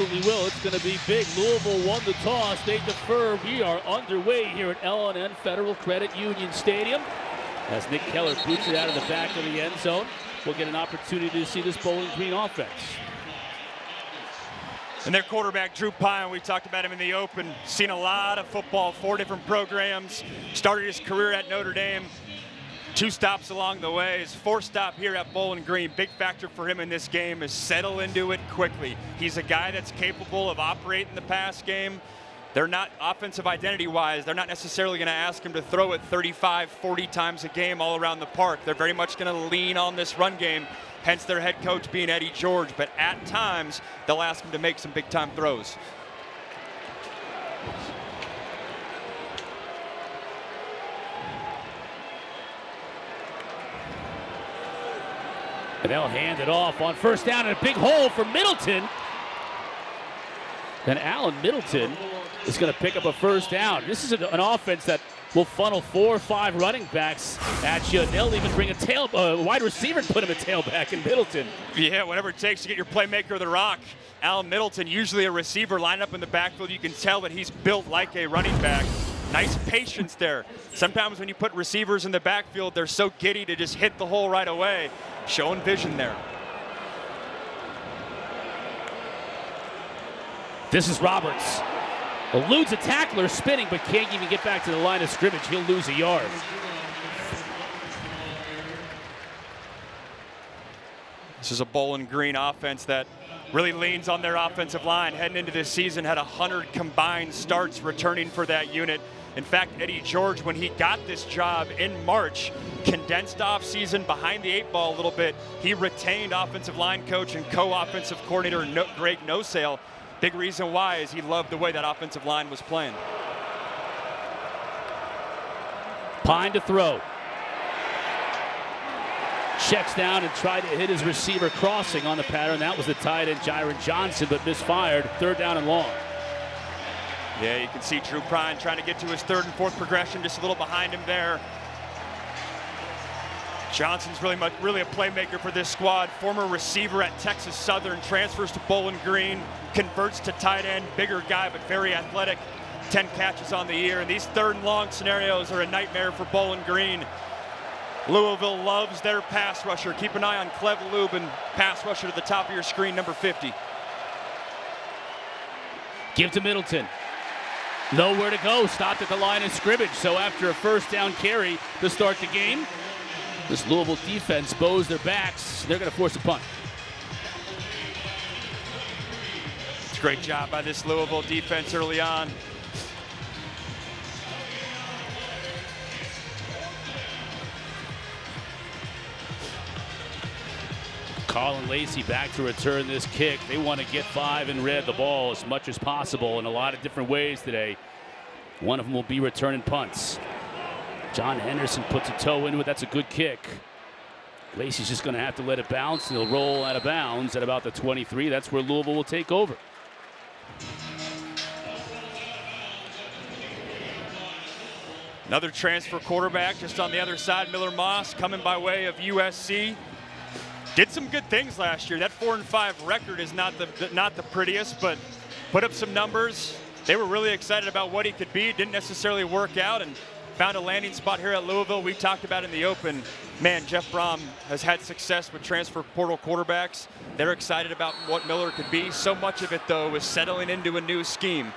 certainly will. It's going to be big. Louisville won the toss. They defer. We are underway here at L&N Federal Credit Union Stadium. As Nick Keller boots it out of the back of the end zone, we'll get an opportunity to see this Bowling Green offense. And their quarterback, Drew Pine, we talked about him in the open, seen a lot of football, 4 different programs, started his career at Notre Dame, 2 stops along the way. His 4th stop here at Bowling Green. Big factor for him in this game is settle into it quickly. He's a guy that's capable of operating the pass game. They're not offensive identity-wise. They're not necessarily going to ask him to throw it 35, 40 times a game all around the park. They're very much going to lean on this run game, hence their head coach being Eddie George. But at times, they'll ask him to make some big-time throws. And they'll hand it off on first down, and a big hole for Middleton. And Allen Middleton is going to pick up a first down. This is an offense that will funnel 4 or 5 running backs at you. They'll even bring a wide receiver and put him a tailback in Middleton. Yeah, whatever it takes to get your playmaker the rock. Allen Middleton, usually a receiver, lined up in the backfield. You can tell that he's built like a running back. Nice patience there. Sometimes when you put receivers in the backfield, they're so giddy to just hit the hole right away. Showing vision there. This is Roberts. Eludes a tackler spinning, but can't even get back to the line of scrimmage. He'll lose a yard. This is a Bowling Green offense that really leans on their offensive line. Heading into this season, had 100 combined starts returning for that unit. In fact, Eddie George, when he got this job in March, condensed off season behind the 8 ball a little bit. He retained offensive line coach and co-offensive coordinator Greg Nosale. Big reason why is he loved the way that offensive line was playing. Pine to throw. Checks down and tried to hit his receiver crossing on the pattern. That was the tight end, Jiron Johnson, but misfired. 3rd down and long. Yeah, you can see Drew Pine trying to get to his 3rd and 4th progression, just a little behind him there. Johnson's really a playmaker for this squad. Former receiver at Texas Southern, transfers to Bowling Green, converts to tight end, bigger guy but very athletic. 10 catches on the year, and these 3rd and long scenarios are a nightmare for Bowling Green. Louisville loves their pass rusher. Keep an eye on Clev Lubin, pass rusher to the top of your screen, number 50. Give to Middleton. Nowhere to go, stopped at the line of scrimmage. So after a first down carry to start the game, this Louisville defense bows their backs. They're going to force a punt. It's a great job by this Louisville defense early on. Caullin Lacy back to return this kick. They want to get 5 and red the ball as much as possible in a lot of different ways today. One of them will be returning punts. John Henderson puts a toe into it. That's a good kick. Lacy's just going to have to let it bounce. He'll roll out of bounds at about the 23. That's where Louisville will take over. Another transfer quarterback just on the other side, Miller Moss, coming by way of USC. Did some good things last year. That 4-5 record is not the prettiest, but put up some numbers. They were really excited about what he could be. Didn't necessarily work out, and found a landing spot here at Louisville. We talked about in the open, man, Jeff Brom has had success with transfer portal quarterbacks. They're excited about what Miller could be. So much of it, though, is settling into a new scheme.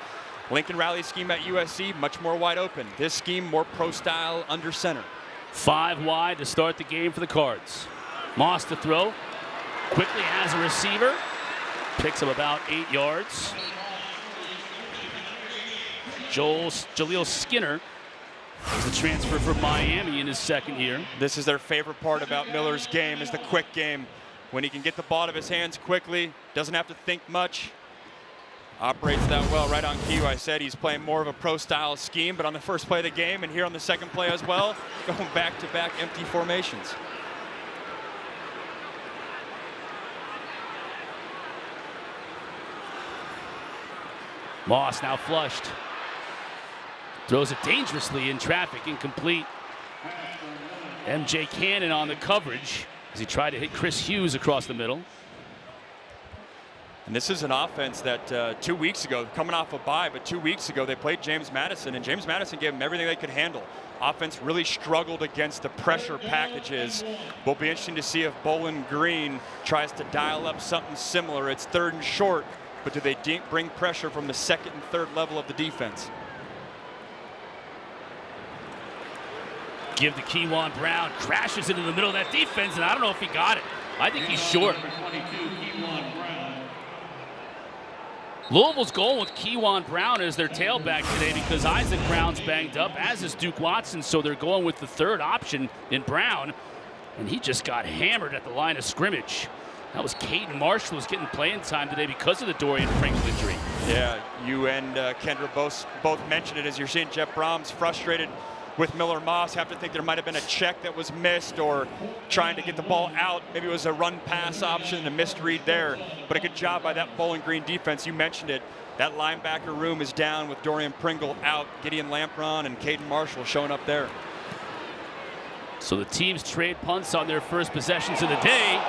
Lincoln Riley scheme at USC, much more wide open. This scheme, more pro style under center. 5 wide to start the game for the Cards. Moss to throw. Quickly has a receiver. Picks up about 8 yards. Jaleel Skinner is the transfer from Miami in his 2nd year. This is their favorite part about Miller's game, is the quick game. When he can get the ball out of his hands quickly, doesn't have to think much. Operates that well right on cue. I said he's playing more of a pro-style scheme, but on the first play of the game and here on the 2nd play as well, going back-to-back empty formations. Moss now flushed. Throws it dangerously in traffic, incomplete. MJ Cannon on the coverage as he tried to hit Chris Hughes across the middle. And this is an offense that 2 weeks ago, coming off a bye, but 2 weeks ago they played James Madison, and James Madison gave them everything they could handle. Offense really struggled against the pressure packages. Will be interesting to see if Bowling Green tries to dial up something similar. It's 3rd and short, but do they bring pressure from the 2nd and 3rd level of the defense? Give to Keyjuan Brown, crashes into the middle of that defense, and I don't know if he got it. I think he's short. Louisville's going with Keyjuan Brown as their tailback today because Isaac Brown's banged up, as is Duke Watson, so they're going with the 3rd option in Brown, and he just got hammered at the line of scrimmage. That was Caden Marshall was getting playing time today because of the Dorian Pringle injury. Yeah, you and Kendra both mentioned it as you're seeing Jeff Brahms frustrated with Miller Moss. Have to think there might have been a check that was missed or trying to get the ball out. Maybe it was a run pass option and a missed read there. But a good job by that Bowling Green defense. You mentioned it. That linebacker room is down with Dorian Pringle out. Gideon Lampron and Caden Marshall showing up there. So the teams trade punts on their first possessions of the day.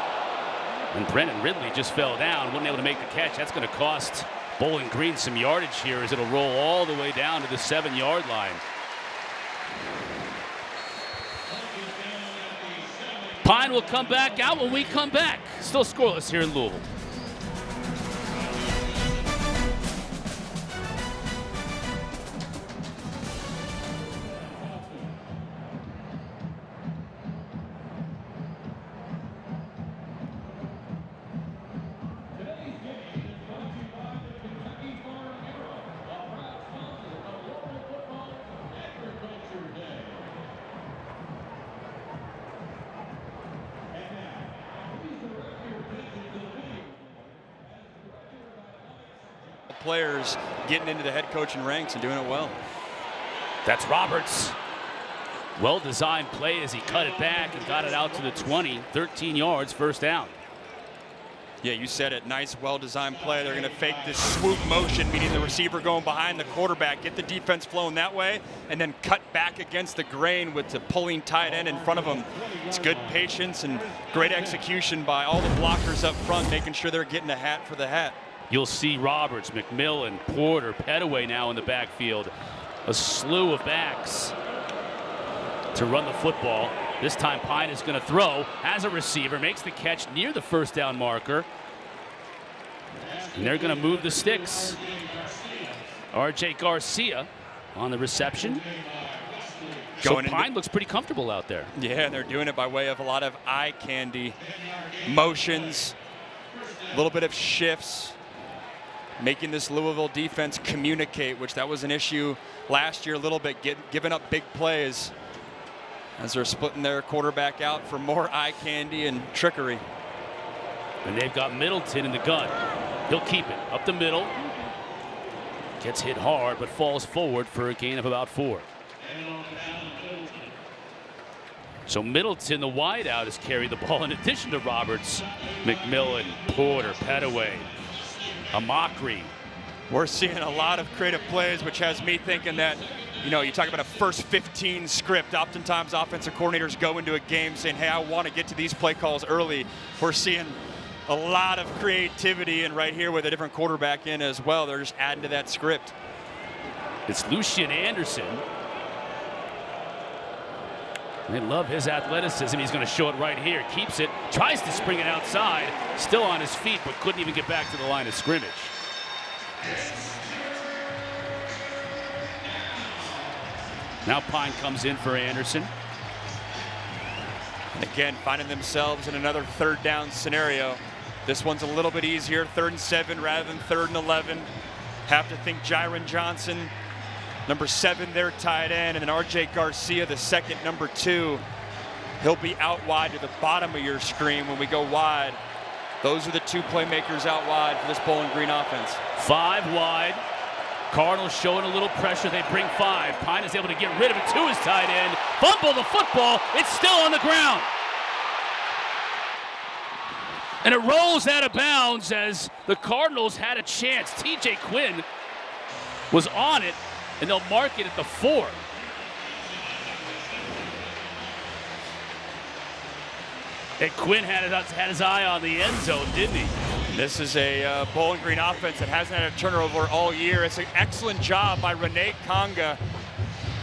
And Brennan Ridley just fell down, wasn't able to make the catch. That's going to cost Bowling Green some yardage here as it'll roll all the way down to the 7-yard line. Pine will come back out when we come back. Still scoreless here in Louisville. Players getting into the head coaching ranks and doing it well. That's Roberts. Well-designed play as he cut it back and got it out to the 20. 13 yards, first down. Yeah, you said it. Nice, well-designed play. They're going to fake this swoop motion, meaning the receiver going behind the quarterback, get the defense flowing that way, and then cut back against the grain with the pulling tight end in front of them. It's good patience and great execution by all the blockers up front, making sure they're getting a hat for the hat. You'll see Roberts, McMillan, Porter, Petaway now in the backfield. A slew of backs to run the football. This time Pine is going to throw as a receiver, makes the catch near the first down marker. And they're going to move the sticks. R.J. Garcia on the reception. So Pine looks pretty comfortable out there. Yeah, and they're doing it by way of a lot of eye candy motions, a little bit of shifts, making this Louisville defense communicate, which that was an issue last year a little bit, giving up big plays as they're splitting their quarterback out for more eye candy and trickery. And they've got Middleton in the gun. He'll keep it up the middle. Gets hit hard, but falls forward for a gain of about 4. So Middleton, the wideout, has carried the ball in addition to Roberts, McMillan, Porter, Petaway, Amakri. We're seeing a lot of creative plays, which has me thinking that, you know, you talk about a first 15 script. Oftentimes offensive coordinators go into a game saying, hey, I want to get to these play calls early. We're seeing a lot of creativity, and right here with a different quarterback in as well, they're just adding to that script. It's Lucian Anderson. They love his athleticism. He's going to show it right here. Keeps it, tries to spring it outside. Still on his feet, but couldn't even get back to the line of scrimmage. Now Pine comes in for Anderson. And again, finding themselves in another 3rd down scenario. This one's a little bit easier, 3rd and 7 rather than 3rd and 11. Have to think Jiron Johnson, number 7, their tight end, and then R.J. Garcia, the second, number 2. He'll be out wide to the bottom of your screen when we go wide. Those are the 2 playmakers out wide for this Bowling Green offense. 5 wide. Cardinals showing a little pressure. They bring 5. Pine is able to get rid of it to his tight end. Fumble the football. It's still on the ground. And it rolls out of bounds as the Cardinals had a chance. T.J. Quinn was on it, and they'll mark it at the 4. And Quinn had his eye on the end zone, didn't he? This is a Bowling Green offense that hasn't had a turnover all year. It's an excellent job by Rene Conga.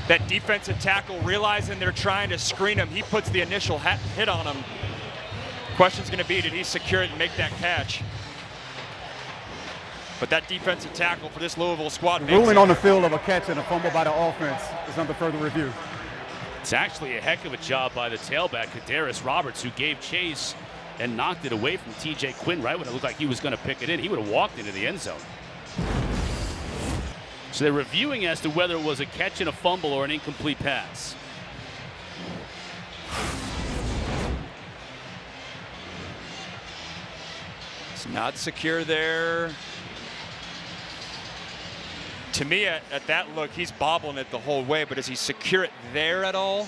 That defensive tackle, realizing they're trying to screen him, he puts the initial hit on him. Question's going to be, did he secure it and make that catch? But that defensive tackle for this Louisville squad makes ruling on the field of a catch and a fumble by the offense is under further review. It's actually a heck of a job by the tailback, Kadarius Roberts, who gave chase and knocked it away from TJ Quinn right when it looked like he was going to pick it in. He would have walked into the end zone. So they're reviewing as to whether it was a catch and a fumble or an incomplete pass. It's not secure there. To me, at that look, he's bobbling it the whole way, but does he secure it there at all?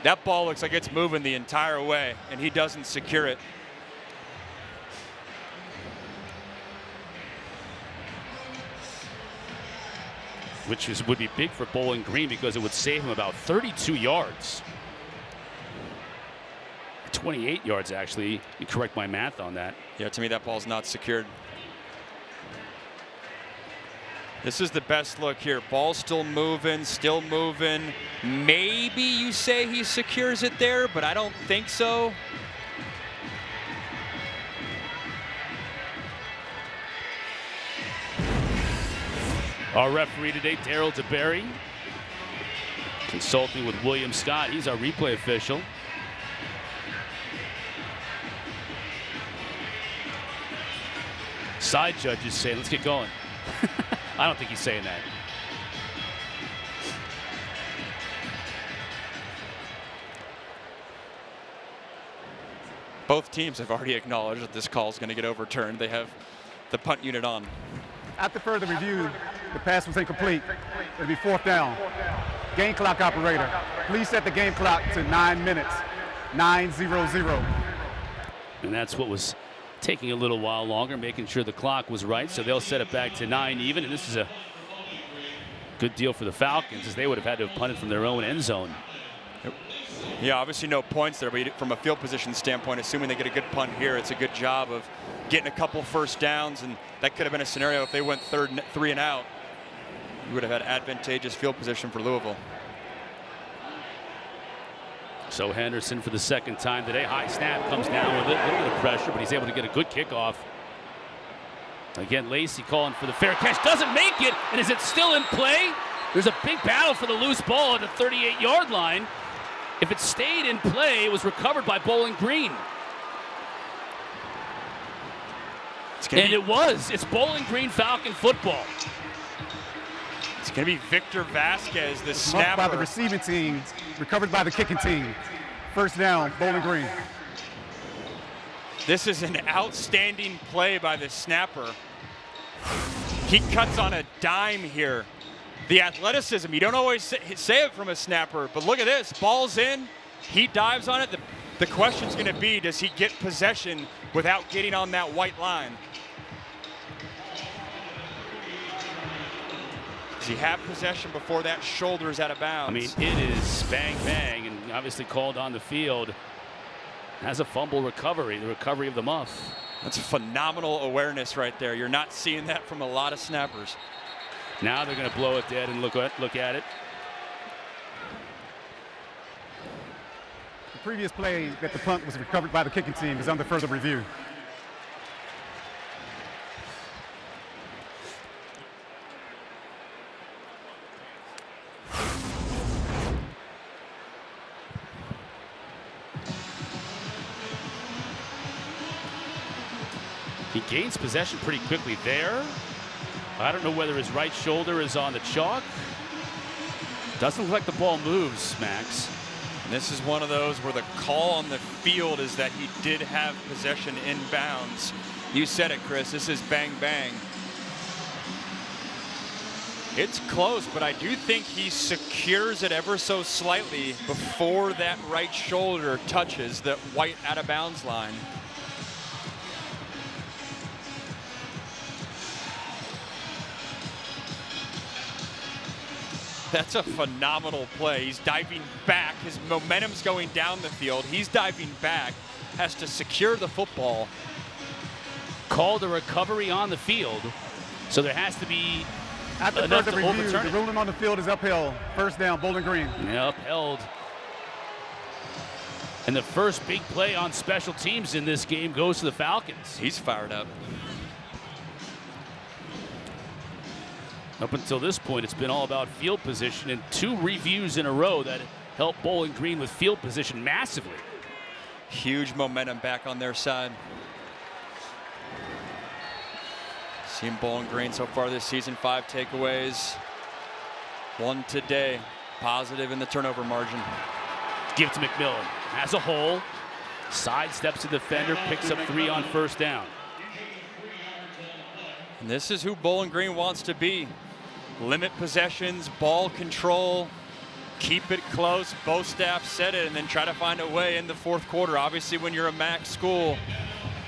That ball looks like it's moving the entire way, and he doesn't secure it. Which would be big for Bowling Green because it would save him about 32 yards. 28 yards, actually. You correct my math on that. Yeah, to me, that ball's not secured. This is the best look here. Ball's still moving, still moving. Maybe you say he secures it there, but I don't think so. Our referee today, Daryl DeBerry, consulting with William Scott. He's our replay official. Side judges say, let's get going. I don't think he's saying that. Both teams have already acknowledged that this call is going to get overturned. They have the punt unit on. After further review, the pass was incomplete. It'll be 4th down. Game clock operator, please set the game clock to 9 minutes, 9:00. And that's what was taking a little while longer, making sure the clock was right. So they'll set it back to 9 even. And this is a good deal for the Falcons, as they would have had to have punted from their own end zone. Yeah, obviously no points there, but from a field position standpoint, assuming they get a good punt here, it's a good job of getting a couple first downs, and that could have been a scenario if they went 3 and out. You would have had advantageous field position for Louisville. So Henderson for the second time today. High snap, comes down with it. A little bit of pressure, but he's able to get a good kickoff. Again, Lacy Caullin for the fair catch. Doesn't make it, and is it still in play? There's a big battle for the loose ball at the 38-yard line. If it stayed in play, it was recovered by Bowling Green. And it was. It's Bowling Green Falcon football. It's going to be Victor Vasquez, the snapper. Muffed by the receiving team, recovered by the kicking team. 1st down, Bowling Green. This is an outstanding play by the snapper. He cuts on a dime here. The athleticism, you don't always say it from a snapper, but look at this. Ball's in, he dives on it. The question's going to be, does he get possession without getting on that white line? Does he have possession before that shoulder is out of bounds? I mean, it is bang, bang, and obviously called on the field. Has a fumble recovery, the recovery of the muff. That's a phenomenal awareness right there. You're not seeing that from a lot of snappers. Now they're going to blow it dead and look at it. The previous play that the punt was recovered by the kicking team is under further review. He gains possession pretty quickly there. I don't know whether his right shoulder is on the chalk. Doesn't look like the ball moves, Max. And this is one of those where the call on the field is that he did have possession inbounds. You said it, Chris. This is bang, bang. It's close, but I do think he secures it ever so slightly before that right shoulder touches the white out of bounds line. That's a phenomenal play. He's diving back. His momentum's going down the field. He's diving back. has to secure the football. Called a recovery on the field, so there has to be After enough further to review, overturn the it. ruling on the field is upheld. First down, Bowling Green. Yeah, upheld. And the first big play on special teams in this game goes to the Falcons. He's fired up. Up until this point, it's been all about field position, and 2 reviews in a row that helped Bowling Green with field position massively. Huge momentum back on their side. Seen Bowling Green so far this season, 5 takeaways. 1 today. Positive in the turnover margin. Give it to McMillan. Has a hole. Sidesteps the defender, picks up 3 on first down. And this is who Bowling Green wants to be. Limit possessions, ball control, keep it close. Both staffs said it, and then try to find a way in the fourth quarter. Obviously, when you're a MAC school,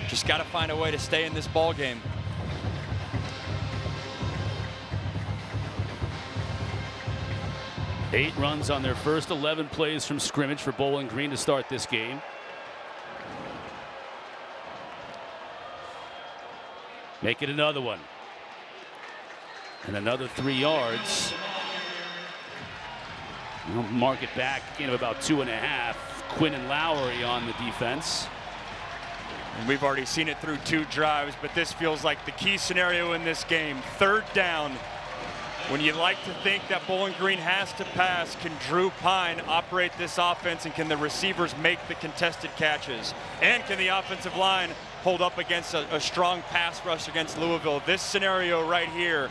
just got to find a way to stay in this ball game. Eight runs on their first 11 plays from scrimmage for Bowling Green to start this game. Make it another one. And another 3 yards. We'll mark it back, gain of about 2.5. Quinn and Lowry on the defense. And we've already seen it through 2 drives, but this feels like the key scenario in this game. Third down. When you like to think that Bowling Green has to pass, can Drew Pine operate this offense, and can the receivers make the contested catches? And can the offensive line hold up against a strong pass rush against Louisville? This scenario right here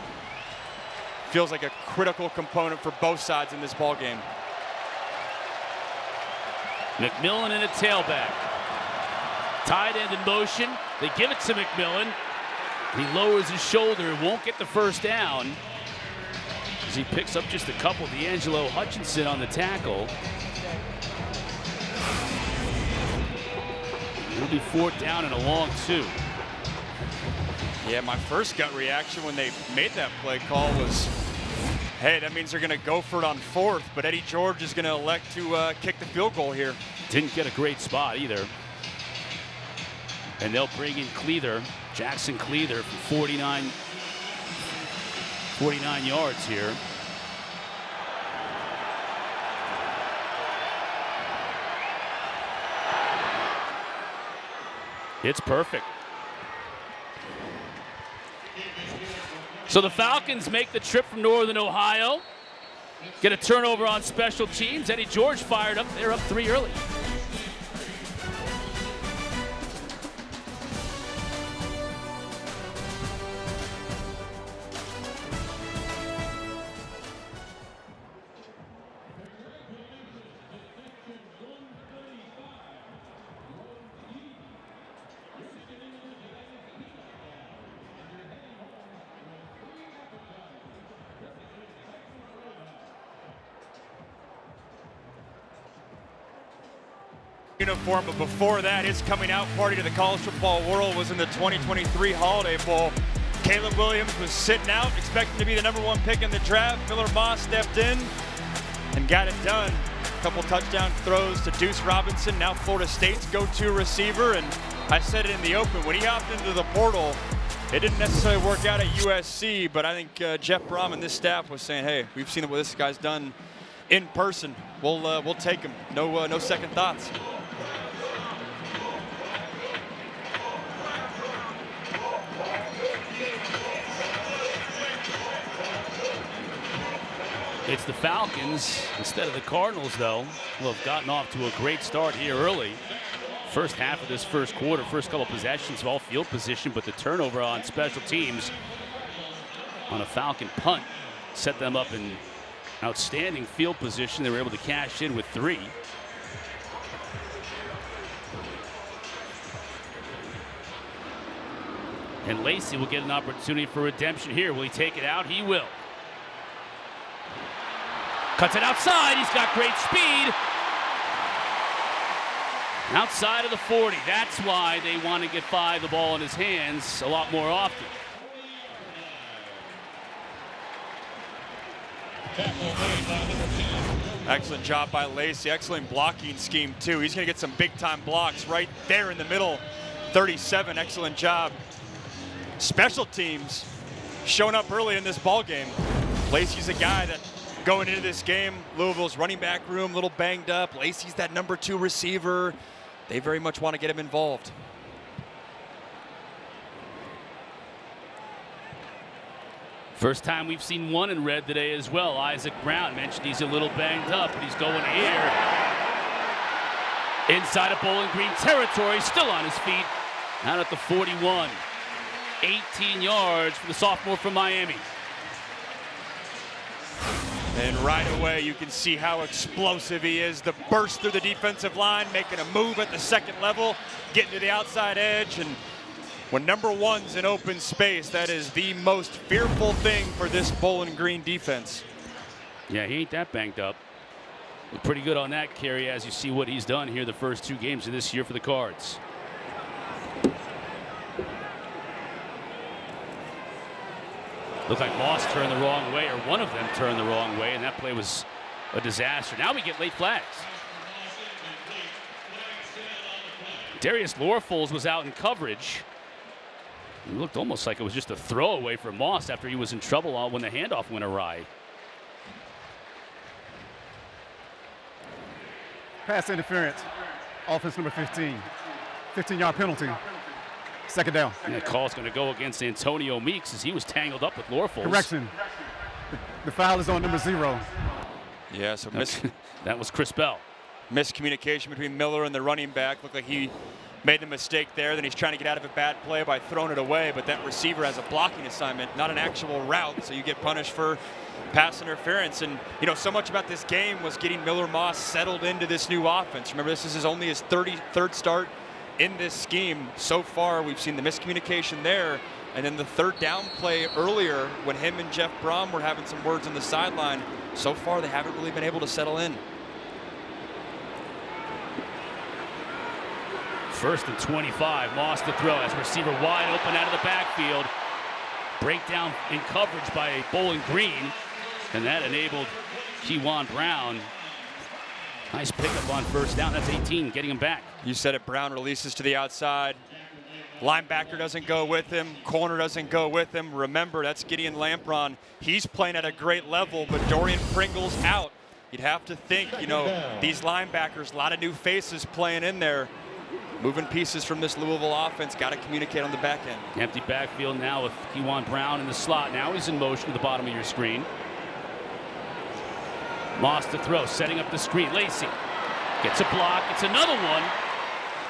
feels like a critical component for both sides in this ball game. McMillan in a tailback. Tight end in motion. They give it to McMillan. He lowers his shoulder, won't get the first down. As he picks up just a couple. D'Angelo Hutchinson on the tackle. It'll be 4th down and a long 2. Yeah, my first gut reaction when they made that play call was, hey, that means they're going to go for it on 4th, but Eddie George is going to elect to kick the field goal here. Didn't get a great spot either. And they'll bring in Cleather, Jackson Cleather, for 49 yards here. It's perfect. So the Falcons make the trip from Northern Ohio. Get a turnover on special teams. Eddie George fired up. They're up 3 early. Uniform, but before that, his coming out party to the college football world was in the 2023 Holiday Bowl. Caleb Williams was sitting out, expecting to be the #1 pick in the draft. Miller Moss stepped in and got it done. A couple touchdown throws to Deuce Robinson, now Florida State's go-to receiver. And I said it in the open, when he hopped into the portal, it didn't necessarily work out at USC, but I think Jeff Brom and this staff was saying, hey, we've seen what this guy's done in person. We'll take him. No second thoughts. It's the Falcons instead of the Cardinals, though, who have gotten off to a great start here early. First half of this first quarter, first couple possessions of all field position, but the turnover on special teams on a Falcon punt set them up in outstanding field position. They were able to cash in with 3. And Lacy will get an opportunity for redemption here. Will he take it out? He will. Cuts it outside. He's got great speed. Outside of the 40. That's why they want to get the ball in his hands a lot more often. Excellent job by Lacy. Excellent blocking scheme, too. He's going to get some big-time blocks right there in the middle. 37, excellent job. Special teams showing up early in this ball game. Lacy's a guy that going into this game, Louisville's running back room a little banged up. Lacy's that number 2 receiver. They very much want to get him involved. First time we've seen one in red today as well. Isaac Brown mentioned he's a little banged up, but he's going here. Inside of Bowling Green territory, still on his feet. Out at the 41. 18 yards for the sophomore from Miami. And right away, you can see how explosive he is. The burst through the defensive line, making a move at the second level, getting to the outside edge. And when number 1's in open space, that is the most fearful thing for this Bowling Green defense. Yeah, he ain't that banged up. Looked pretty good on that carry as you see what he's done here the first 2 games of this year for the Cards. Looked like Moss turned the wrong way, or one of them turned the wrong way, and that play was a disaster. Now we get late flags. Darius Lorfoles was out in coverage. It looked almost like it was just a throwaway for Moss after he was in trouble when the handoff went awry. Pass interference, offense number 15. 15-yard penalty. Second down. And the call's going to go against Antonio Meeks as he was tangled up with Lorfoles. Correction. The foul is on number 0. Yeah, so that was Chris Bell. Miscommunication between Miller and the running back. Looked like he made the mistake there. Then he's trying to get out of a bad play by throwing it away. But that receiver has a blocking assignment, not an actual route. So you get punished for pass interference. And, you know, so much about this game was getting Miller Moss settled into this new offense. Remember, this is only his 33rd start in this scheme. So far, we've seen the miscommunication there. And then the third down play earlier when him and Jeff Brom were having some words on the sideline. So far, they haven't really been able to settle in. First and 25, Moss to throw as receiver wide open out of the backfield. Breakdown in coverage by Bowling Green, and that enabled Keyjuan Brown. Nice pickup on first down. That's 18, getting him back. You said it, Brown releases to the outside. Linebacker doesn't go with him. Corner doesn't go with him. Remember, that's Gideon Lampron. He's playing at a great level, but Dorian Pringle's out. You'd have to think, you know, these linebackers, a lot of new faces playing in there. Moving pieces from this Louisville offense, got to communicate on the back end. Empty backfield now with Keyjuan Brown in the slot. Now he's in motion to the bottom of your screen. Moss to throw, setting up the screen. Lacy gets a block. It's another one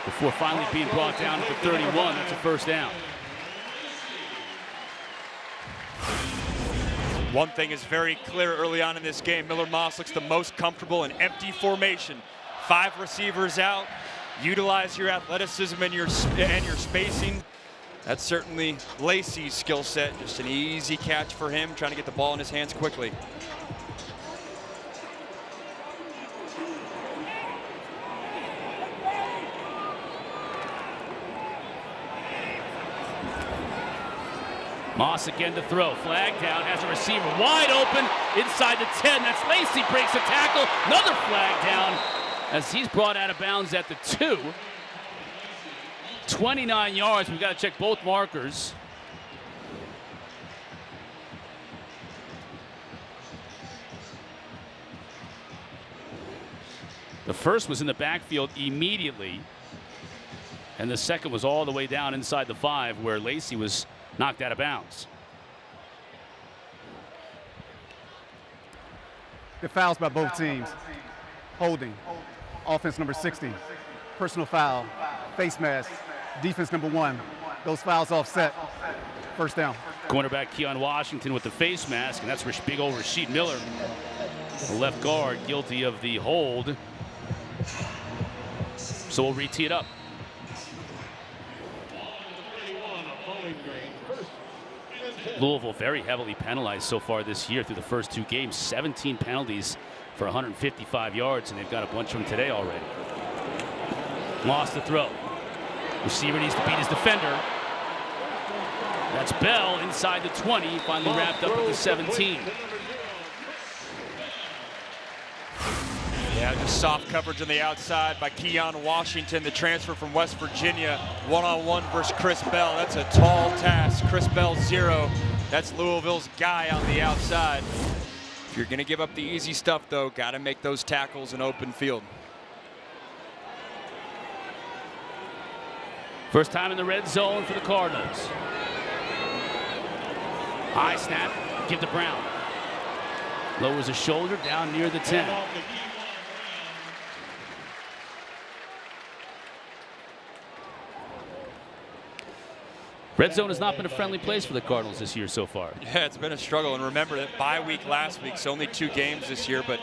before finally being brought down at the 31. That's a first down. One thing is very clear early on in this game. Miller Moss looks the most comfortable in empty formation. 5 receivers out. Utilize your athleticism and your spacing. That's certainly Lacy's skill set. Just an easy catch for him, trying to get the ball in his hands quickly. Moss again to throw. Flag down, has a receiver wide open inside the 10. That's Lacy, breaks a tackle. Another flag down as he's brought out of bounds at the 2. 29 yards. We've got to check both markers. The first was in the backfield immediately, and the second was all the way down inside the 5 where Lacy was knocked out of bounds. The fouls by both teams. Holding. Offense number 60. Personal foul. Face mask. Defense number 1. Those fouls offset. First down. Cornerback Keon Washington with the face mask, and that's big old Rasheed Miller, the left guard, guilty of the hold. So we'll re-tee it up. Louisville very heavily penalized so far this year through the first 2 games. 17 penalties for 155 yards, and they've got a bunch of them today already. Moss to throw. Receiver needs to beat his defender. That's Bell inside the 20, finally wrapped up at the 17. Yeah, just soft coverage on the outside by Keon Washington, the transfer from West Virginia. One-on-one versus Chris Bell. That's a tall task. Chris Bell 0. That's Louisville's guy on the outside. If you're going to give up the easy stuff, though, got to make those tackles in open field. First time in the red zone for the Cardinals. High snap, give to Brown. Lowers his shoulder down near the 10. Red zone has not been a friendly place for the Cardinals this year so far. Yeah, it's been a struggle. And remember that bye week last week, so only 2 games this year. But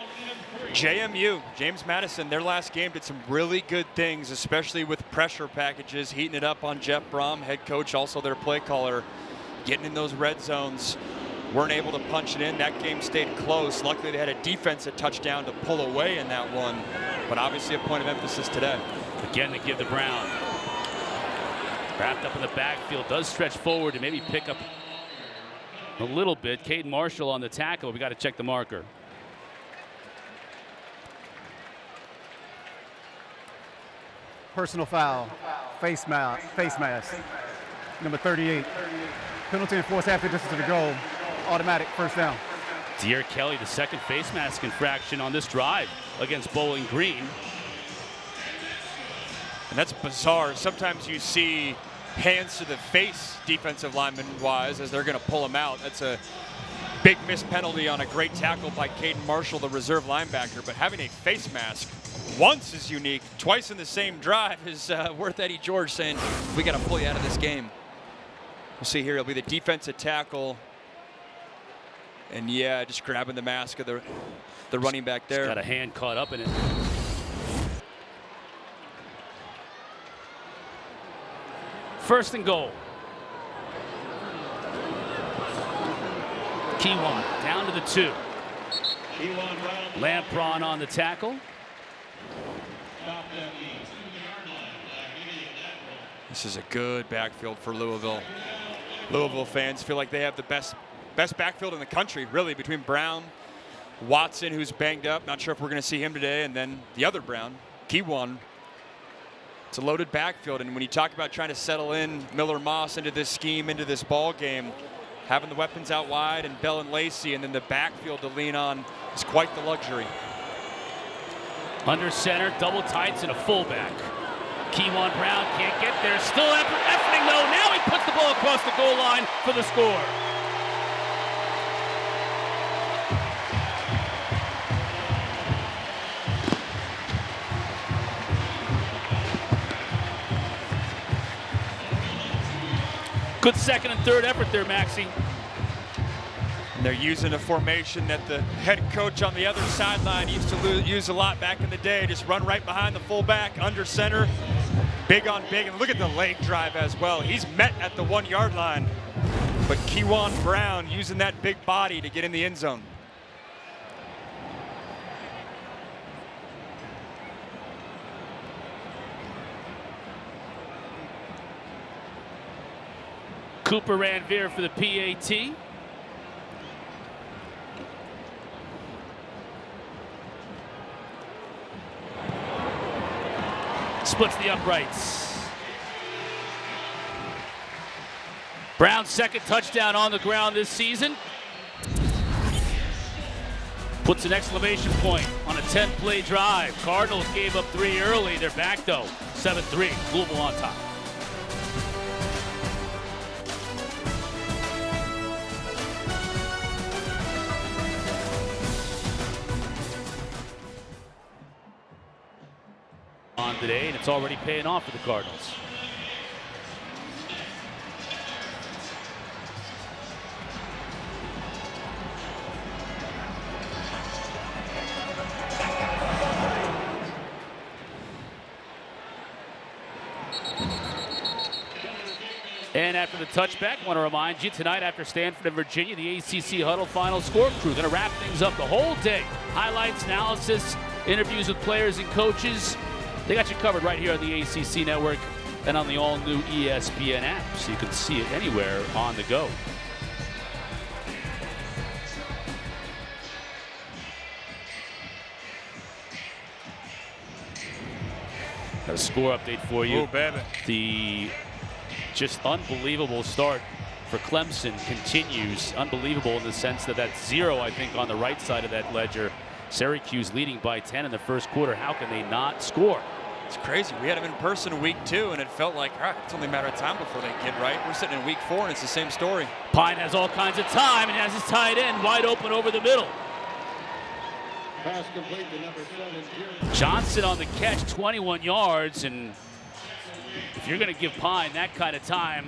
JMU, James Madison, their last game did some really good things, especially with pressure packages, heating it up on Jeff Brom, head coach, also their play caller, getting in those red zones. Weren't able to punch it in. That game stayed close. Luckily, they had a defensive touchdown to pull away in that one. But obviously a point of emphasis today. Again, to give to Brown. Wrapped up in the backfield, does stretch forward and maybe pick up a little bit. Caden Marshall on the tackle. We got to check the marker. Personal foul, face mask, number 38. Penalty enforced after distance to the goal. Automatic first down. Dear Kelly, the second face mask infraction on this drive against Bowling Green. And that's bizarre. Sometimes you see hands to the face defensive lineman wise as they're going to pull him out. That's a big missed penalty on a great tackle by Caden Marshall, the reserve linebacker. But having a face mask once is unique. Twice in the same drive is worth Eddie George saying, we got to pull you out of this game. We'll see here. It'll be the defensive tackle. And yeah, just grabbing the mask of the running back there. Got a hand caught up in it. First and goal. Keyjuan down to the 2. Lampron on the tackle. This is a good backfield for Louisville. Louisville fans feel like they have the best backfield in the country, really, between Brown, Watson, who's banged up. Not sure if we're going to see him today, and then the other Brown, Keyjuan. It's a loaded backfield, and when you talk about trying to settle in Miller Moss into this scheme, into this ball game, having the weapons out wide and Bell and Lacy, and then the backfield to lean on is quite the luxury. Under center, double tights and a fullback. Keyjuan Brown can't get there. Still efforting though. Now he puts the ball across the goal line for the score. Good second and third effort there, Maxie. And they're using a formation that the head coach on the other sideline used to use a lot back in the day. Just run right behind the fullback, under center, big on big. And look at the leg drive as well. He's met at the 1-yard line. But Keyjuan Brown using that big body to get in the end zone. Cooper Ranvier for the PAT. Splits the uprights. Brown's second touchdown on the ground this season. Puts an exclamation point on a 10-play drive. Cardinals gave up 3 early. They're back though, 7-3. Louisville on top. On today, and it's already paying off for the Cardinals. And after the touchback, I want to remind you tonight after Stanford and Virginia, the ACC Huddle Final Score crew going to wrap things up the whole day. Highlights, analysis, interviews with players and coaches. They got you covered right here on the ACC network and on the all-new ESPN app, so you can see it anywhere on the go. Got a score update for you. Oh, baby. The just unbelievable start for Clemson continues. Unbelievable in the sense that that's 0, I think, on the right side of that ledger. Syracuse leading by 10 in the first quarter. How can they not score? It's crazy. We had them in person week 2, and it felt like, all right, it's only a matter of time before they get right. We're sitting in week 4, and it's the same story. Pine has all kinds of time and has his tight end wide open over the middle. Pass complete to number 7. Johnson on the catch, 21 yards, and if you're going to give Pine that kind of time,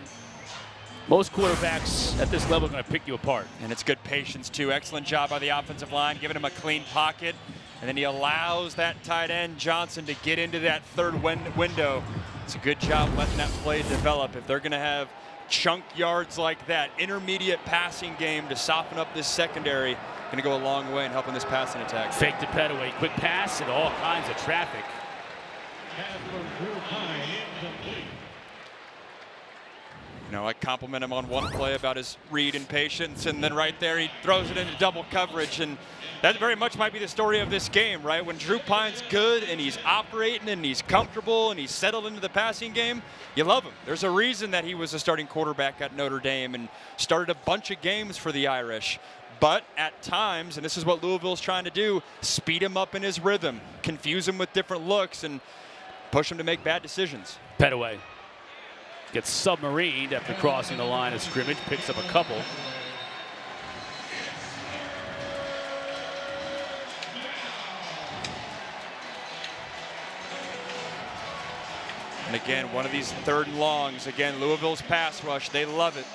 most quarterbacks at this level are going to pick you apart. And it's good patience, too. Excellent job by the offensive line, giving him a clean pocket. And then he allows that tight end, Johnson, to get into that third window. It's a good job letting that play develop. If they're going to have chunk yards like that, intermediate passing game to soften up this secondary, going to go a long way in helping this passing attack. Fake to Petaway, quick pass, and all kinds of traffic. You know, I compliment him on one play about his read and patience, and then right there he throws it into double coverage, and that very much might be the story of this game, right? When Drew Pine's good and he's operating and he's comfortable and he's settled into the passing game, you love him. There's a reason that he was a starting quarterback at Notre Dame and started a bunch of games for the Irish. But at times, and this is what Louisville's trying to do, speed him up in his rhythm, confuse him with different looks, and push him to make bad decisions. Petaway gets submarined after crossing the line of scrimmage, picks up a couple. And again, one of these 3rd and longs. Again, Louisville's pass rush, they love it.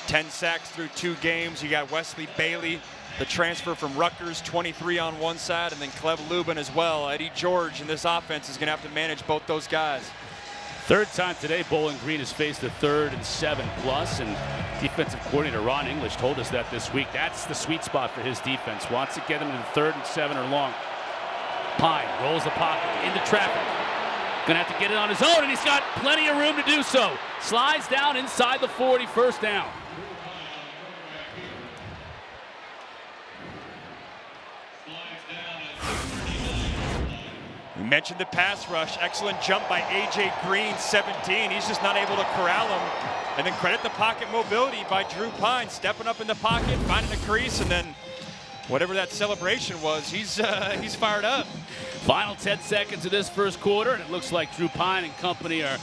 10 sacks through 2 games. You got Wesley Bailey, the transfer from Rutgers, 23 on one side, and then Cleve Lubin as well. Eddie George in this offense is going to have to manage both those guys. 3rd time today, Bowling Green has faced a 3rd and 7+, and defensive coordinator Ron English told us that this week. That's the sweet spot for his defense. Wants to get them to the 3rd and 7 or long. Pine rolls the pocket into traffic. Gonna have to get it on his own, and he's got plenty of room to do so. Slides down inside the 40, first down. We mentioned the pass rush. Excellent jump by A.J. Green, 17. He's just not able to corral him. And then credit the pocket mobility by Drew Pine, stepping up in the pocket, finding a crease, and then whatever that celebration was, he's fired up. Final 10 seconds of this first quarter, and it looks like Drew Pine and company are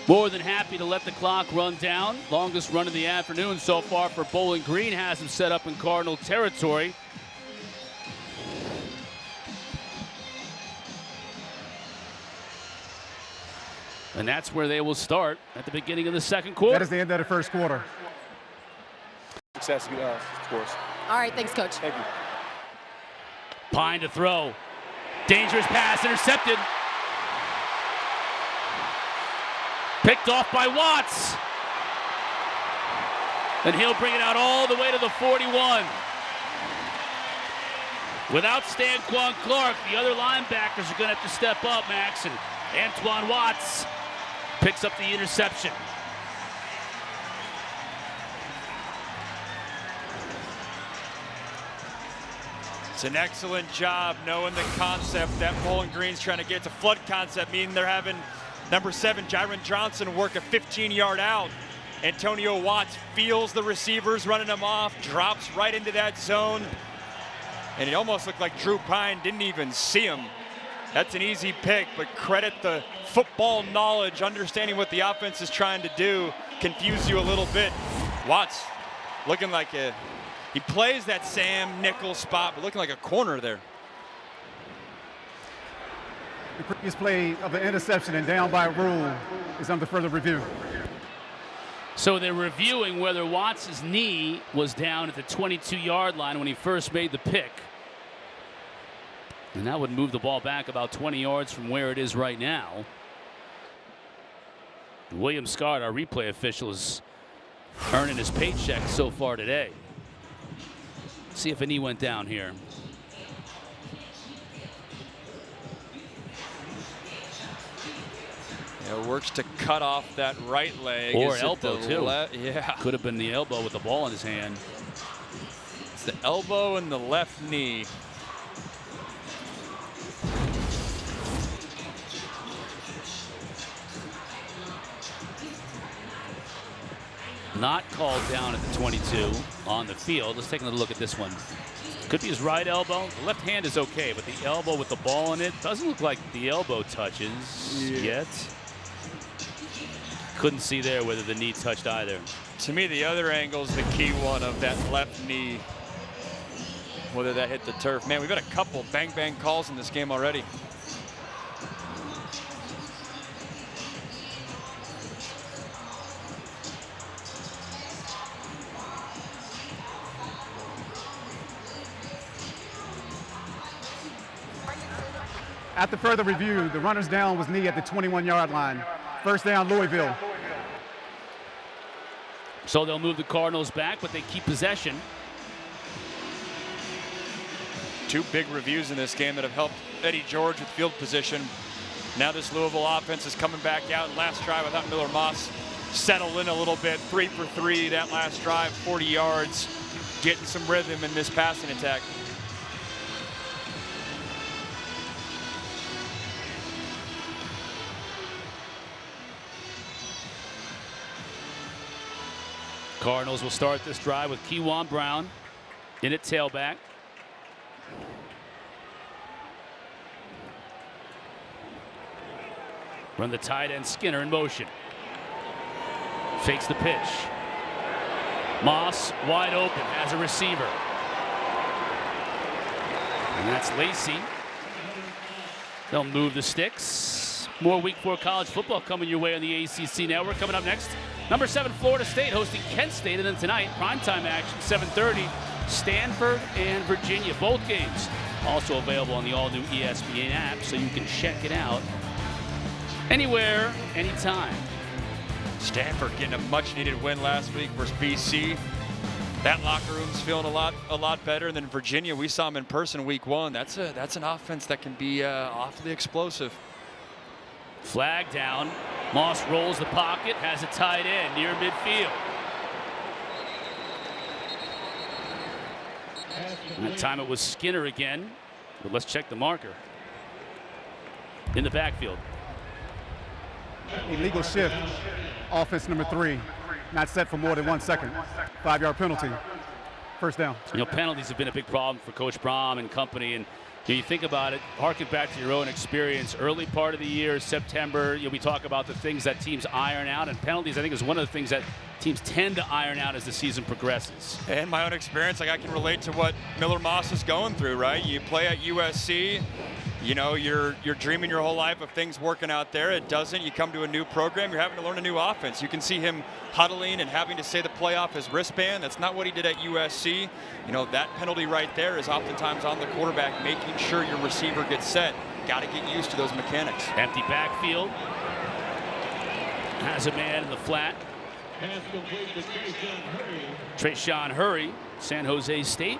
more than happy to let the clock run down. Longest run of the afternoon so far for Bowling Green has him set up in Cardinal territory. And that's where they will start at the beginning of the second quarter. That is the end of the first quarter. Success, of course. All right, thanks, Coach. Thank you. Pine to throw. Dangerous pass, intercepted. Picked off by Watts. And he'll bring it out all the way to the 41. Without Stanquan Clark, the other linebackers are going to have to step up, Max. And Antoine Watts picks up the interception. It's an excellent job knowing the concept that Bowling Green's trying to get. It's a flood concept, meaning they're having number 7, Jaron Johnson, work a 15-yard out. Antonio Watts feels the receivers running him off, drops right into that zone. And it almost looked like Drew Pine didn't even see him. That's an easy pick, but credit the football knowledge, understanding what the offense is trying to do, confuse you a little bit. Watts looking like he plays that Sam nickel spot, but looking like a corner there. The previous play of the interception and down by rule is under further review. So they're reviewing whether Watts' knee was down at the 22-yard line when he first made the pick. And that would move the ball back about 20 yards from where it is right now. William Scott, our replay official, is earning his paycheck so far today. See if a knee went down here. Yeah, works to cut off that right leg. Or Is it elbow, the too. Yeah. Could have been the elbow with the ball in his hand. It's the elbow and the left knee. not called down at the 22 on the field. Let's take a look at this one. Could be his right elbow. The left hand is okay, but the elbow with the ball in it doesn't look like the elbow touches yet. Couldn't see there whether the knee touched either. To me, the other angle is the key one of that left knee, whether that hit the turf. Man, we've had a couple bang-bang calls in this game already. After further review, the runner's down was knee at the 21-yard line. First down, Louisville. So they'll move the Cardinals back, but they keep possession. Two big reviews in this game that have helped Eddie George with field position. Now this Louisville offense is coming back out. Last drive, I thought Miller Moss settled in a little bit. 3 for 3 that last drive, 40 yards, getting some rhythm in this passing attack. Cardinals will start this drive with Keyjuan Brown in at tailback. Run the tight end Skinner in motion. Fakes the pitch. Moss wide open as a receiver. And that's Lacy. They'll move the sticks. More Week 4 college football coming your way on the ACC Network. Coming up next, number 7 Florida State hosting Kent State, and then tonight primetime action 7:30 Stanford and Virginia. Both games also available on the all-new ESPN app, so you can check it out anywhere, anytime. Stanford getting a much-needed win last week versus BC. That locker room's feeling a lot better. And then Virginia, we saw them in person week 1. That's an offense that can be awfully explosive. Flag down. Moss rolls the pocket, has a tight end near midfield. That time it was Skinner again, but let's check the marker. In the backfield. Illegal shift, offense number 3. Not set for more than 1 second. 5-yard penalty. First down. You know, penalties have been a big problem for Coach Brom and company. And you think about it, harken back to your own experience. Early part of the year, September, we talk about the things that teams iron out. And penalties, I think, is one of the things that teams tend to iron out as the season progresses. And my own experience, like I can relate to what Miller Moss is going through, right? You play at USC. You know, you're dreaming your whole life of things working out there. It doesn't. You come to a new program, you're having to learn a new offense. You can see him huddling and having to say the play off his wristband. That's not what he did at USC. You know, that penalty right there is oftentimes on the quarterback, making sure your receiver gets set. Got to get used to those mechanics. Empty backfield. Has a man in the flat. Trayshawn Hurry, San Jose State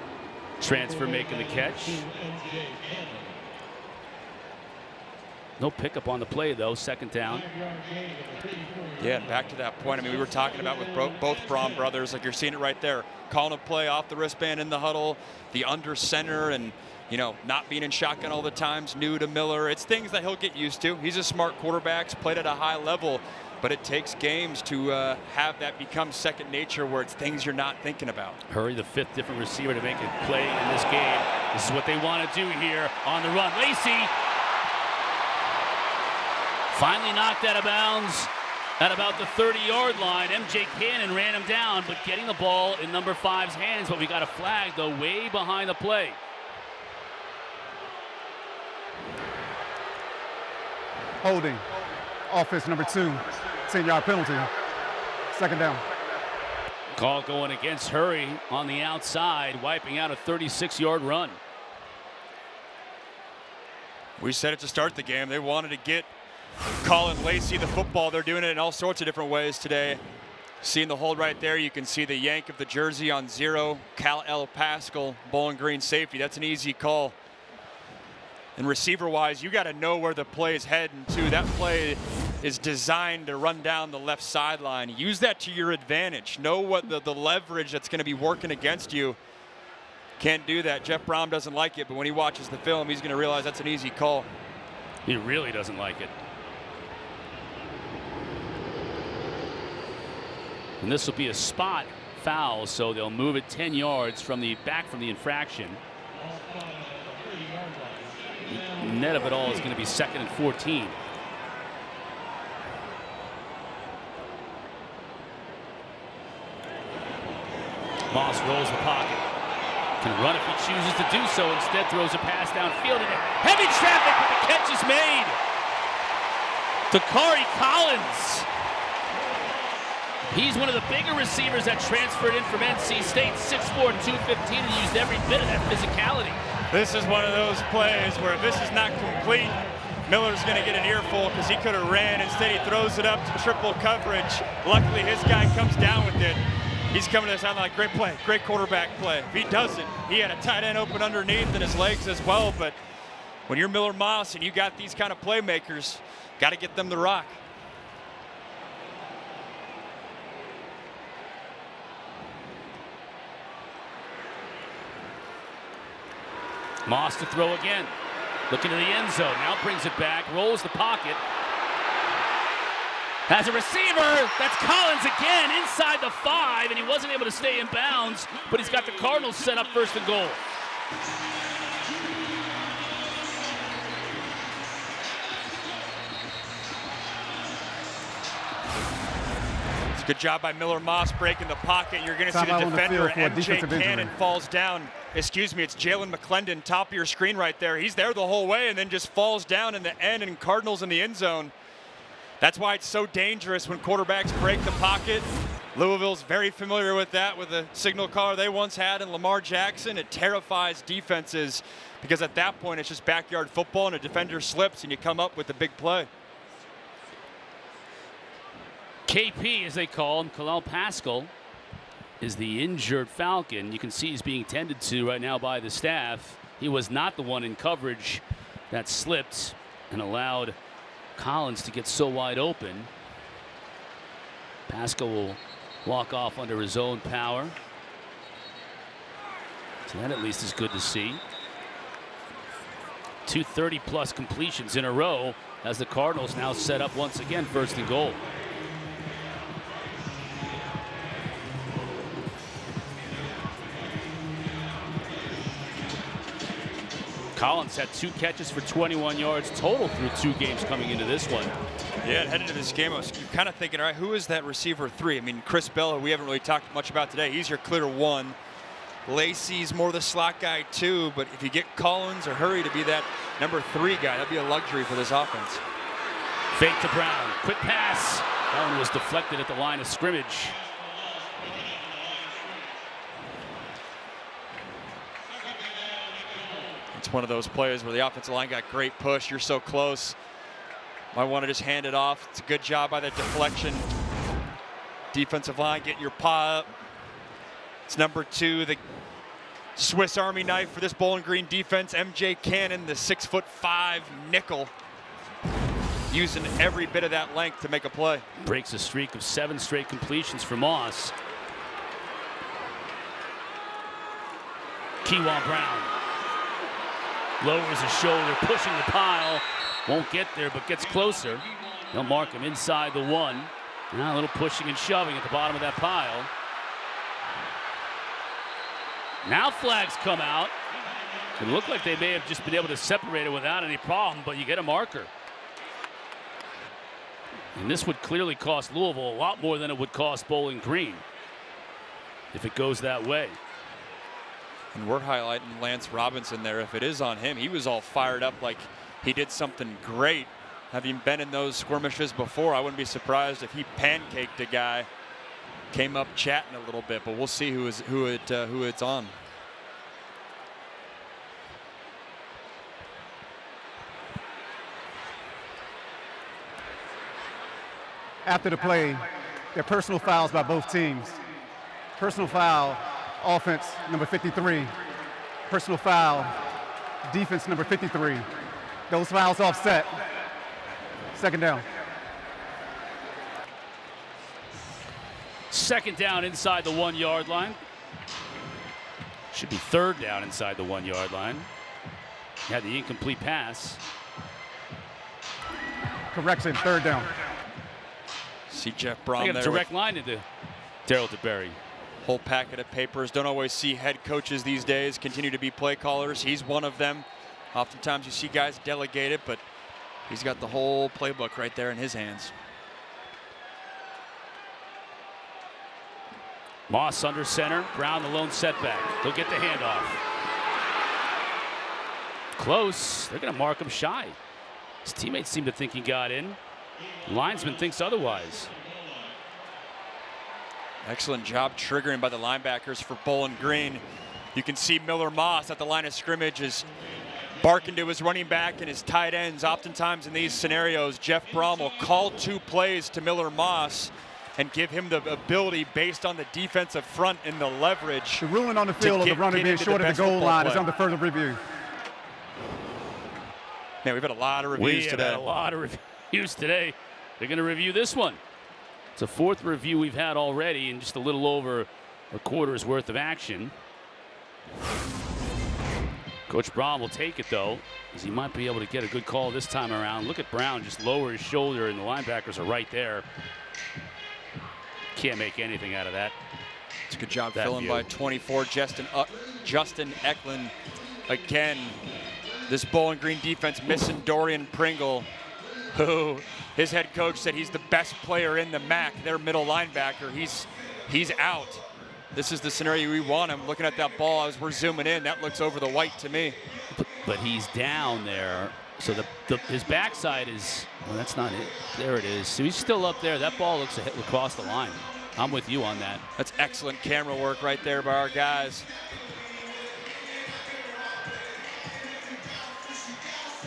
transfer, making the catch. No pickup on the play, though. Second down. Yeah, and back to that point, I mean, we were talking about with both Brom brothers, like you're seeing it right there. Calling a play off the wristband in the huddle, the under center, and, you know, not being in shotgun all the times, new to Miller. It's things that he'll get used to. He's a smart quarterback, played at a high level, but it takes games to have that become second nature where it's things you're not thinking about. Hurry, the 5th different receiver to make a play in this game. This is what they want to do here on the run. Lacy finally knocked out of bounds at about the 30-yard line. MJ Cannon ran him down, but getting the ball in number 5's hands. But we got a flag, though, way behind the play. Holding. Offense number 2. 10-yard penalty. Second down. Call going against Hurry on the outside, wiping out a 36-yard run. We said it to start the game. They wanted to get Caullin Lacy the football. They're doing it in all sorts of different ways today. Seeing the hold right there, you can see the yank of the jersey on 0. Cal L. Pascal, Bowling Green safety. That's an easy call. And receiver-wise, you got to know where the play is heading to. That play is designed to run down the left sideline. Use that to your advantage. Know what the leverage that's going to be working against you. Can't do that. Jeff Brom doesn't like it, but when he watches the film, he's going to realize that's an easy call. He really doesn't like it. And this will be a spot foul, so they'll move it 10 yards from the infraction. Net of it all is going to be 2nd and 14. Moss rolls the pocket. Can run if he chooses to do so. Instead throws a pass downfield. And heavy traffic, but the catch is made. Takari Collins. He's one of the bigger receivers that transferred in from NC State, 6'4", 215, and used every bit of that physicality. This is one of those plays where if this is not complete, Miller's going to get an earful because he could have ran. Instead, he throws it up to triple coverage. Luckily, his guy comes down with it. He's coming to the sideline like, great play, great quarterback play. If he doesn't, he had a tight end open underneath and his legs as well. But when you're Miller Moss and you got these kind of playmakers, got to get them to rock. Moss to throw again. Looking to the end zone. Now brings it back. Rolls the pocket. Has a receiver. That's Collins again inside the 5, and he wasn't able to stay in bounds, but he's got the Cardinals set up 1st and goal. It's a good job by Miller Moss breaking the pocket. You're going to see the defender, MJ Cannon, falls down. Excuse me, it's Jalen McClendon, top of your screen right there. He's there the whole way and then just falls down in the end, and Cardinals in the end zone. That's why it's so dangerous when quarterbacks break the pocket. Louisville's very familiar with that with the signal caller they once had in Lamar Jackson. It terrifies defenses because at that point it's just backyard football and a defender slips and you come up with a big play. KP, as they call him, Kalel Pascal, is the injured Falcon. You can see he's being tended to right now by the staff. He was not the one in coverage that slipped and allowed Collins to get so wide open. Pascal will walk off under his own power. So that at least is good to see. 230+ completions in a row as the Cardinals now set up once again 1st and goal. Collins had 2 catches for 21 yards total through 2 games coming into this one. Yeah, headed to this game, you're kind of thinking, all right, who is that receiver 3? I mean, Chris Bell, we haven't really talked much about today. He's your clear 1. Lacy's more the slot guy 2, but if you get Collins or Hurry to be that number 3 guy, that'd be a luxury for this offense. Fake to Brown, quick pass. That one was deflected at the line of scrimmage. It's one of those plays where the offensive line got great push. You're so close. Might want to just hand it off. It's a good job by the deflection. Defensive line getting your paw up. It's number 2, the Swiss Army knife for this Bowling Green defense. MJ Cannon, the 6'5" nickel, using every bit of that length to make a play. Breaks a streak of 7 straight completions for Moss. Keyjuan Brown lowers his shoulder, pushing the pile. Won't get there, but gets closer. They'll mark him inside the 1. Now a little pushing and shoving at the bottom of that pile. Now flags come out. It looked like they may have just been able to separate it without any problem, but you get a marker. And this would clearly cost Louisville a lot more than it would cost Bowling Green if it goes that way. And we're highlighting Lance Robinson there. If it is on him, he was all fired up like he did something great. Having been in those skirmishes before, I wouldn't be surprised if he pancaked a guy, came up chatting a little bit, but we'll see who it's on. After the play, there are personal fouls by both teams. Personal foul, offense number 53. Personal foul, defense number 53. Those fouls offset. 2nd down. 2nd down inside the 1-yard line. Should be 3rd down inside the 1-yard line. Had the incomplete pass. Correction, 3rd down. See Jeff Braun they got there. a direct line into Daryl DeBerry. Whole packet of papers. Don't always see head coaches these days continue to be play callers. He's one of them. Oftentimes you see guys delegate it, but he's got the whole playbook right there in his hands. Moss under center. Brown the lone setback. He'll get the handoff. Close. They're going to mark him shy. His teammates seem to think he got in. Linesman thinks otherwise. Excellent job triggering by the linebackers for Bowling Green. You can see Miller Moss at the line of scrimmage is barking to his running back and his tight ends. Oftentimes in these scenarios, Jeff Brom will call 2 plays to Miller Moss and give him the ability based on the defensive front and the leverage. The ruling on the field of the runner being short of the goal line is under further review. Man, we've had a lot of reviews today. Had a lot of reviews today. They're going to review this one. It's a 4th review we've had already in just a little over a quarter's worth of action. Coach Brown will take it, though, as he might be able to get a good call this time around. Look at Brown just lower his shoulder, and the linebackers are right there. Can't make anything out of that. It's a good job filling by 24, Justin Eklund. Again, this Bowling Green defense missing Dorian Pringle, who his head coach said he's the best player in the MAC, their middle linebacker. He's out. This is the scenario we want him. Looking at that ball as we're zooming in, that looks over the white to me. But he's down there. So his backside is, well, that's not it. There it is. So he's still up there. That ball looks across the line. I'm with you on that. That's excellent camera work right there by our guys.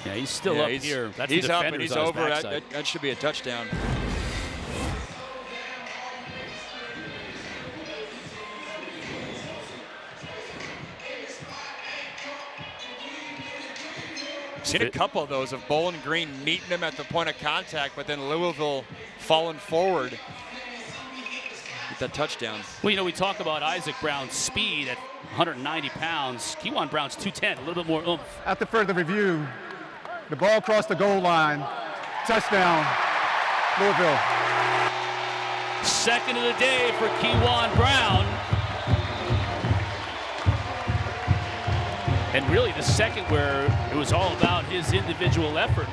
Yeah, he's still up here. That's he's the up and he's over. That should be a touchdown. Seen a couple of those of Bowling Green meeting him at the point of contact, but then Louisville falling forward with that touchdown. Well, you know, we talk about Isaac Brown's speed at 190 pounds. Keyjuan Brown's 210, a little bit more oomph. After further review, the ball crossed the goal line. Touchdown, Louisville. Second of the day for Keyjuan Brown. And really the second where it was all about his individual effort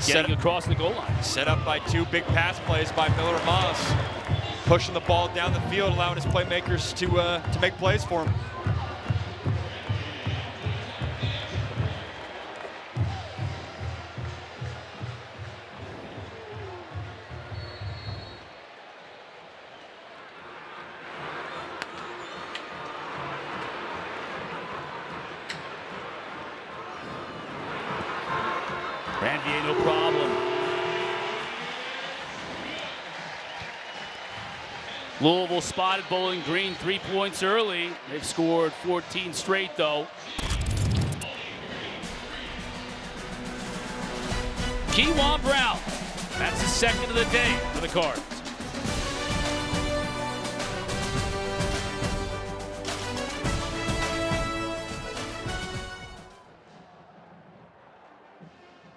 getting across the goal line. Set up by 2 big pass plays by Miller Moss. Pushing the ball down the field, allowing his playmakers to make plays for him. Ranvier, no problem. Louisville spotted Bowling Green 3 points early. They've scored 14 straight, though. Keyjuan Brown. That's the second of the day for the Cards.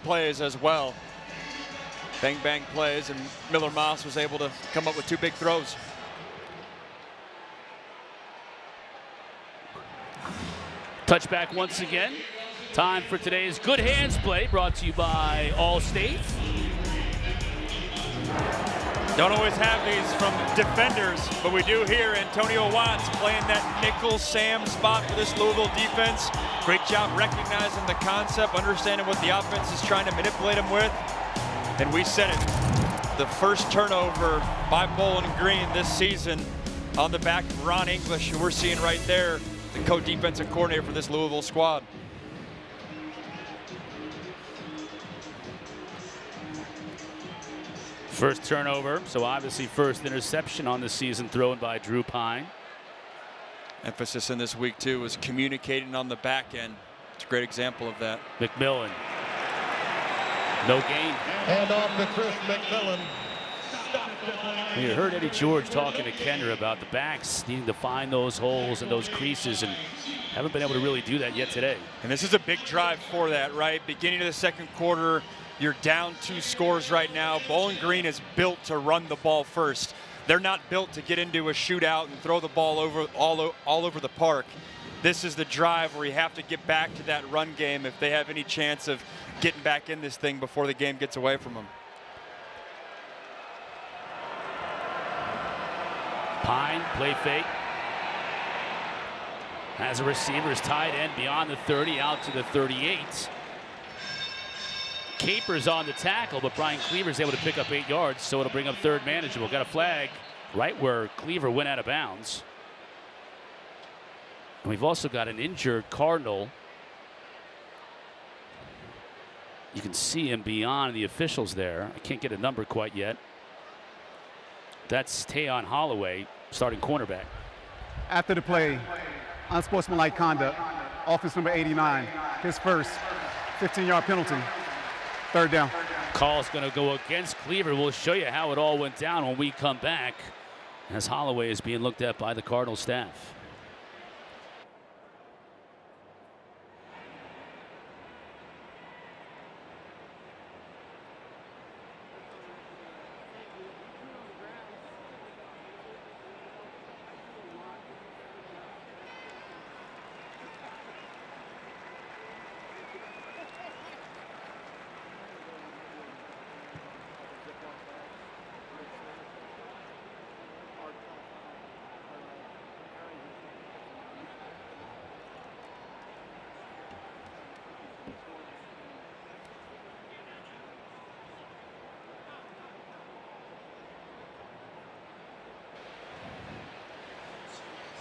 Plays as well. Bang bang plays, and Miller Moss was able to come up with 2 big throws. Touchback once again. Time for today's Good Hands play, brought to you by Allstate. Don't always have these from defenders, but we do here. Antonio Watts playing that nickel Sam spot for this Louisville defense. Great job recognizing the concept, understanding what the offense is trying to manipulate him with. And we said it, the first turnover by Bowling Green this season on the back of Ron English, who we're seeing right there, the co-defensive coordinator for this Louisville squad. First turnover, so obviously first interception on the season thrown by Drew Pine. Emphasis in this week, too, was communicating on the back end. It's a great example of that. McMillan. No gain. Hand off to Chris McMillan. You heard Eddie George talking to Kendra about the backs needing to find those holes and those creases, and haven't been able to really do that yet today. And this is a big drive for that, right? Beginning of the second quarter, you're down 2 scores right now. Bowling Green is built to run the ball first. they're not built to get into a shootout and throw the ball all over the park. This is the drive where you have to get back to that run game if they have any chance of getting back in this thing before the game gets away from them. Pine, play fake. Has a receiver's tight end beyond the 30, out to the 38. Capers on the tackle, but Brian Cleaver's able to pick up 8 yards, so it'll bring up third manageable. Got a flag right where Cleaver went out of bounds. And we've also got an injured Cardinal. You can see him beyond the officials there. I can't get a number quite yet. That's Tayon Holloway, starting cornerback. After the play, unsportsmanlike conduct, offense number 89, his first 15-yard penalty, third down. Call's going to go against Cleaver. We'll show you how it all went down when we come back, as Holloway is being looked at by the Cardinal staff.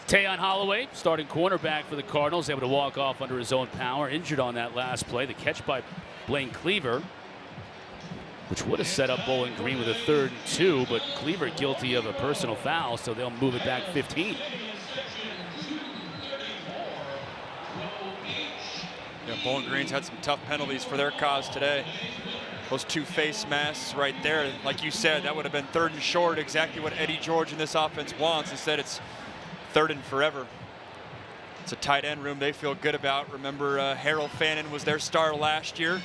Tayon Holloway, starting cornerback for the Cardinals, able to walk off under his own power. Injured on that last play. The catch by Blaine Cleaver, which would have set up Bowling Green with a 3rd and 2, but Cleaver guilty of a personal foul, so they'll move it back 15. Yeah, Bowling Green's had some tough penalties for their cause today. Those 2 face masks right there, like you said, that would have been 3rd and short, exactly what Eddie George in this offense wants. Instead, it's 3rd and forever. It's a tight end room they feel good about. Remember, Harold Fannin was their star last year.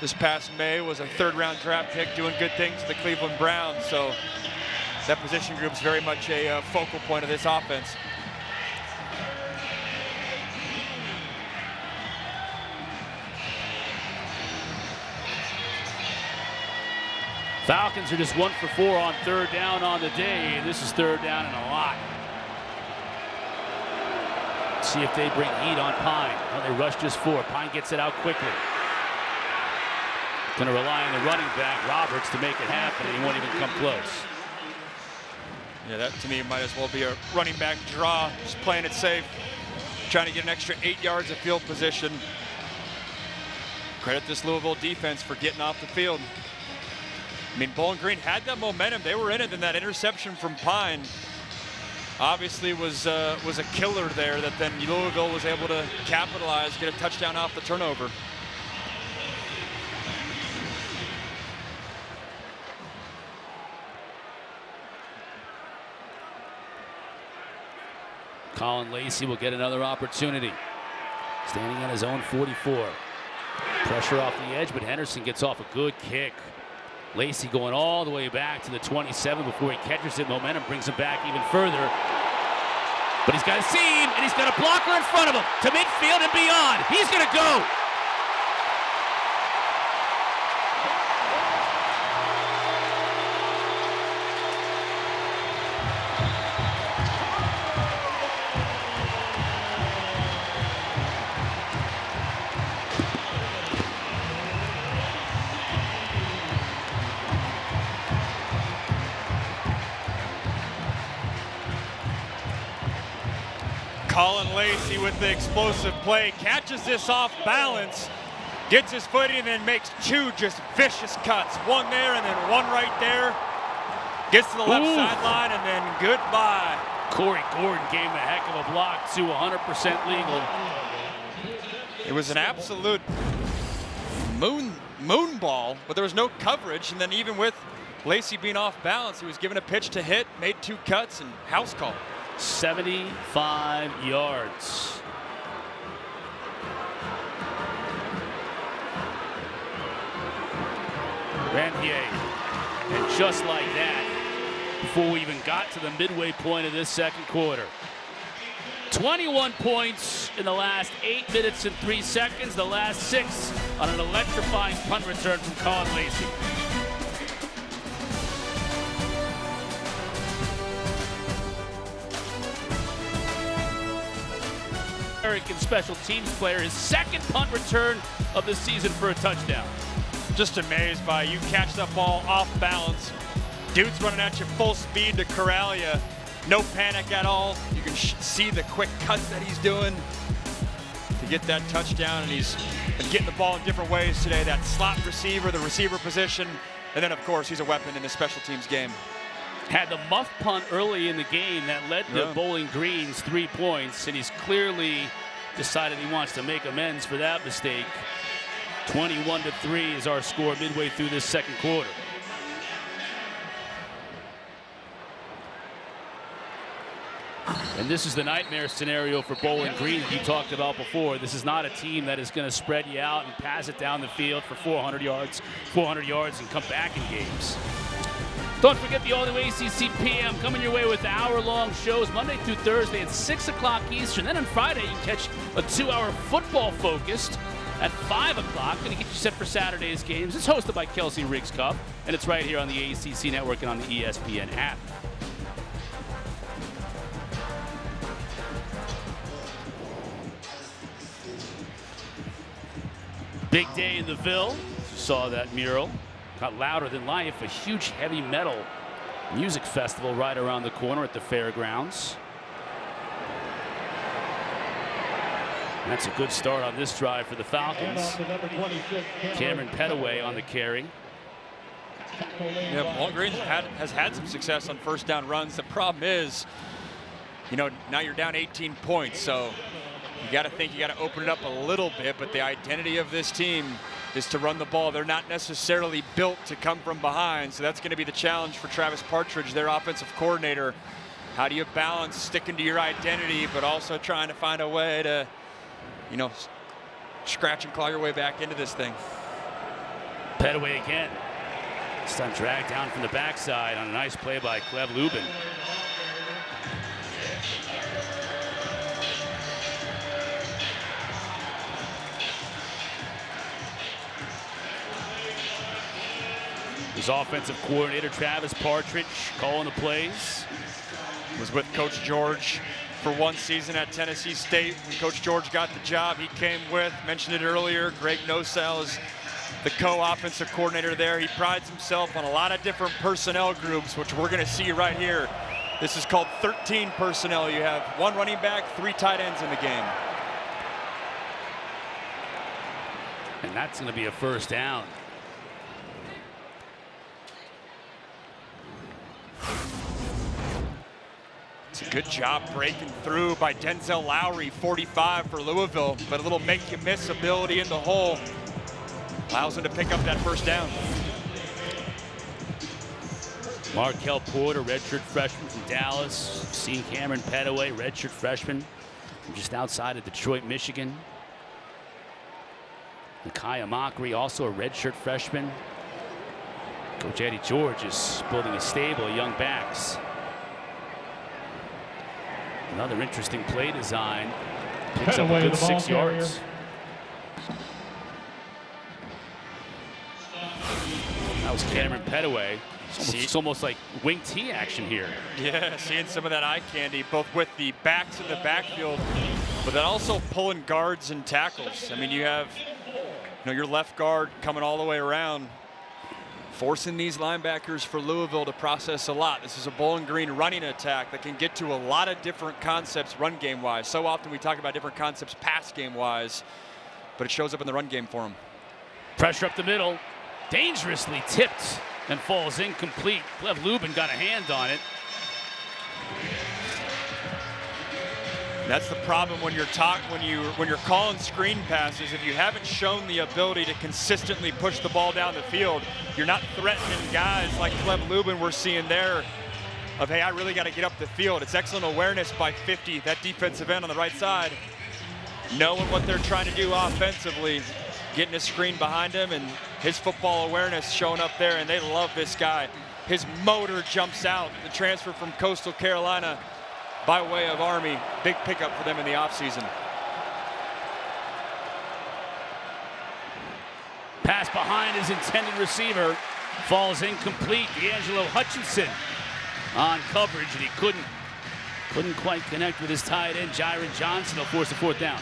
This past May was a 3rd-round draft pick doing good things to the Cleveland Browns. So that position group is very much a focal point of this offense. Falcons are just 1 for 4 on 3rd down on the day, and this is 3rd down and a lot. See if they bring heat on Pine. Well, they rush just 4. Pine gets it out quickly. Going to rely on the running back, Roberts, to make it happen, and he won't even come close. Yeah, that to me might as well be a running back draw, just playing it safe, trying to get an extra 8 yards of field position. Credit this Louisville defense for getting off the field. I mean, Bowling Green had that momentum. They were in it, and that interception from Pine obviously was a killer there that then Louisville was able to capitalize, get a touchdown off the turnover. Colin Lacy will get another opportunity. Standing at his own 44. Pressure off the edge, but Henderson gets off a good kick. Lacy going all the way back to the 27 before he catches it. Momentum brings him back even further. But he's got a seam, and he's got a blocker in front of him to midfield and beyond. He's going to go. Colin Lacy with the explosive play, catches this off balance, gets his footing, and then makes 2 just vicious cuts. 1 there and then 1 right there. Gets to the left sideline and then goodbye. Corey Gordon gave him a heck of a block to 100% legal. It was an absolute moon ball, but there was no coverage. And then even with Lacy being off balance, he was given a pitch to hit, made 2 cuts, and house call. 75 yards. Ranvier. And just like that, before we even got to the midway point of this second quarter. 21 points in the last 8 minutes and 3 seconds, the last 6 on an electrifying punt return from Caullin Lacy. American special teams player, his second punt return of the season for a touchdown. Just amazed by you catch that ball off balance. Dude's running at you full speed to corral you. No panic at all. You can see the quick cuts that he's doing to get that touchdown, and he's been getting the ball in different ways today. That slot receiver, the receiver position, and then of course he's a weapon in the special teams game. Had the muff punt early in the game that led to Bowling Green's 3 points, and he's clearly decided he wants to make amends for that mistake. 21-3 is our score midway through this second quarter. And this is the nightmare scenario for Bowling Green that you talked about before. This is not a team that is going to spread you out and pass it down the field for 400 yards and come back in games. Don't forget the all-new ACC PM coming your way with hour-long shows Monday through Thursday at 6 o'clock Eastern. Then on Friday, you can catch a 2-hour football-focused at 5 o'clock. Going to get you set for Saturday's games. It's hosted by Kelsey Riggs-Cup, and it's right here on the ACC Network and on the ESPN app. Big day in the Ville. You saw that mural. Got louder than life. A huge heavy metal music festival right around the corner at the fairgrounds. And that's a good start on this drive for the Falcons. Cameron Petaway on the carry. Yeah, Bowling Green has had some success on first down runs. The problem is, you know, now you're down 18 points, so you got to think you got to open it up a little bit, but the identity of this team is to run the ball. They're not necessarily built to come from behind, so that's going to be the challenge for Travis Partridge, their offensive coordinator. How do you balance sticking to your identity, but also trying to find a way to, you know, scratch and claw your way back into this thing? Petaway again. This time dragged down from the backside on a nice play by Clev Lubin. His offensive coordinator, Travis Partridge, calling the plays. Was with Coach George for one season at Tennessee State. When Coach George got the job, he came with, mentioned it earlier, Greg Nosal is the co-offensive coordinator there. He prides himself on a lot of different personnel groups, which we're going to see right here. This is called 13 personnel. You have 1 running back, 3 tight ends in the game. And that's going to be a first down. It's a good job breaking through by Denzel Lowry, 45 for Louisville, but a little make-you-miss ability in the hole allows him to pick up that first down. Markel Porter, redshirt freshman from Dallas. Seen Cameron Petaway, redshirt freshman from just outside of Detroit, Michigan. Micaiah Mockery, also a redshirt freshman. Coach Eddie George is building a stable of young backs. Another interesting play design. Picks up a good 6 yards. That was Cameron Petaway. It's almost like wing T action here. Yeah, seeing some of that eye candy, both with the backs in the backfield, but then also pulling guards and tackles. I mean, you have, you know, your left guard coming all the way around, forcing these linebackers for Louisville to process a lot. This is a Bowling Green running attack that can get to a lot of different concepts run game wise. So often we talk about different concepts pass game wise, but it shows up in the run game for them. Pressure up the middle, dangerously tipped and falls incomplete. Clev Lubin got a hand on it. That's the problem when you're calling screen passes. If you haven't shown the ability to consistently push the ball down the field, you're not threatening guys like Clem Lubin we're seeing there of, hey, I really got to get up the field. It's excellent awareness by 50, that defensive end on the right side, knowing what they're trying to do offensively, getting a screen behind him, and his football awareness showing up there, and they love this guy. his motor jumps out. The transfer from Coastal Carolina by way of Army. Big pickup for them in the offseason. Pass behind his intended receiver. Falls incomplete. D'Angelo Hutchinson on coverage, and he couldn't quite connect with his tight end, Jiron Johnson. Will force a 4th down.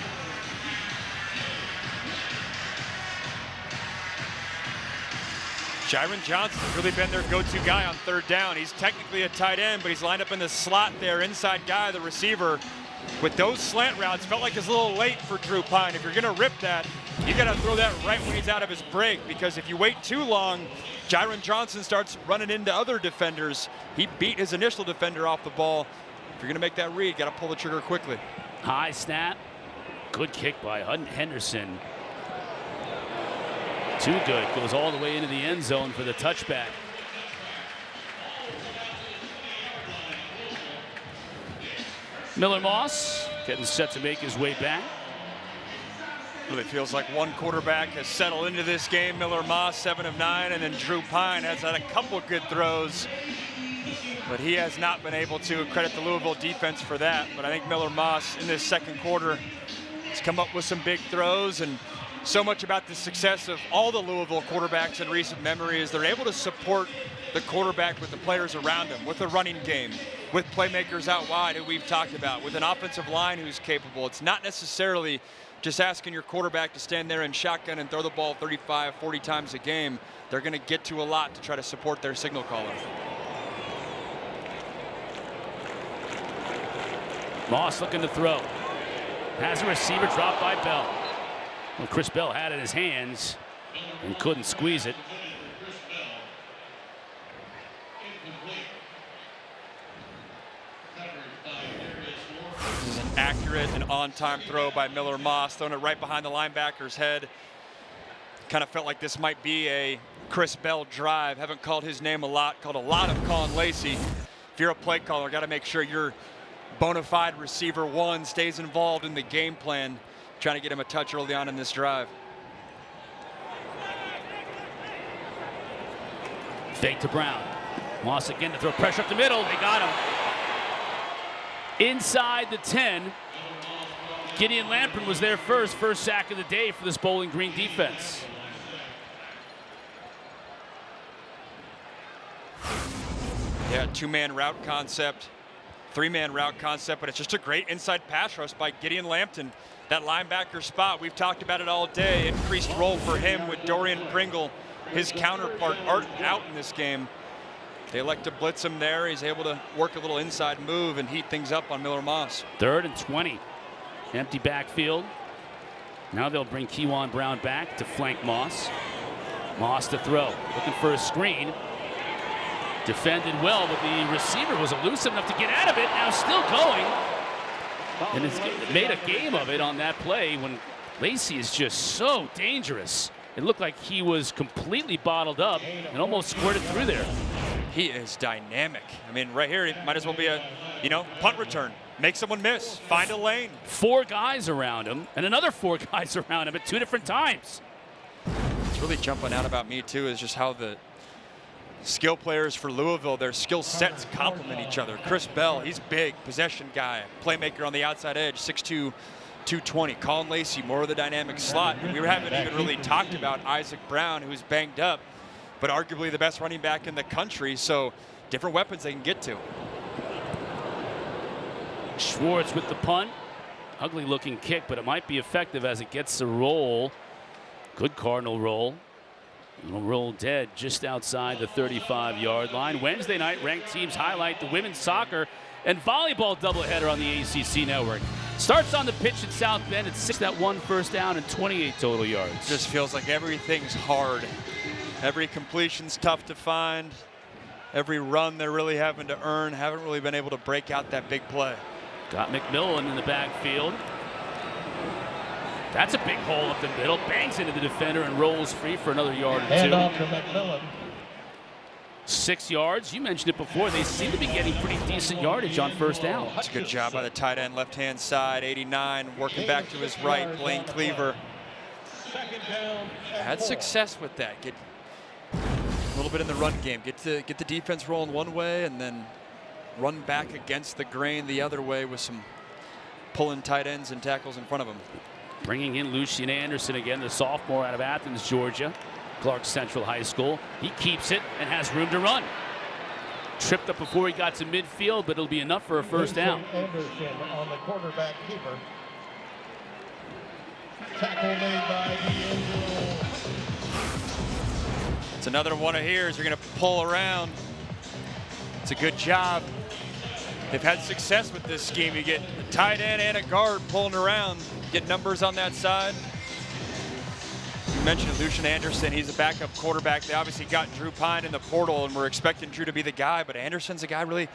Jiron Johnson's really been their go-to guy on 3rd down. He's technically a tight end, but he's lined up in the slot there, inside guy, the receiver. With those slant routes, felt like it's a little late for Drew Pine. If you're going to rip that, you got to throw that right when he's out of his break, because if you wait too long, Jiron Johnson starts running into other defenders. He beat his initial defender off the ball. If you're going to make that read, got to pull the trigger quickly. High snap. Good kick by Henderson. Too good. Goes all the way into the end zone for the touchback. Miller Moss getting set to make his way back. Really feels like one quarterback has settled into this game. Miller Moss, 7 of 9, and then Drew Pine has had a couple good throws, but he has not been able to. Credit the Louisville defense for that. But I think Miller Moss in this 2nd quarter has come up with some big throws, and so much about the success of all the Louisville quarterbacks in recent memory is they're able to support the quarterback with the players around him, with a running game, with playmakers out wide who we've talked about, with an offensive line who's capable. It's not necessarily just asking your quarterback to stand there and shotgun and throw the ball 35, 40 times a game. They're going to get to a lot to try to support their signal caller. Moss looking to throw. Has a receiver dropped by Bell. Well, Chris Bell had it in his hands and couldn't squeeze it. This is an accurate and on-time throw by Miller Moss, throwing it right behind the linebacker's head. Kind of felt like this might be a Chris Bell drive. Haven't called his name a lot, called a lot of Caullin Lacy. If you're a play caller, got to make sure your bona fide receiver 1 stays involved in the game plan, trying to get him a touch early on in this drive. Fake to Brown. Moss again to throw pressure up the middle. They got him. Inside the 10. Gideon Lamprin was there first sack of the day for this Bowling Green defense. Yeah, 2-man route concept, 3-man route concept, but it's just a great inside pass rush by Gideon Lampton. That linebacker spot, we've talked about it all day. Increased role for him with Dorian Pringle, his counterpart, out in this game. They elect to blitz him there. He's able to work a little inside move and heat things up on Miller Moss. 3rd and 20. Empty backfield. Now they'll bring Keyjuan Brown back to flank Moss. Moss to throw. Looking for a screen. Defended well, but the receiver was elusive enough to get out of it. Now still going. And it's made a game of it on that play when Lacy is just so dangerous. It looked like he was completely bottled up and almost squirted through there. He is dynamic. I mean, right here, it might as well be a, punt return. Make someone miss, find a lane. 4 guys around him and another 4 guys around him at 2 different times. What's really jumping out about me too is just how the skill players for Louisville, their skill sets complement each other. Chris Bell, he's big, possession guy, playmaker on the outside edge, 6'2", 220. Caullin Lacy, more of the dynamic slot. We haven't even really talked about Isaac Brown, who's banged up, but arguably the best running back in the country. So different weapons they can get to. Schwartz with the punt. Ugly looking kick, but it might be effective as it gets the roll. Good Cardinal roll. It'll roll dead just outside the 35-yard line. Wednesday night, ranked teams highlight the women's soccer and volleyball doubleheader on the ACC network. Starts on the pitch at South Bend. It's 6 that 1 first down and 28 total yards. Just feels like everything's hard. Every completion's tough to find. Every run they're really having to earn. Haven't really been able to break out that big play. Got McMillan in the backfield. That's a big hole up the middle. Bangs into the defender and rolls free for another yard or 2. Hand off to McMillan. 6 yards. You mentioned it before. They seem to be getting pretty decent yardage on first down. It's a good job by the tight end, left-hand side, 89, working back to his right, Blaine Cleaver. Had success with that. Get a little bit in the run game. Get the defense rolling one way and then run back against the grain the other way with some pulling tight ends and tackles in front of them. Bringing in Lucian Anderson again, the sophomore out of Athens, Georgia, Clark Central High School. He keeps it and has room to run. Tripped up before he got to midfield, but it'll be enough for a first down. Anderson on the quarterback keeper. Tackle made by D'Angelo. It's another one of his. You're going to pull around. It's a good job. They've had success with this scheme. You get a tight end and a guard pulling around. Get numbers on that side. You mentioned Lucian Anderson. He's a backup quarterback. They obviously got Drew Pine in the portal, and we're expecting Drew to be the guy, but Anderson's a guy really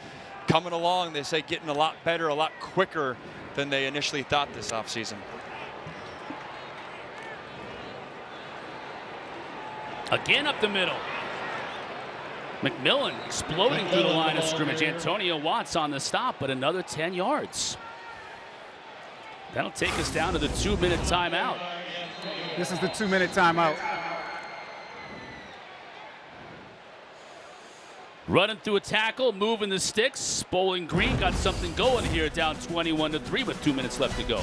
coming along. They say getting a lot better, a lot quicker than they initially thought this offseason. Again up the middle. McMillan exploding through the line of scrimmage. Antonio Watts on the stop, but another 10 yards. That'll take us down to the 2-minute timeout. This is the 2-minute timeout. Running through a tackle, moving the sticks. Bowling Green got something going here, down 21-3 with 2 minutes left to go.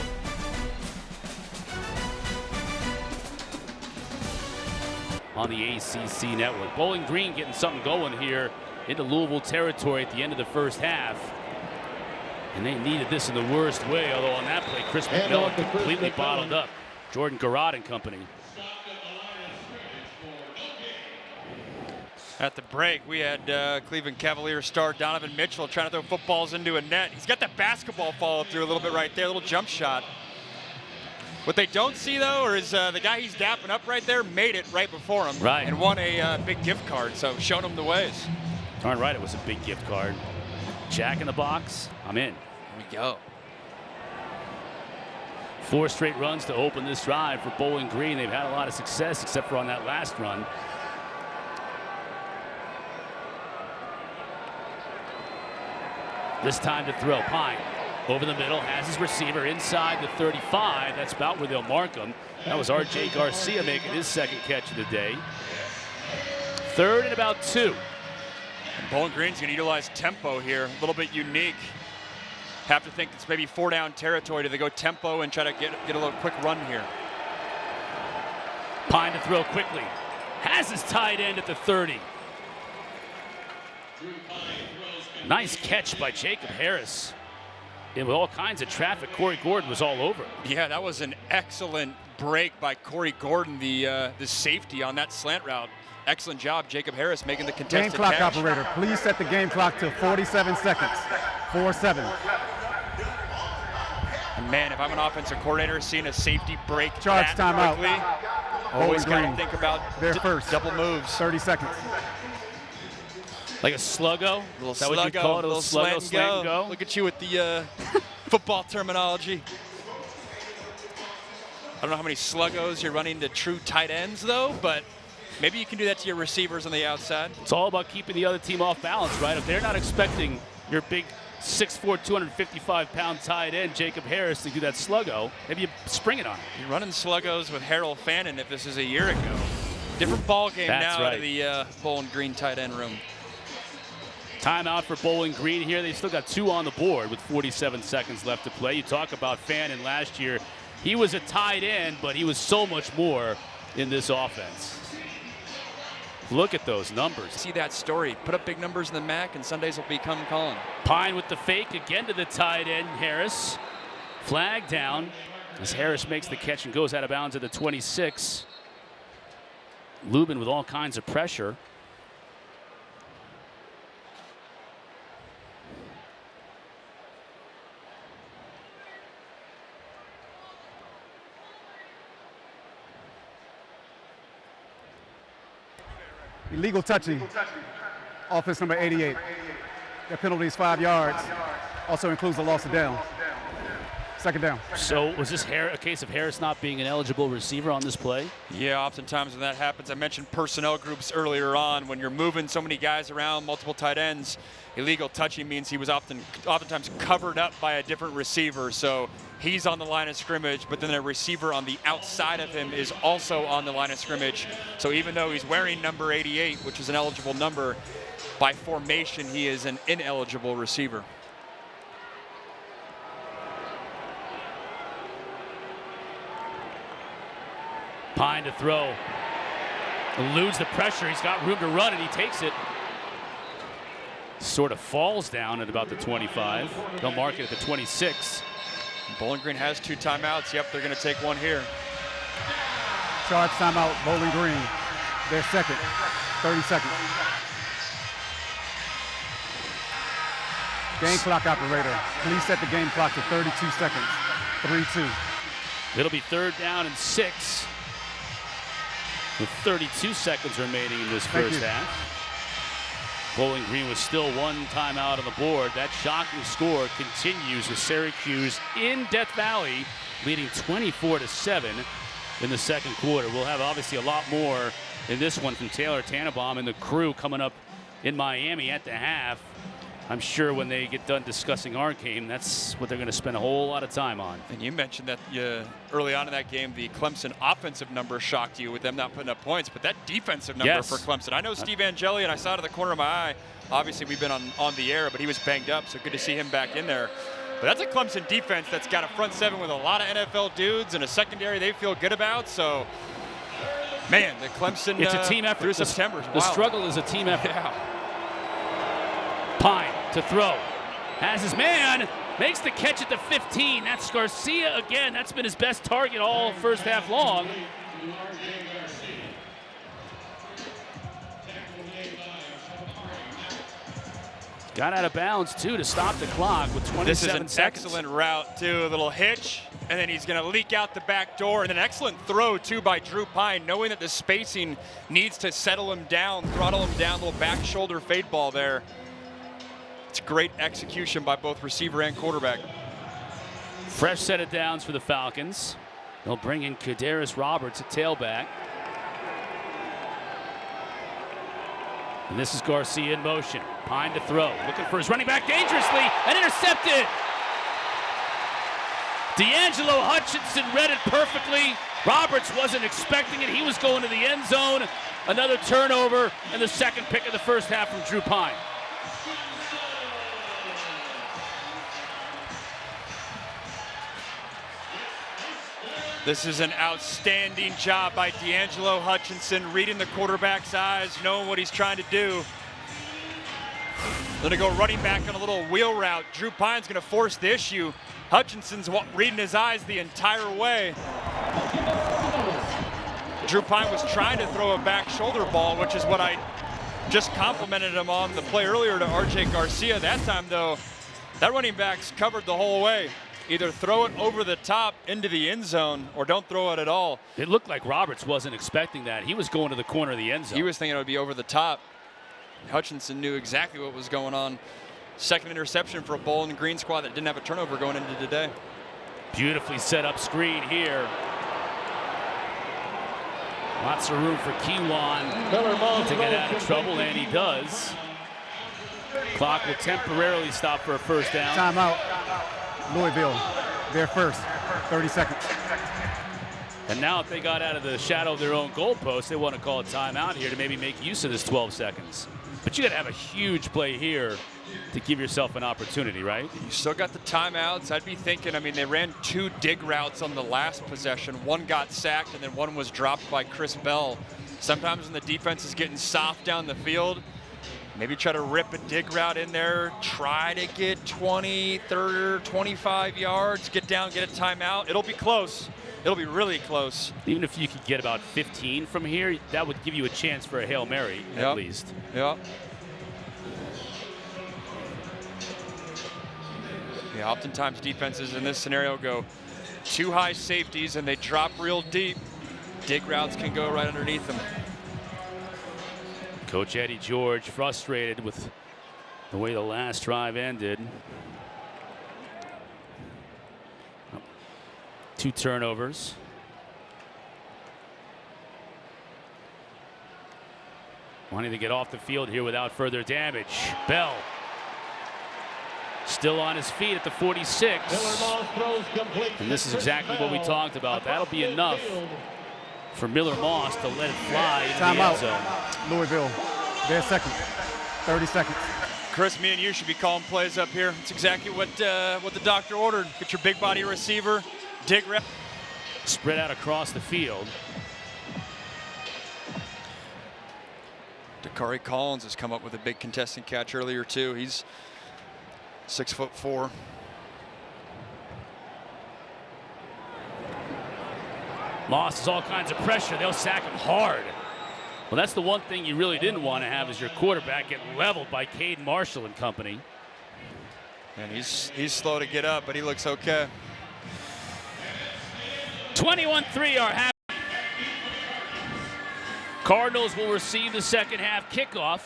On the ACC network. Bowling Green getting something going here into Louisville territory at the end of the first half. And they needed this in the worst way, although on that play, Chris McMillan completely bottled up Jordan Garrod and company. At the break, we had Cleveland Cavaliers star Donovan Mitchell trying to throw footballs into a net. He's got that basketball follow through a little bit right there, a little jump shot. What they don't see, though, is the guy he's dapping up right there made it right before him. Right. And won a big gift card, so showing him the ways. Darn right, it was a big gift card. Jack in the box, I'm in. Here we go. 4 straight runs to open this drive for Bowling Green. They've had a lot of success, except for on that last run. This time to throw. Pine over the middle, has his receiver inside the 35. That's about where they'll mark him. That was R.J. Garcia making his second catch of the day. 3rd and about 2. And Bowling Green's going to utilize tempo here, a little bit unique. Have to think it's maybe 4-down territory. Do they go tempo and try to get a little quick run here? Pine to throw quickly. Has his tight end at the 30. Nice catch by Jacob Harris. And with all kinds of traffic, Corey Gordon was all over. Yeah, that was an excellent break by Corey Gordon, the safety on that slant route. Excellent job, Jacob Harris making the contested Game clock catch. operator, please set the game clock to 47 seconds. 4-7. And man, if I'm an offensive coordinator, seeing a safety break Charge that timeout. quickly, always got to think about Their first. double moves. 30 seconds. Like a sluggo? Little Is that what you call it? A little sluggo, slant and go? Look at you with the football terminology. I don't know how many sluggos you're running to true tight ends, though, but maybe you can do that to your receivers on the outside. It's all about keeping the other team off balance, right? If they're not expecting your big 6'4", 255-pound tight end, Jacob Harris, to do that sluggo, maybe you spring it on him. You're running sluggos with Harold Fannin if this is a year ago. Different ball game That's now right. out of the Bowling Green tight end room. Timeout for Bowling Green here. They still got 2 on the board with 47 seconds left to play. You talk about Fannin last year. He was a tight end, but he was so much more in this offense. Look at those numbers. See that story. Put up big numbers in the MAC, and Sundays will become Caullin. Pine with the fake again to the tight end, Harris. Flag down as Harris makes the catch and goes out of bounds at the 26. Lubin with all kinds of pressure. Illegal touching. Offense number 88. That penalty is 5 yards. Also includes the loss of down. Second down. So was this a case of Harris not being an eligible receiver on this play? Yeah, oftentimes when that happens, I mentioned personnel groups earlier on. When you're moving so many guys around, multiple tight ends, illegal touching means he was oftentimes covered up by a different receiver. So he's on the line of scrimmage, but then a receiver on the outside of him is also on the line of scrimmage. So even though he's wearing number 88, which is an eligible number, by formation he is an ineligible receiver. Pine to throw. Eludes the pressure. He's got room to run, and he takes it. Sort of falls down at about the 25. They'll mark it at the 26. Bowling Green has 2 timeouts. Yep, they're going to take one here. Charge timeout, Bowling Green. Their second. 30 seconds. Game clock operator. Please set the game clock to 32 seconds. 3-2. It'll be 3rd down and 6. With 32 seconds remaining in this first half. Bowling Green was still 1 timeout on the board. That shocking score continues with Syracuse in Death Valley, leading 24-7 in the second quarter. We'll have obviously a lot more in this one from Taylor Tannenbaum and the crew coming up in Miami at the half. I'm sure when they get done discussing our game, that's what they're going to spend a whole lot of time on. And you mentioned that early on in that game, the Clemson offensive number shocked you with them not putting up points, but that defensive number for Clemson. I know Steve Angeli, and I saw it at the corner of my eye. Obviously, we've been on the air, but he was banged up, so good to see him back in there. But that's a Clemson defense that's got a front 7 with a lot of NFL dudes and a secondary they feel good about. So, man, the Clemson it's a team effort. Through September. The struggle is a team effort. Yeah. Pine to throw. Has his man. Makes the catch at the 15. That's Garcia again. That's been his best target all first half long. Got out of bounds, too, to stop the clock with 27 This is an seconds. excellent route, too. A little hitch, and then he's going to leak out the back door. And an excellent throw, too, by Drew Pine, knowing that the spacing needs to settle him down, throttle him down. Little back shoulder fade ball there. It's great execution by both receiver and quarterback. Fresh set of downs for the Falcons. They'll bring in Kadarius Roberts at tailback. And this is Garcia in motion. Pine to throw. Looking for his running back dangerously and intercepted. D'Angelo Hutchinson read it perfectly. Roberts wasn't expecting it. He was going to the end zone. Another turnover and the second pick of the first half from Drew Pine. This is an outstanding job by D'Angelo Hutchinson, reading the quarterback's eyes, knowing what he's trying to do. Going to go running back on a little wheel route. Drew Pine's going to force the issue. Hutchinson's reading his eyes the entire way. Drew Pine was trying to throw a back shoulder ball, which is what I just complimented him on the play earlier to RJ Garcia. That time, though, that running back's covered the whole way. Either throw it over the top into the end zone or don't throw it at all. It looked like Roberts wasn't expecting that. He was going to the corner of the end zone. He was thinking it would be over the top. Hutchinson knew exactly what was going on. Second interception for a Bowling Green squad that didn't have a turnover going into today. Beautifully set up screen here. Lots of room for Keyjuan to get out of trouble, and he does. Clock will temporarily stop for a first down. Timeout. Louisville, their first. 30 seconds. And now if they got out of the shadow of their own goalpost, they want to call a timeout here to maybe make use of this 12 seconds. But you got to have a huge play here to give yourself an opportunity, right? You still got the timeouts. I'd be thinking, I mean, they ran 2 dig routes on the last possession. One got sacked, and then one was dropped by Chris Bell. Sometimes when the defense is getting soft down the field, maybe try to rip a dig route in there, try to get 20, 30, 25 yards, get down, get a timeout. It'll be close. It'll be really close. Even if you could get about 15 from here, that would give you a chance for a Hail Mary, at least. Yep. Yeah, oftentimes defenses in this scenario go 2 high safeties and they drop real deep. Dig routes can go right underneath them. Coach Eddie George frustrated with the way the last drive ended. 2 turnovers. Wanting to get off the field here without further damage. Bell Still on his feet at the 46. And this is exactly what we talked about. That'll be enough for Miller Moss to let it fly into the end zone. Louisville, their second. 30 seconds. Chris, me and you should be calling plays up here. It's exactly what the doctor ordered. Get your big body receiver, dig rep. Spread out across the field. Receiver Collins has come up with a big contestant catch earlier too. He's 6'4". Moss has all kinds of pressure. They'll sack him hard. Well, that's the one thing you really didn't want to have is your quarterback get leveled by Cade Marshall and company. And he's slow to get up, but he looks okay. 21-3 our half. Cardinals will receive the second half kickoff.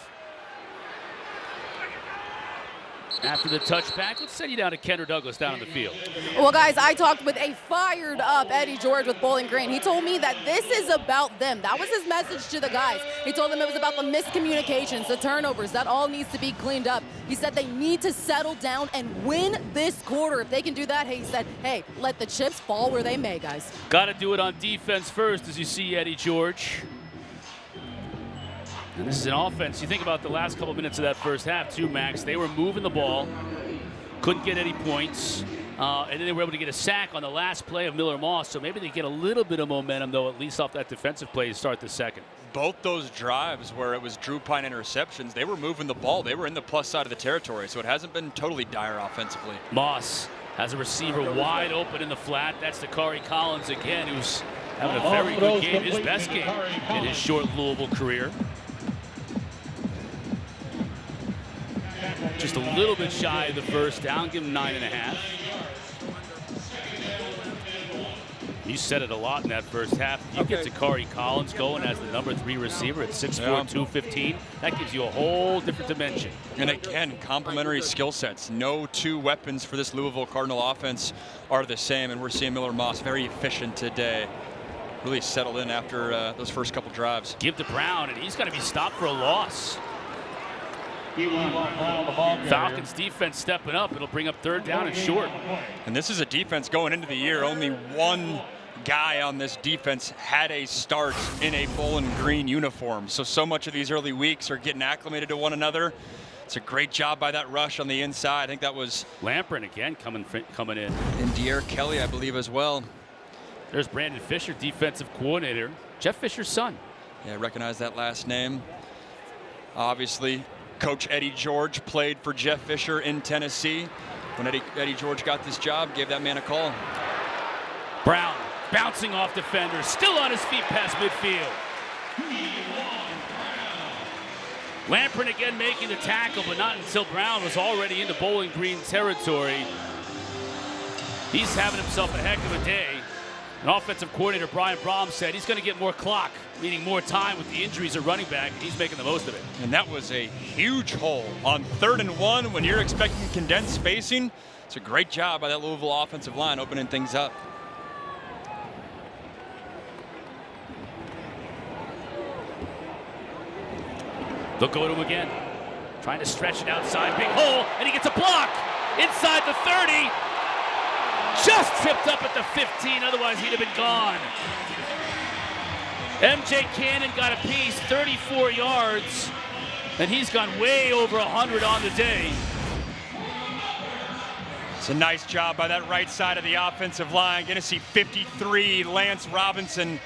After the touchback, let's send you down to Kendra Douglas down on the field. Well, guys, I talked with a fired-up Eddie George with Bowling Green. He told me that this is about them. That was his message to the guys. He told them it was about the miscommunications, the turnovers. That all needs to be cleaned up. He said they need to settle down and win this quarter. If they can do that, he said, hey, let the chips fall where they may, guys. Got to do it on defense first, as you see Eddie George. And this is an offense. You think about the last couple minutes of that first half, too, Max. They were moving the ball, couldn't get any points, and then they were able to get a sack on the last play of Miller Moss. So maybe they get a little bit of momentum, though, at least off that defensive play to start the second. Both those drives where it was Drew Pine interceptions, they were moving the ball. They were in the plus side of the territory, so it hasn't been totally dire offensively. Moss has a receiver wide open in the flat. That's Receiver Collins again, who's having a very good game, his best game in his short Louisville career. Just a little bit shy of the first down, give him 9.5. You said it a lot in that first half. You get Receiver Collins going as the number 3 receiver at 6'4", 215. That gives you a whole different dimension. And again, complementary skill sets. No two weapons for this Louisville Cardinal offense are the same, and we're seeing Miller Moss very efficient today. Really settled in after those first couple drives. Give to Brown, and he's going to be stopped for a loss. Falcons defense stepping up. It'll bring up 3rd down and short. And this is a defense going into the year. Only one guy on this defense had a start in a Bowling Green uniform. So much of these early weeks are getting acclimated to one another. It's a great job by that rush on the inside. I think that was Lamprin again coming in. And Dier Kelly, I believe, as well. There's Brandon Fisher, defensive coordinator. Jeff Fisher's son. Yeah, I recognize that last name. Obviously, Coach Eddie George played for Jeff Fisher in Tennessee. When Eddie George got this job, gave that man a call. Brown bouncing off defenders, still on his feet past midfield. Lamprin again making the tackle, but not until Brown was already into Bowling Green territory. He's having himself a heck of a day. And offensive coordinator Brian Brom said he's going to get more clock, meaning more time with the injuries of running back. He's making the most of it. And that was a huge hole on 3rd and 1 when you're expecting condensed spacing. It's a great job by that Louisville offensive line opening things up. They'll go to him again, trying to stretch it outside. Big hole, and he gets a block inside the 30. Just tripped up at the 15, otherwise he'd have been gone. MJ Cannon got a piece, 34 yards, and he's gone way over 100 on the day. It's a nice job by that right side of the offensive line. Going to see 53, Lance Robinson.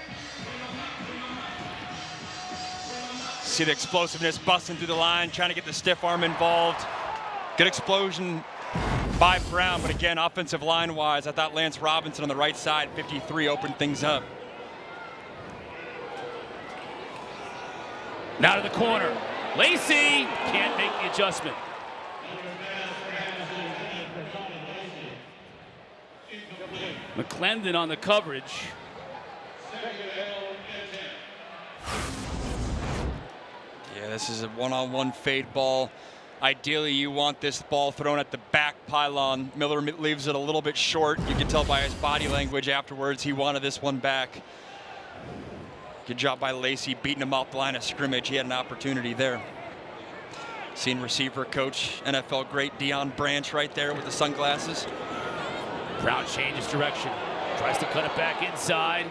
See the explosiveness busting through the line, trying to get the stiff arm involved. Good explosion by Brown, but again, offensive line-wise, I thought Lance Robinson on the right side, 53, opened things up. Now to the corner. Lacy can't make the adjustment. McClendon on the coverage. Yeah, this is a one-on-one fade ball. Ideally, you want this ball thrown at the back pylon. Miller leaves it a little bit short. You can tell by his body language afterwards he wanted this one back. Good job by Lacy beating him off the line of scrimmage. He had an opportunity there. Seeing receiver coach, NFL great Deion Branch right there with the sunglasses. Brown changes direction. Tries to cut it back inside.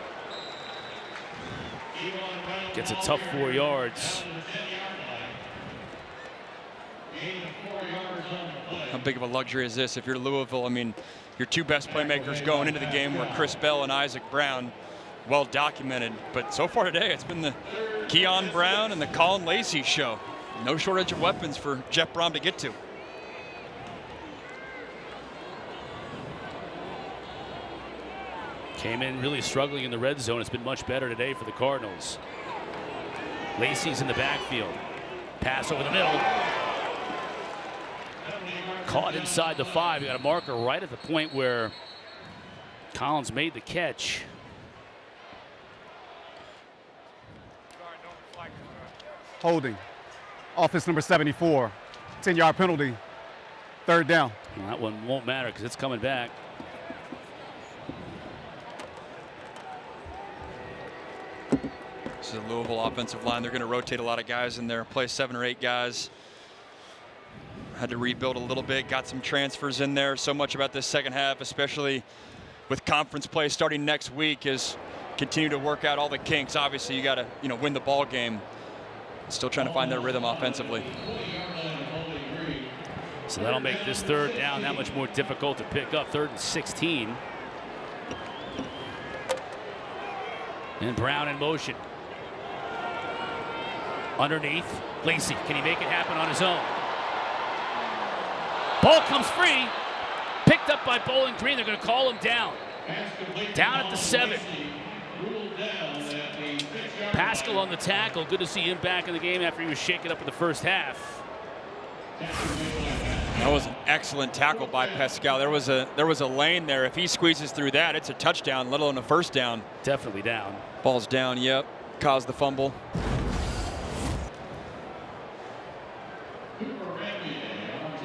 Gets a tough 4 yards. How big of a luxury is this? If you're Louisville, I mean, your 2 best playmakers going into the game were Chris Bell and Isaac Brown. Well documented. But so far today, it's been the Keyjuan Brown and the Caullin Lacy show. No shortage of weapons for Jeff Brom to get to. Came in really struggling in the red zone. It's been much better today for the Cardinals. Lacy's in the backfield. Pass over the middle. Caught inside the 5. You got a marker right at the point where Collins made the catch. Holding. Offense number 74. 10-yard penalty. 3rd down. Well, that one won't matter because it's coming back. This is a Louisville offensive line. They're going to rotate a lot of guys in there, play 7 or 8 guys. Had to rebuild a little bit, got some transfers in there. So much about this second half, especially with conference play starting next week, is continue to work out all the kinks. Obviously, you got to, win the ball game. Still trying to find their rhythm offensively. So that'll make this 3rd down that much more difficult to pick up. 3rd and 16. And Brown in motion. Underneath, Lacy. Can he make it happen on his own? Ball comes free. Picked up by Bowling Green. They're going to call him down. Down at the 7. Pascal on the tackle. Good to see him back in the game after he was shaken up in the first half. That was an excellent tackle by Pascal. There was a lane there. If he squeezes through that, it's a touchdown, let alone a 1st down. Definitely down. Ball's down, yep. Caused the fumble.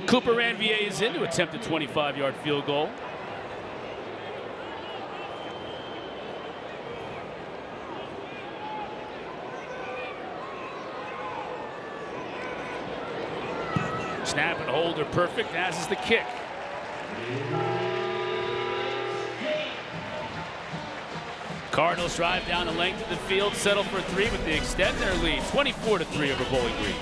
Cooper Ranvier is in to attempt a 25-yard field goal. Snap and hold are perfect, as is the kick. Cardinals drive down the length of the field, settle for 3, but they extend their lead, 24-3 over Bowling Green.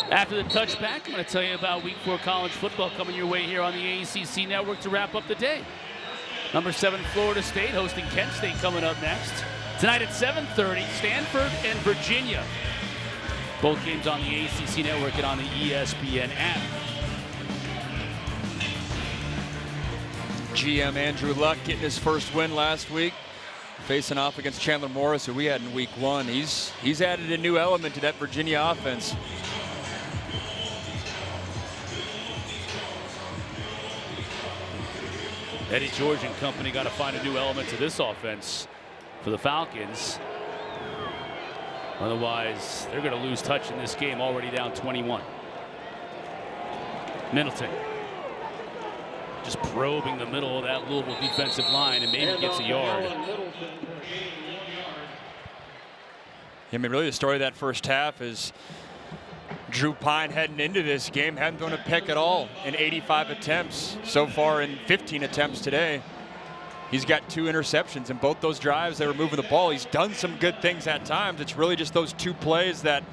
After the touchback, I'm going to tell you about Week 4 college football coming your way here on the ACC Network to wrap up the day. Number 7, Florida State hosting Kent State coming up next. Tonight at 7:30, Stanford and Virginia. Both games on the ACC Network and on the ESPN app. GM Andrew Luck getting his first win last week, facing off against Chandler Morris, who we had in Week 1. He's added a new element to that Virginia offense. Eddie George and company got to find a new element to this offense for the Falcons. Otherwise, they're going to lose touch in this game, already down 21. Middleton just probing the middle of that Louisville defensive line and maybe gets a yard. I mean, really the story of that first half is Drew Pine heading into this game hadn't thrown a pick at all in 85 attempts. So far in 15 attempts today, he's got 2 interceptions. In both those drives, they were moving the ball. He's done some good things at times. It's really just those 2 plays that,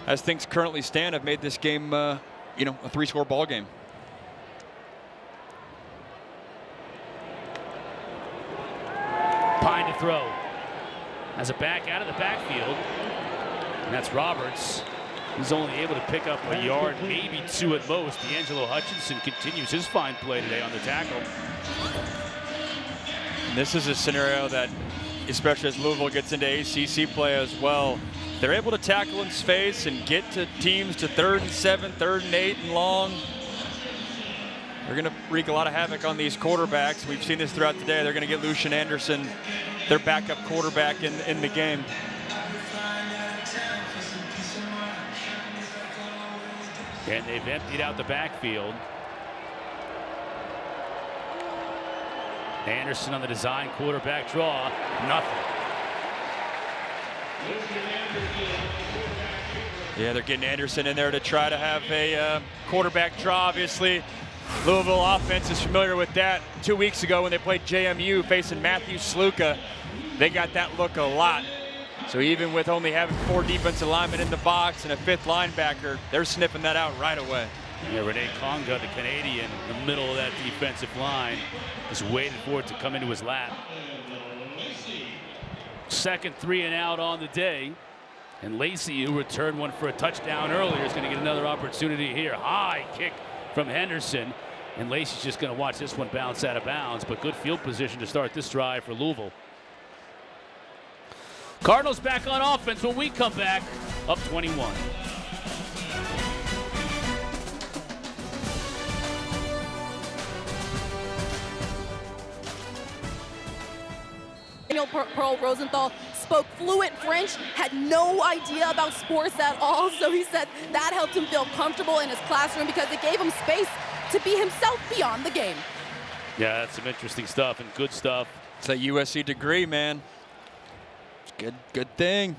as things currently stand, have made this game, a 3-score ball game. Pine to throw. Has a back out of the backfield. And that's Roberts. He's only able to pick up a yard, maybe 2 at most. D'Angelo Hutchinson continues his fine play today on the tackle. And this is a scenario that, especially as Louisville gets into ACC play as well, they're able to tackle in space and get to teams to 3rd and 7, 3rd and 8 and long. They're going to wreak a lot of havoc on these quarterbacks. We've seen this throughout the day. They're going to get Lucian Anderson, their backup quarterback, in the game. And they've emptied out the backfield. Anderson on the design quarterback draw. Nothing. Yeah, they're getting Anderson in there to try to have a quarterback draw, obviously. Louisville offense is familiar with that. 2 weeks ago when they played JMU facing Matthew Sluka, they got that look a lot. So even with only having 4 defensive linemen in the box and a 5th linebacker, they're sniffing that out right away. Yeah, Renee Conga, the Canadian, in the middle of that defensive line, just waiting for it to come into his lap. Second 3 and out on the day. And Lacy, who returned one for a touchdown earlier, is going to get another opportunity here. High kick from Henderson. And Lacy's just going to watch this one bounce out of bounds, but good field position to start this drive for Louisville. Cardinals back on offense when we come back, up 21. Daniel Pearl Rosenthal spoke fluent French, had no idea about sports at all, so he said that helped him feel comfortable in his classroom because it gave him space to be himself beyond the game. Yeah, that's some interesting stuff and good stuff. It's a USC degree, man. Good thing.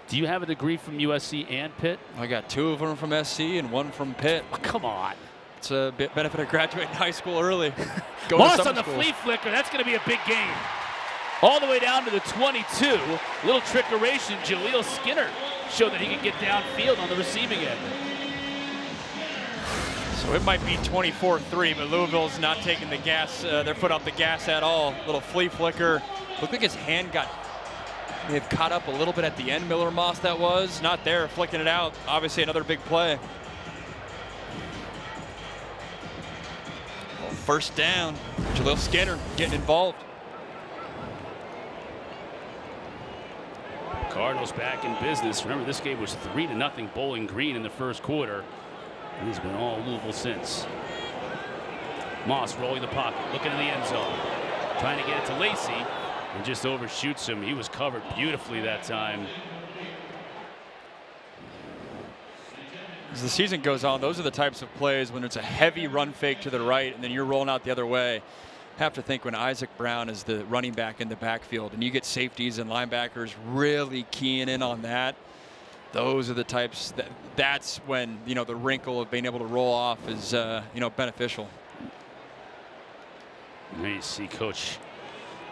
Do you have a degree from USC and Pitt? I got 2 of them from SC and 1 from Pitt. Oh, come on. It's a benefit of graduating high school early. Moss on the flea flicker. That's going to be a big game. All the way down to the 22. Little trickeration. Jaleel Skinner showed that he could get downfield on the receiving end. So it might be 24-3, but Louisville's not taking the gas, their foot off the gas at all. Little flea flicker. Looked like his hand may have caught up a little bit at the end. Miller Moss, that was. Not there, flicking it out. Obviously another big play. Well, first down. Jaleel Skinner getting involved. Cardinals back in business. Remember, this game was 3-0 Bowling Green in the first quarter. And he's been all Louisville since. Moss rolling the pocket, looking in the end zone. Trying to get it to Lacy, and just overshoots him. He was covered beautifully that time. As the season goes on, those are the types of plays when it's a heavy run fake to the right and then you're rolling out the other way. Have to think when Isaac Brown is the running back in the backfield and you get safeties and linebackers really keying in on that. Those are the types that's when, you know, the wrinkle of being able to roll off is, you know, beneficial. There you see Coach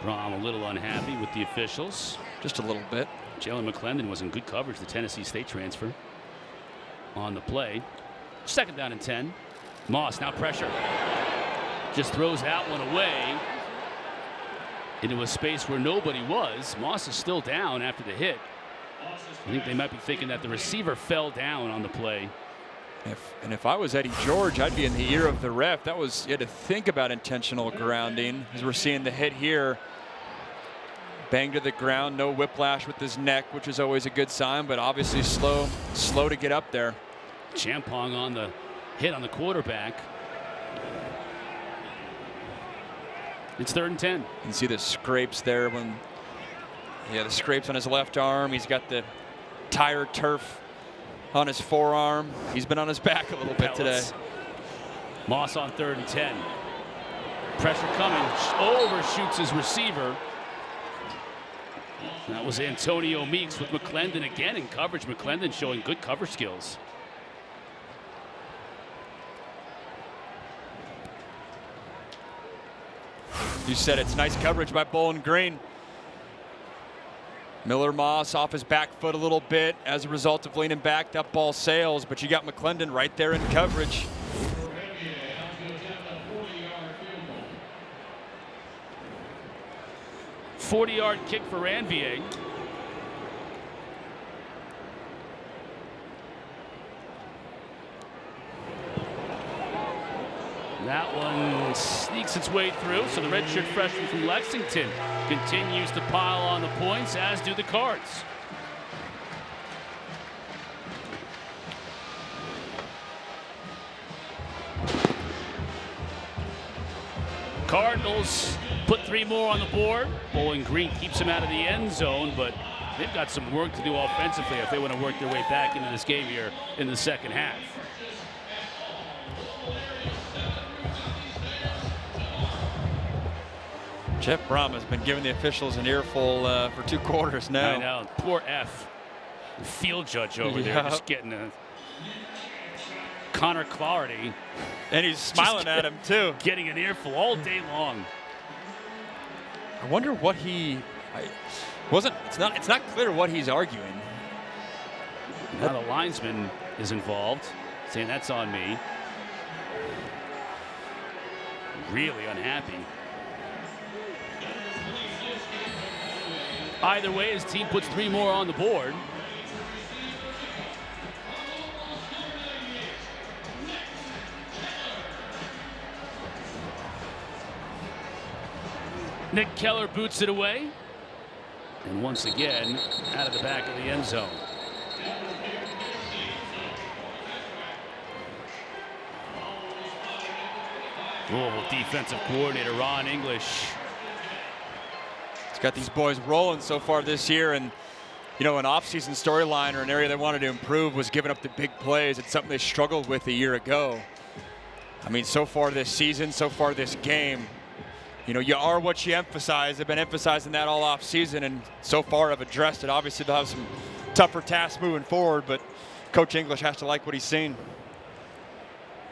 Brom a little unhappy with the officials. Just a little bit. Jalen McClendon was in good coverage, the Tennessee State transfer on the play. Second down and 10. Moss now pressure. Just throws that one away into a space where nobody was. Moss is still down after the hit. I think they might be thinking that the receiver fell down on the play. If I was Eddie George, I'd be in the ear of the ref. That was, you had to think about intentional grounding. As we're seeing the hit here. Bang to the ground, no whiplash with his neck, which is always a good sign, but obviously slow to get up there. Champong on the hit on the quarterback. It's 3rd and 10. You can see the scrapes there when, yeah, the scrapes on his left arm. He's got the tire turf on his forearm. He's been on his back a little bit today. Moss on 3rd and 10. Pressure coming, overshoots his receiver. That was Antonio Meeks with McClendon again in coverage. McClendon showing good cover skills. You said it's nice coverage by Bowling Green. Miller Moss off his back foot a little bit as a result of leaning back. That ball sails, but you got McClendon right there in coverage. Forty-yard kick for Ranvier. That one sneaks its way through, so the redshirt freshman from Lexington continues to pile on the points, as do the Cards. Cardinals put 3 more on the board. Bowling Green keeps them out of the end zone, but they've got some work to do offensively if they want to work their way back into this game here in the second half. Jeff Brom has been giving the officials an earful for 2 quarters now. I know. Poor F. Field judge over there just getting a Connor Clarity. And he's smiling at him too. Getting an earful all day long. I wonder what it's not clear what he's arguing. Now the linesman is involved, saying that's on me. Really unhappy. Either way, his team puts 3 more on the board. Nick Keller boots it away. And once again, out of the back of the end zone. Louisville defensive coordinator Ron English. Got these boys rolling so far this year, and you know, an offseason storyline or an area they wanted to improve was giving up the big plays. It's something they struggled with a year ago. I mean, so far this season, so far this game, you know, you are what you emphasize. They've been emphasizing that all offseason, and so far have addressed it. Obviously, they'll have some tougher tasks moving forward, but Coach English has to like what he's seen.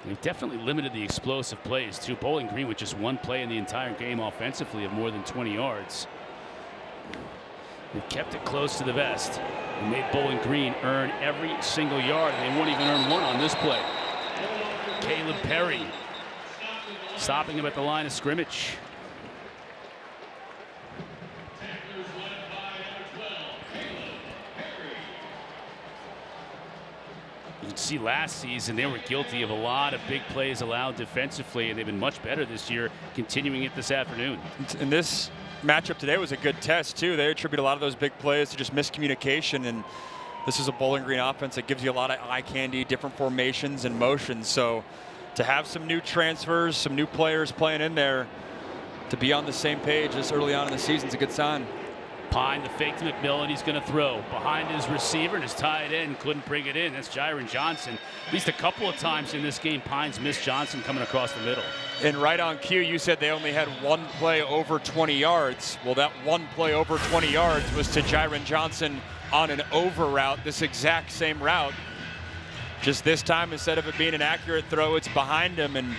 They've definitely limited the explosive plays too. Bowling Green with just 1 play in the entire game offensively of more than 20 yards. They've kept it close to the vest and made Bowling Green earn every single yard. They won't even earn 1 on this play. Caleb Perry stopping him at the line of scrimmage. You can see last season they were guilty of a lot of big plays allowed defensively, and they've been much better this year, continuing it this afternoon. And this matchup today was a good test too. They attribute a lot of those big plays to just miscommunication, and this is a Bowling Green offense that gives you a lot of eye candy, different formations and motions. So to have some new transfers, some new players playing in there, to be on the same page this early on in the season is a good sign. Pine, the fake to McMillan. He's going to throw behind his receiver, and his tight end couldn't bring it in. That's Jiren Johnson. At least a couple of times in this game, Pine's missed Johnson coming across the middle. And right on cue, you said they only had 1 play over 20 yards. Well, that 1 play over 20 yards was to Jiren Johnson on an over route, this exact same route. Just this time, instead of it being an accurate throw, it's behind him. And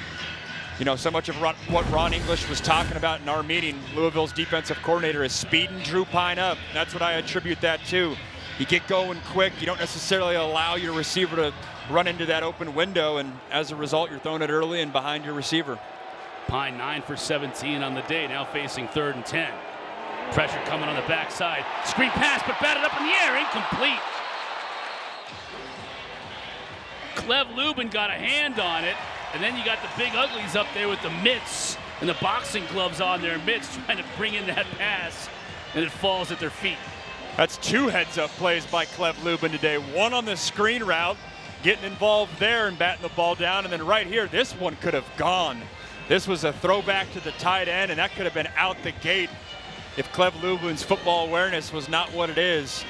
you know, so much of what Ron English was talking about in our meeting, Louisville's defensive coordinator, is speeding Drew Pine up. That's what I attribute that to. You get going quick. You don't necessarily allow your receiver to run into that open window, and as a result, you're throwing it early and behind your receiver. Pine 9 for 17 on the day, now facing 3rd and 10. Pressure coming on the backside. Screen pass, but batted up in the air, incomplete. Clev Lubin got a hand on it. And then you got the big uglies up there with the mitts and the boxing gloves on their mitts trying to bring in that pass, and it falls at their feet. That's 2 heads-up plays by Clev Lubin today. 1 on the screen route, getting involved there and batting the ball down. And then right here, this one could have gone. This was a throwback to the tight end, and that could have been out the gate if Clev Lubin's football awareness was not what it is.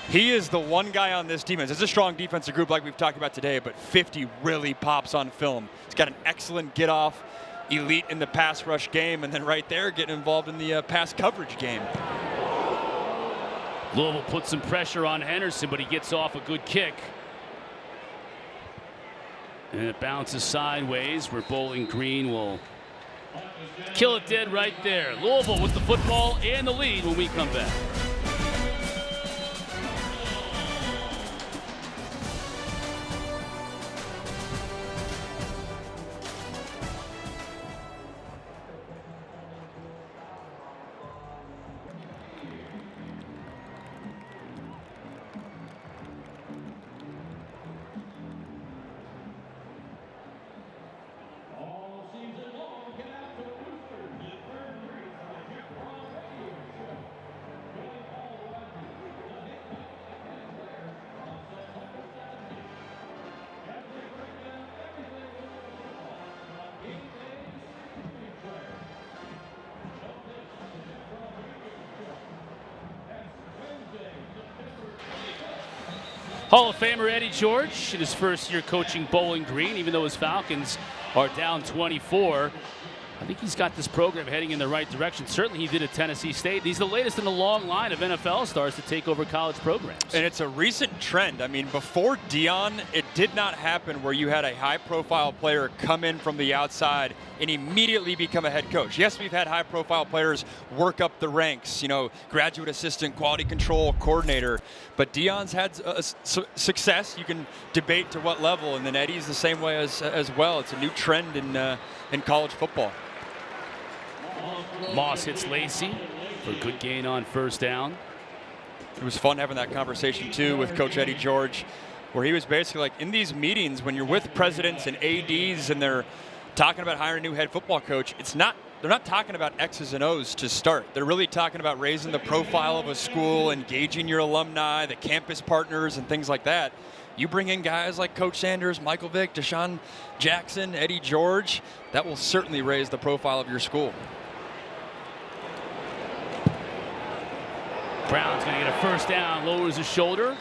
He is the one guy on this defense. It's a strong defensive group like we've talked about today, but 50 really pops on film. He's got an excellent get-off, elite in the pass rush game, and then right there getting involved in the pass coverage game. Louisville puts some pressure on Henderson, but he gets off a good kick. And it bounces sideways where Bowling Green will kill it dead right there. Louisville with the football and the lead when we come back. Hall of Famer Eddie George in his first year coaching Bowling Green, even though his Falcons are down 24. I think he's got this program heading in the right direction. Certainly he did at Tennessee State. He's the latest in a long line of NFL stars to take over college programs. And it's a recent trend. I mean, before Deion, it did not happen where you had a high-profile player come in from the outside and immediately become a head coach. Yes, we've had high-profile players work up the ranks, you know, graduate assistant, quality control coordinator. But Deion's had success. You can debate to what level, and then Eddie's the same way as well. It's a new trend in college football. Moss hits Lacy for a good gain on first down. It was fun having that conversation, too, with Coach Eddie George, where he was basically like, in these meetings, when you're with presidents and ADs and they're talking about hiring a new head football coach, they're not talking about X's and O's to start. They're really talking about raising the profile of a school, engaging your alumni, the campus partners, and things like that. You bring in guys like Coach Sanders, Michael Vick, Deshaun Jackson, Eddie George, that will certainly raise the profile of your school. Brown's going to get a first down, lowers his shoulder,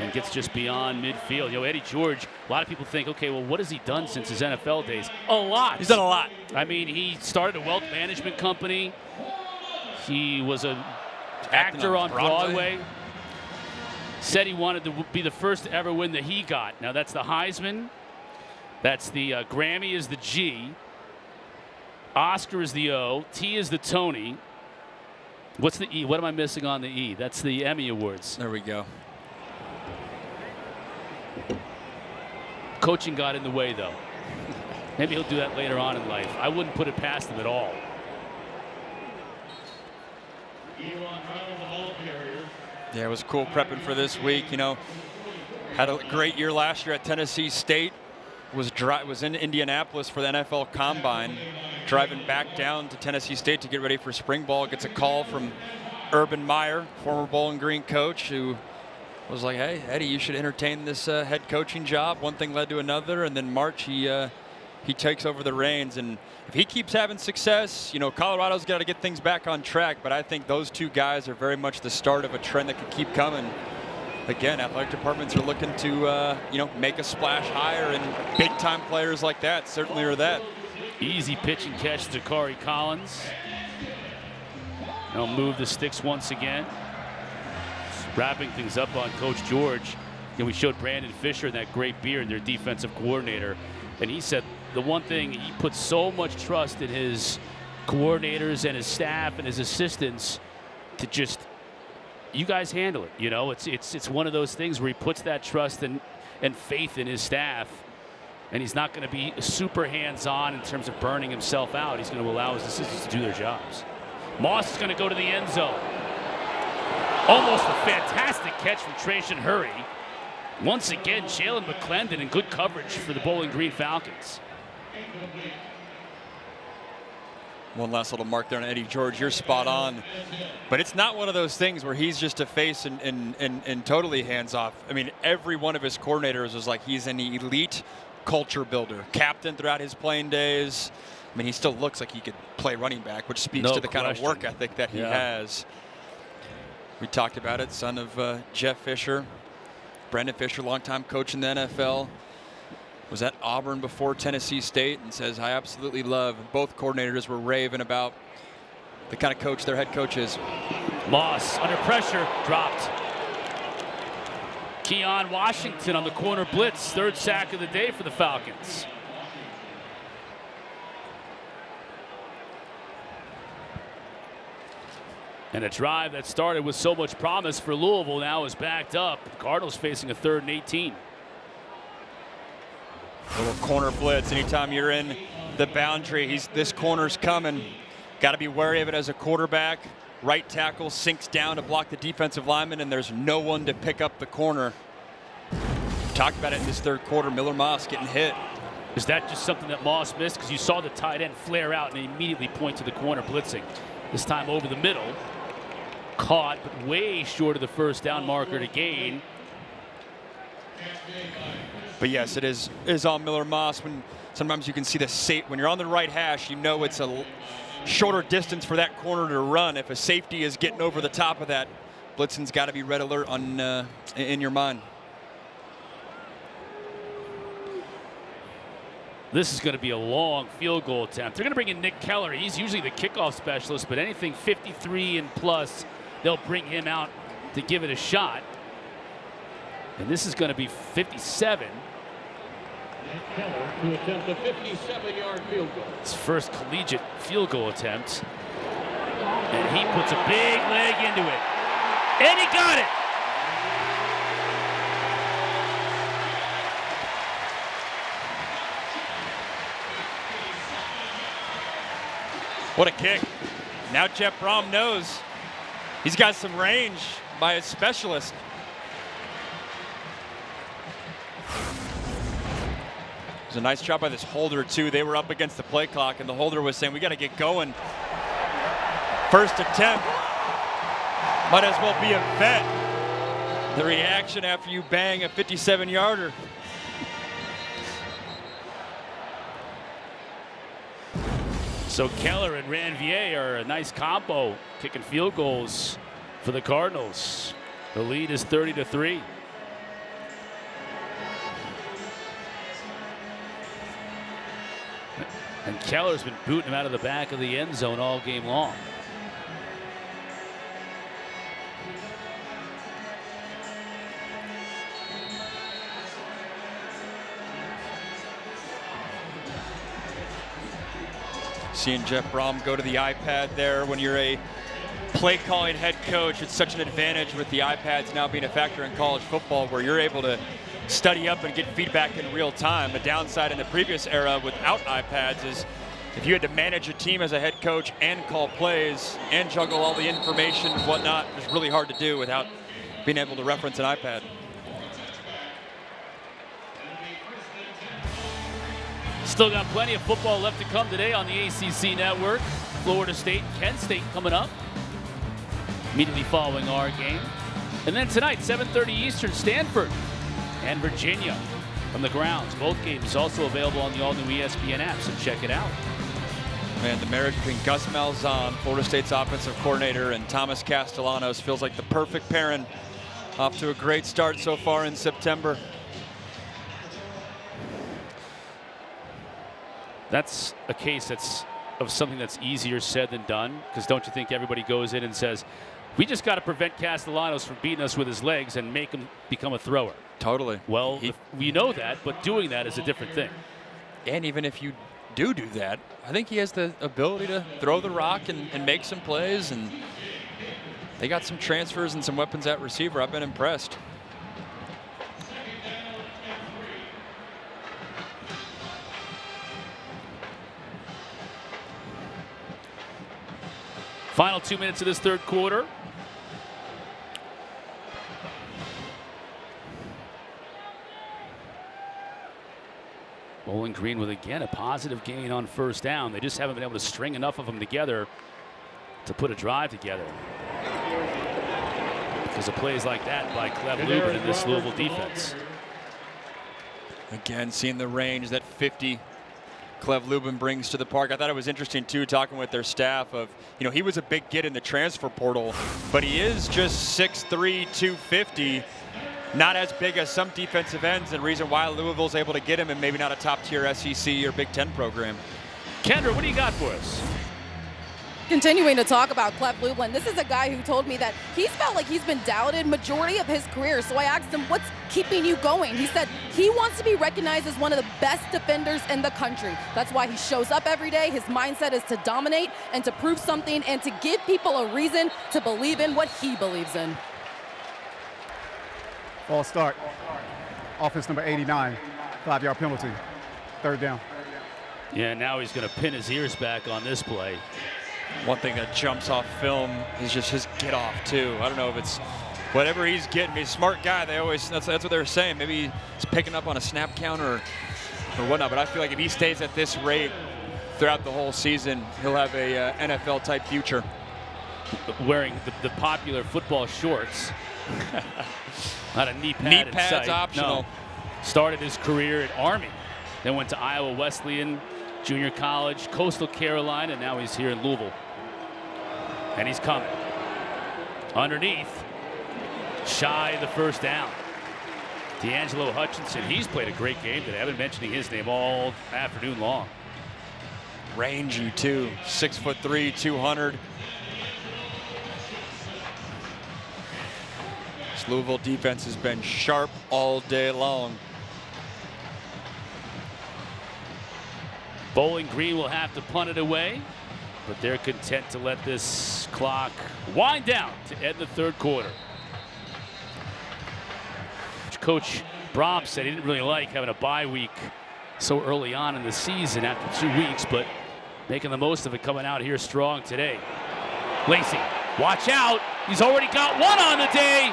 and gets just beyond midfield. You know, Eddie George, a lot of people think, okay, well, what has he done since his NFL days? A lot. He's done a lot. I mean, he started a wealth management company. He was an actor on Broadway. Said he wanted to be the first to ever win the HEGOT. Now, that's the Heisman. That's the Grammy is the G. Oscar is the O. T is the Tony. What's the E? What am I missing on the E? That's the Emmy Awards. There we go. Coaching got in the way, though. Maybe he'll do that later on in life. I wouldn't put it past him at all. Yeah, it was cool prepping for this week. You know, had a great year last year at Tennessee State. Was in Indianapolis for the NFL Combine. Driving back down to Tennessee State to get ready for spring ball, gets a call from Urban Meyer, former Bowling Green coach, who was like, "Hey, Eddie, you should entertain this head coaching job." One thing led to another, and then March he takes over the reins. And if he keeps having success, you know, Colorado's got to get things back on track. But I think those two guys are very much the start of a trend that could keep coming. Again, athletic departments are looking to make a splash higher, and big-time players like that certainly are that. Easy pitch and catch to Receiver Collins. They'll move the sticks once again. Wrapping things up on Coach George. We showed Brandon Fisher and that great beard, their defensive coordinator, and he said the one thing, he put so much trust in his coordinators and his staff and his assistants to just, you guys handle it. You know, it's one of those things where he puts that trust and faith in his staff. And he's not going to be super hands-on in terms of burning himself out. He's going to allow his assistants to do their jobs. Moss is going to go to the end zone. Almost a fantastic catch from Trajan Hurry. Once again, Jalen McClendon in good coverage for the Bowling Green Falcons. One last little mark there on Eddie George. You're spot on. But it's not one of those things where he's just a face and totally hands-off. I mean, every one of his coordinators was like he's an elite culture builder, captain throughout his playing days. I mean, he still looks like he could play running back, which speaks to the kind of work ethic that he has. We talked about it, son of Jeff Fisher. Brandon Fisher, longtime coach in the NFL. Was at Auburn before Tennessee State, and says, I absolutely love. Both coordinators were raving about the kind of coach their head coach is. Moss under pressure, dropped. Keon Washington on the corner blitz, third sack of the day for the Falcons. And a drive that started with so much promise for Louisville now is backed up. The Cardinals facing a 3rd and 18. Little corner blitz. Anytime you're in the boundary, this corner's coming. Got to be wary of it as a quarterback. Right tackle sinks down to block the defensive lineman, and there's no one to pick up the corner. Talked about it in this third quarter. Miller Moss getting hit. Is that just something that Moss missed? Because you saw the tight end flare out and immediately point to the corner blitzing. This time over the middle. Caught, but way short of the first down marker to gain. But yes, it is on Miller Moss. When sometimes you can see when you're on the right hash, you know it's a shorter distance for that corner to run. If a safety is getting over the top of that, blitzing's got to be red alert on in your mind. This is going to be a long field goal attempt. They're going to bring in Nick Keller. He's usually the kickoff specialist, but anything 53 and plus, they'll bring him out to give it a shot. And this is going to be 57. Keller to attempt a 57-yard field goal. His first collegiate field goal attempt. And he puts a big leg into it. And he got it! What a kick. Now Jeff Brom knows he's got some range by his specialist. It was a nice job by this holder, too. They were up against the play clock, and the holder was saying, we got to get going. First attempt. Might as well be a vet. The reaction after you bang a 57-yarder. So Keller and Ranvier are a nice combo, kicking field goals for the Cardinals. The lead is 30-3. And Keller's been booting him out of the back of the end zone all game long. Seeing Jeff Brom go to the iPad there when you're a play calling head coach, it's such an advantage with the iPads now being a factor in college football where you're able to study up and get feedback in real time. The downside in the previous era without iPads is if you had to manage a team as a head coach and call plays and juggle all the information and whatnot, it's really hard to do without being able to reference an iPad. Still got plenty of football left to come today on the ACC network. Florida State, Kent State coming up immediately following our game. And then tonight, 7:30 Eastern, Stanford and Virginia from the grounds. Both games also available on the all-new ESPN app, so check it out. Man, the marriage between Gus Malzahn, Florida State's offensive coordinator, and Thomas Castellanos feels like the perfect pairing. Off to a great start so far in September. That's a case of something that's easier said than done, because don't you think everybody goes in and says, we just got to prevent Castellanos from beating us with his legs and make him become a thrower. Totally. Well, we know that, but doing that is a different thing. And even if you do that, I think he has the ability to throw the rock and make some plays. And they got some transfers and some weapons at receiver. I've been impressed. Final 2 minutes of this third quarter. Bowling Green with, again, a positive gain on first down. They just haven't been able to string enough of them together to put a drive together. Because of plays like that by Cleve Lubin in this Louisville defense. Again, seeing the range that 50 Cleve Lubin brings to the park. I thought it was interesting, too, talking with their staff of, you know, he was a big get in the transfer portal, but he is just 6'3", 250. Not as big as some defensive ends, and reason why Louisville's able to get him and maybe not a top-tier SEC or Big Ten program. Kendra, what do you got for us? Continuing to talk about Cleve Lubin, this is a guy who told me that he's felt like he's been doubted majority of his career. So I asked him, what's keeping you going? He said he wants to be recognized as one of the best defenders in the country. That's why he shows up every day. His mindset is to dominate and to prove something and to give people a reason to believe in what he believes in. False start. Offense number 89, 5-yard penalty. Third down. Yeah, now he's going to pin his ears back on this play. One thing that jumps off film is just his get off too. I don't know if it's whatever he's getting. He's a smart guy. They always that's what they're saying. Maybe he's picking up on a snap count or whatnot. But I feel like if he stays at this rate throughout the whole season, he'll have a NFL type future. Wearing the popular football shorts. Not a knee pad. Knee in pads sight. optional. No. Started his career at Army, then went to Iowa Wesleyan Junior College, Coastal Carolina, and now he's here in Louisville. And he's coming. Underneath, shy of the first down. D'Angelo Hutchinson, he's played a great game today. I've been mentioning his name all afternoon long. Rangy too, 6'3", 200. This Louisville defense has been sharp all day long. Bowling Green will have to punt it away, but they're content to let this clock wind down to end the third quarter. Coach Brom said he didn't really like having a bye week so early on in the season after 2 weeks, but making the most of it, coming out here strong today. Lacy, watch out. He's already got one on the day.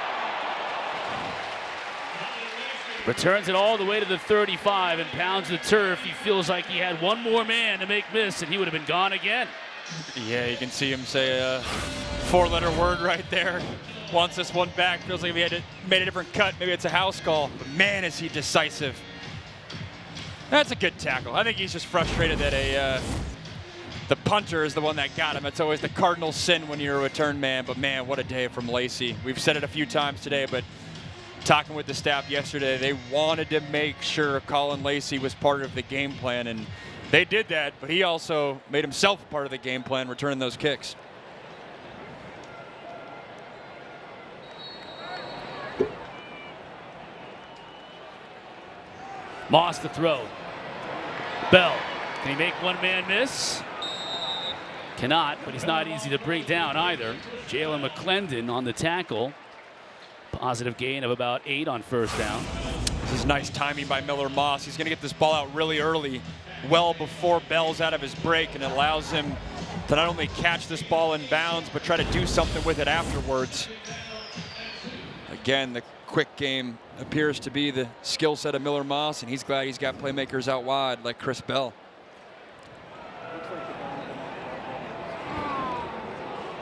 Returns it all the way to the 35 and pounds the turf. He feels like he had one more man to make miss, and he would have been gone again. Yeah, you can see him say a four-letter word right there. Wants this one back. Feels like if he had made a different cut, maybe it's a house call. But man, is he decisive. That's a good tackle. I think he's just frustrated that the punter is the one that got him. It's always the cardinal sin when you're a return man. But man, what a day from Lacy. We've said it a few times today, but talking with the staff yesterday, they wanted to make sure Caullin Lacy was part of the game plan, and they did that, but he also made himself a part of the game plan, returning those kicks. Moss to throw. Bell, can he make one man miss? Cannot, but he's not easy to bring down either. Jalen McClendon on the tackle. Positive gain of about 8 on first down. This is nice timing by Miller Moss. He's going to get this ball out really early, well before Bell's out of his break, and it allows him to not only catch this ball in bounds, but try to do something with it afterwards. Again, the quick game appears to be the skill set of Miller Moss, and he's glad he's got playmakers out wide like Chris Bell.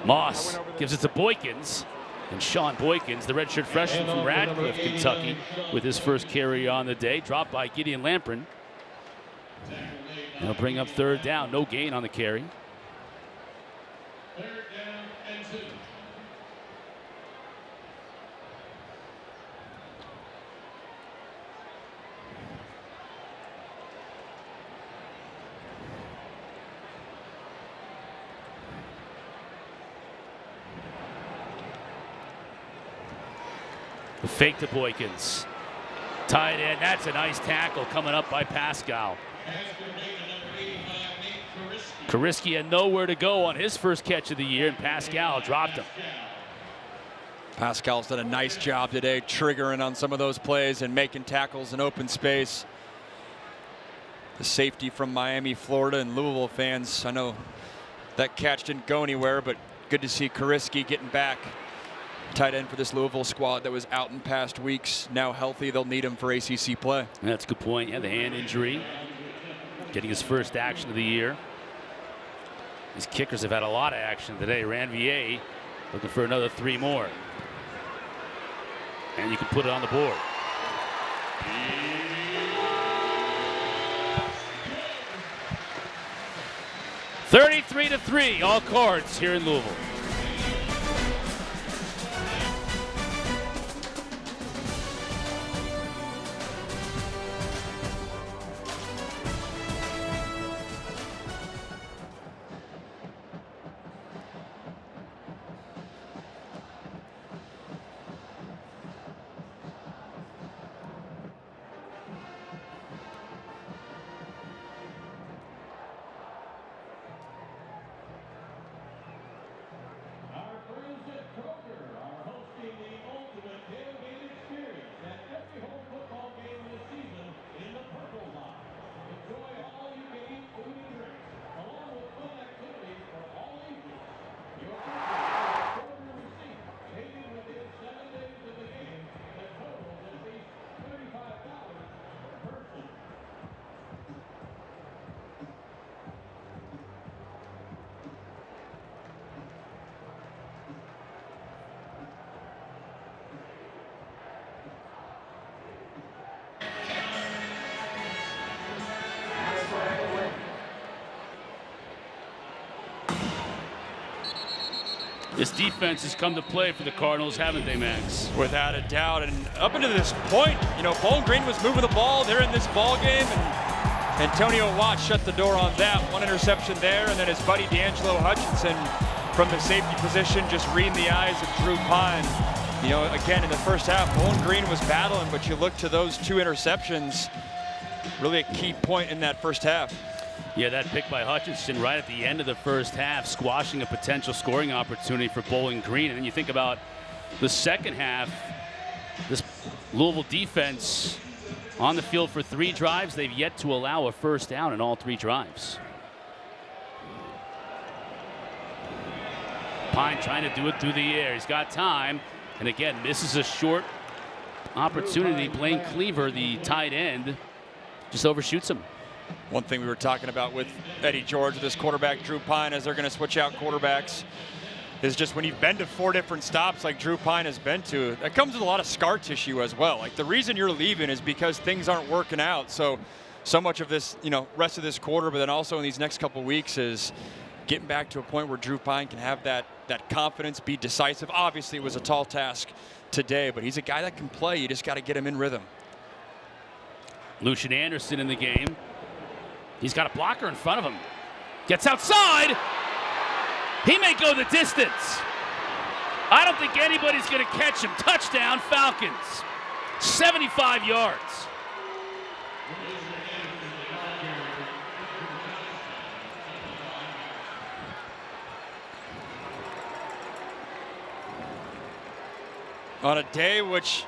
Moss gives it to Boykins. And Sean Boykins, the redshirt freshman from Radcliffe, Kentucky, with his first carry on the day, dropped by Gideon Lamprin. He'll bring up third down, no gain on the carry. Third down and 2. The fake to Boykins. Tight end, that's a nice tackle coming up by Pascal. Kariski had nowhere to go on his first catch of the year, and Pascal dropped him. Pascal's done a nice job today triggering on some of those plays and making tackles in open space. The safety from Miami, Florida, and Louisville fans, I know that catch didn't go anywhere, but good to see Kariski getting back. Tight end for this Louisville squad that was out in past weeks. Now healthy, they'll need him for ACC play. That's a good point. Yeah, the hand injury. Getting his first action of the year. These kickers have had a lot of action today. Ranvier looking for another 3 more. And you can put it on the board. (33-3), all Cards here in Louisville. This defense has come to play for the Cardinals, haven't they, Max? Without a doubt. And up until this point, Bowling Green was moving the ball. They're in this ball game, and Antonio Watt shut the door on that. One interception there, and then his buddy D'Angelo Hutchinson from the safety position just reading the eyes of Drew Pine. Again, in the first half, Bowling Green was battling, but you look to those 2 interceptions, really a key point in that first half. Yeah, that pick by Hutchinson right at the end of the first half, squashing a potential scoring opportunity for Bowling Green. And then you think about the second half, this Louisville defense on the field for 3 drives. They've yet to allow a first down in all 3 drives. Pine trying to do it through the air. He's got time. And again, misses a short opportunity. Blaine Cleaver, the tight end, just overshoots him. One thing we were talking about with Eddie George, with this quarterback, Drew Pine, as they're going to switch out quarterbacks, is just when you've been to 4 different stops like Drew Pine has been to, that comes with a lot of scar tissue as well. Like, the reason you're leaving is because things aren't working out. So much of this, rest of this quarter, but then also in these next couple weeks is getting back to a point where Drew Pine can have that confidence, be decisive. Obviously, it was a tall task today, but he's a guy that can play. You just got to get him in rhythm. Lucian Anderson in the game. He's got a blocker in front of him. Gets outside. He may go the distance. I don't think anybody's going to catch him. Touchdown, Falcons. 75 yards. On a day which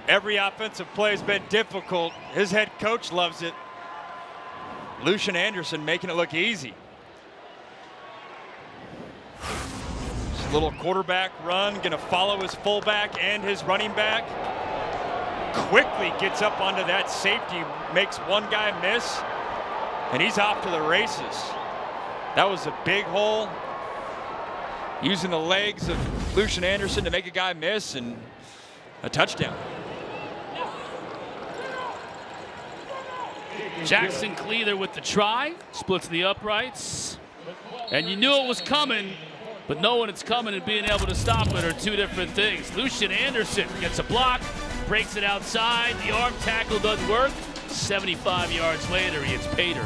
every offensive play has been difficult, his head coach loves it. Lucian Anderson making it look easy. Just a little quarterback run, gonna follow his fullback and his running back. Quickly gets up onto that safety, makes one guy miss, and he's off to the races. That was a big hole. Using the legs of Lucian Anderson to make a guy miss, and a touchdown. Jackson Cleaver with the try, splits the uprights, and you knew it was coming, but knowing it's coming and being able to stop it are 2 different things. Lucian Anderson gets a block, breaks it outside, the arm tackle doesn't work. 75 yards later, he hits Pater.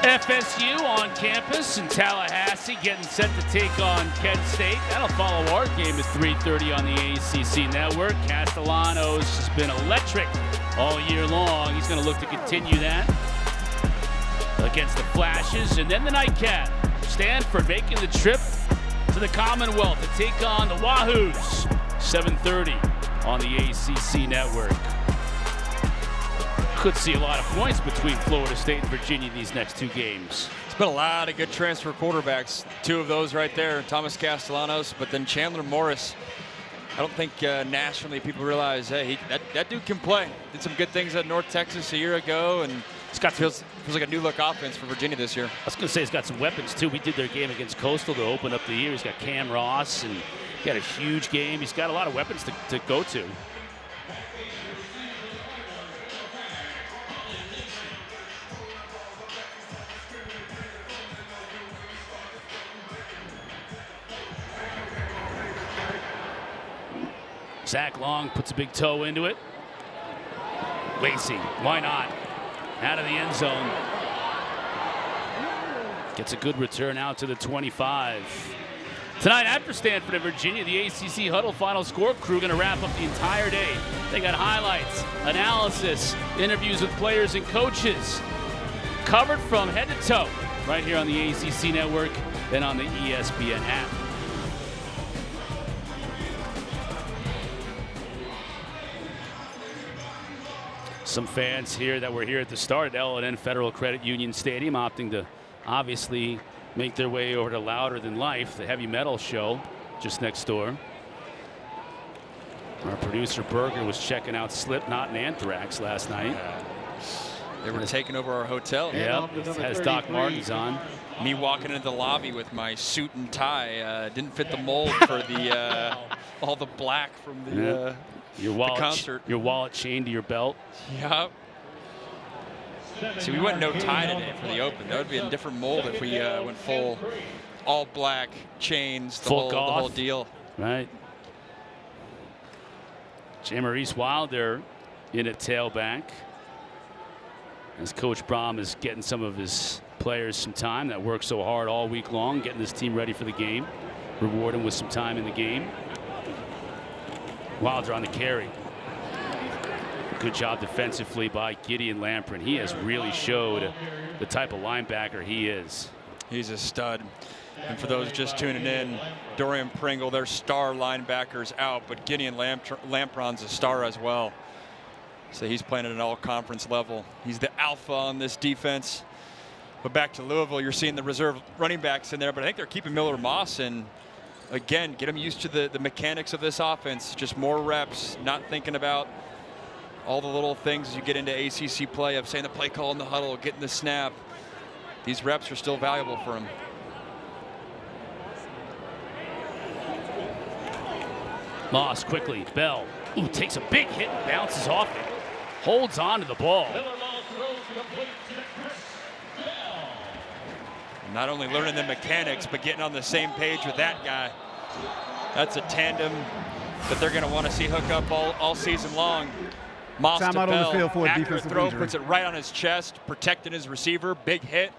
FSU on campus in Tallahassee, getting set to take on Kent State. That'll follow our game at 3:30 on the ACC network. Castellanos has been electric all year long. He's going to look to continue that against the Flashes. And then the nightcap. Stanford making the trip to the Commonwealth to take on the Wahoos. 7:30 on the ACC network. Could see a lot of points between Florida State and Virginia these next two games. It's been a lot of good transfer quarterbacks. Two of those right there, Thomas Castellanos, but then Chandler Morris. I don't think nationally people realize, hey, that dude can play. Did some good things at North Texas a year ago, and He's got feels like a new look offense for Virginia this year. I was going to say he's got some weapons too. We did their game against Coastal to open up the year. He's got Cam Ross, and he had a huge game. He's got a lot of weapons to go to. Zach Long puts a big toe into it. Lacy, why not? Out of the end zone. Gets a good return out to the 25. Tonight after Stanford and Virginia, the ACC Huddle Final Score crew going to wrap up the entire day. They got highlights, analysis, interviews with players and coaches. Covered from head to toe right here on the ACC network and on the ESPN app. Some fans here that were here at the start at L&N Federal Credit Union Stadium opting to obviously make their way over to Louder Than Life, the heavy metal show just next door. Our producer Berger was checking out Slipknot and Anthrax last night. They were taking over our hotel. Yep, has Doc Martens on. Me walking into the lobby with my suit and tie didn't fit the mold for the all the black from the concert. Your wallet chained to your belt. Yep. See, we went no tie today for the Open. That would be a different mold if we went full all black chains, the whole deal. Right. Jamarice Wilder in at tailback. As Coach Brom is getting some of his players some time that work so hard all week long, getting this team ready for the game, reward them with some time in the game. Wilder on the carry. Good job defensively by Gideon Lamprin. He has really showed the type of linebacker he is. He's a stud. And for those just tuning in, Dorian Pringle, their star linebackers out, but Gideon Lampron's a star as well. So he's playing at an all-conference level. He's the alpha on this defense. But back to Louisville, you're seeing the reserve running backs in there, but I think they're keeping Miller Moss in. Again, get him used to the mechanics of this offense. Just more reps, not thinking about all the little things as you get into ACC play of saying the play call in the huddle, getting the snap. These reps are still valuable for him. Moss quickly. Bell. Ooh, takes a big hit and bounces off it. Holds on to the ball. Not only learning the mechanics, but getting on the same page with that guy. That's a tandem that they're going to want to see hook up all season long. Moss to Bell, accurate throw, puts it right on his chest, protecting his receiver, big hit.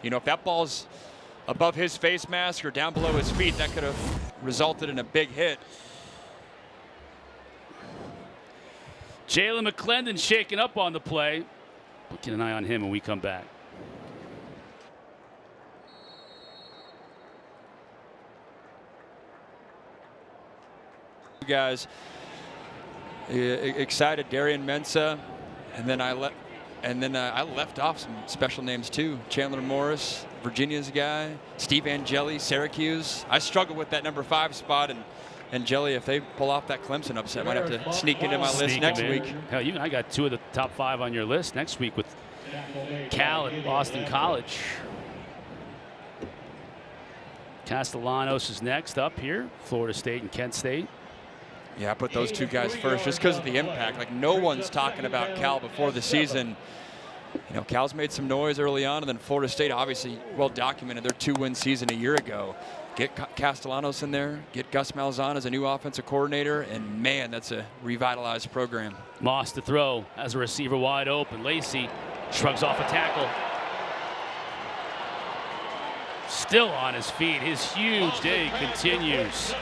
You know, if that ball's above his face mask or down below his feet, that could have resulted in a big hit. Jalen McClendon shaking up on the play. We'll keep an eye on him when we come back. Guys excited. Darian Mensah, and then I left off some special names too. Chandler Morris, Virginia's guy, Steve Angeli, Syracuse. I struggle with that number 5 spot, and Angeli, if they pull off that Clemson upset, might have to sneak into my list next week. Hell, even I got 2 of the top 5 on your list next week with Cal at Boston College. Castellanos is next up here, Florida State and Kent State. Yeah, I put those 2 guys first just because of the impact. Like, no one's talking about Cal before the season. You know, Cal's made some noise early on, and then Florida State obviously well documented their 2-win season a year ago. Get Castellanos in there, get Gus Malzahn as a new offensive coordinator, and man, that's a revitalized program. Moss to throw as a receiver wide open. Lacy shrugs off a tackle. Still on his feet. His huge day continues.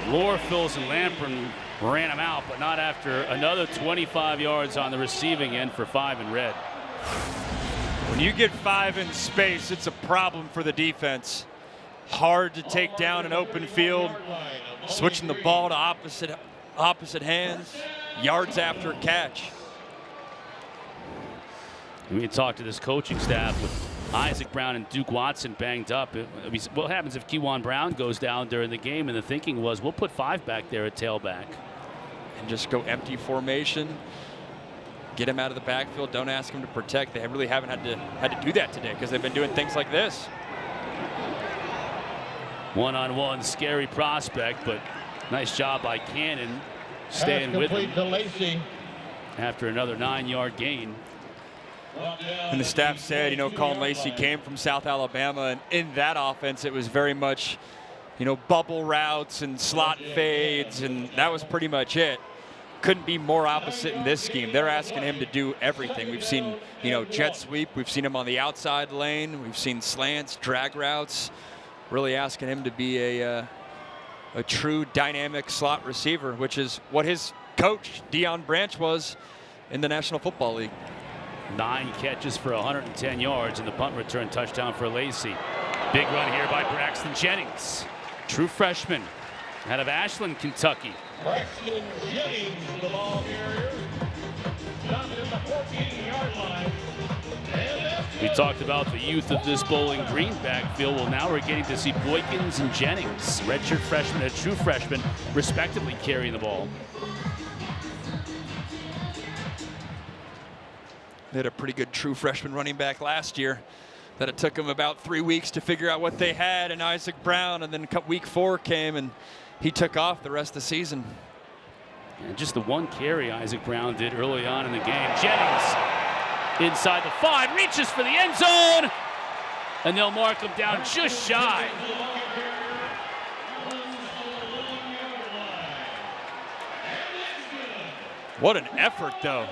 Lorfils and Lamprin ran him out, but not after another 25 yards on the receiving end for 5 in red. When you get 5 in space, it's a problem for the defense. Hard to take down an open field. Switching the ball to opposite hands. Yards after catch. We talked to this coaching staff with Isaac Brown and Duke Watson banged up. What happens if Keyjuan Brown goes down during the game? And the thinking was, we'll put 5 back there at tailback. And just go empty formation. Get him out of the backfield. Don't ask him to protect. They really haven't had to do that today because they've been doing things like this. One-on-one, scary prospect, but nice job by Cannon staying with him after another 9-yard gain. And the staff said, Caullin Lacy came from South Alabama, and in that offense, it was very much, bubble routes and slot fades, and that was pretty much it. Couldn't be more opposite in this scheme. They're asking him to do everything. We've seen, jet sweep. We've seen him on the outside lane. We've seen slants, drag routes. Really asking him to be a true dynamic slot receiver, which is what his coach, Deion Branch, was in the National Football League. 9 catches for 110 yards and the punt return touchdown for Lacy. Big run here by Braxton Jennings. True freshman out of Ashland, Kentucky. Braxton Jennings, the ball carrier, stopped at the 14-yard line. We talked about the youth of this Bowling Green backfield. Well, now we're getting to see Boykins and Jennings, redshirt freshman and true freshman, respectively, carrying the ball. They had a pretty good true freshman running back last year that it took them about 3 weeks to figure out what they had in Isaac Brown, and then week 4 came and he took off the rest of the season. And just the 1 carry Isaac Brown did early on in the game. Jennings inside the 5, reaches for the end zone, and they'll mark him down just shy. What an effort, though.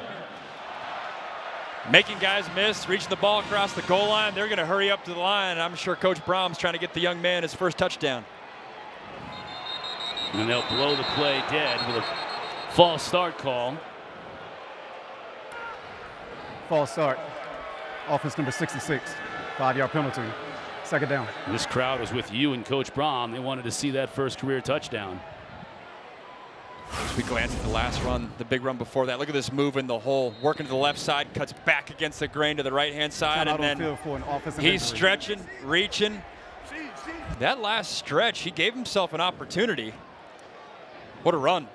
Making guys miss, reaching the ball across the goal line. They're going to hurry up to the line. I'm sure Coach Brom's trying to get the young man his first touchdown. And they'll blow the play dead with a false start call. False start. Offense number 66. 5-yard penalty. Second down. This crowd was with you and Coach Brom. They wanted to see that first career touchdown. As we glance at the last run, the big run before that, look at this move in the hole. Working to the left side, cuts back against the grain to the right-hand side, and then he's stretching, reaching. That last stretch, he gave himself an opportunity. What a run.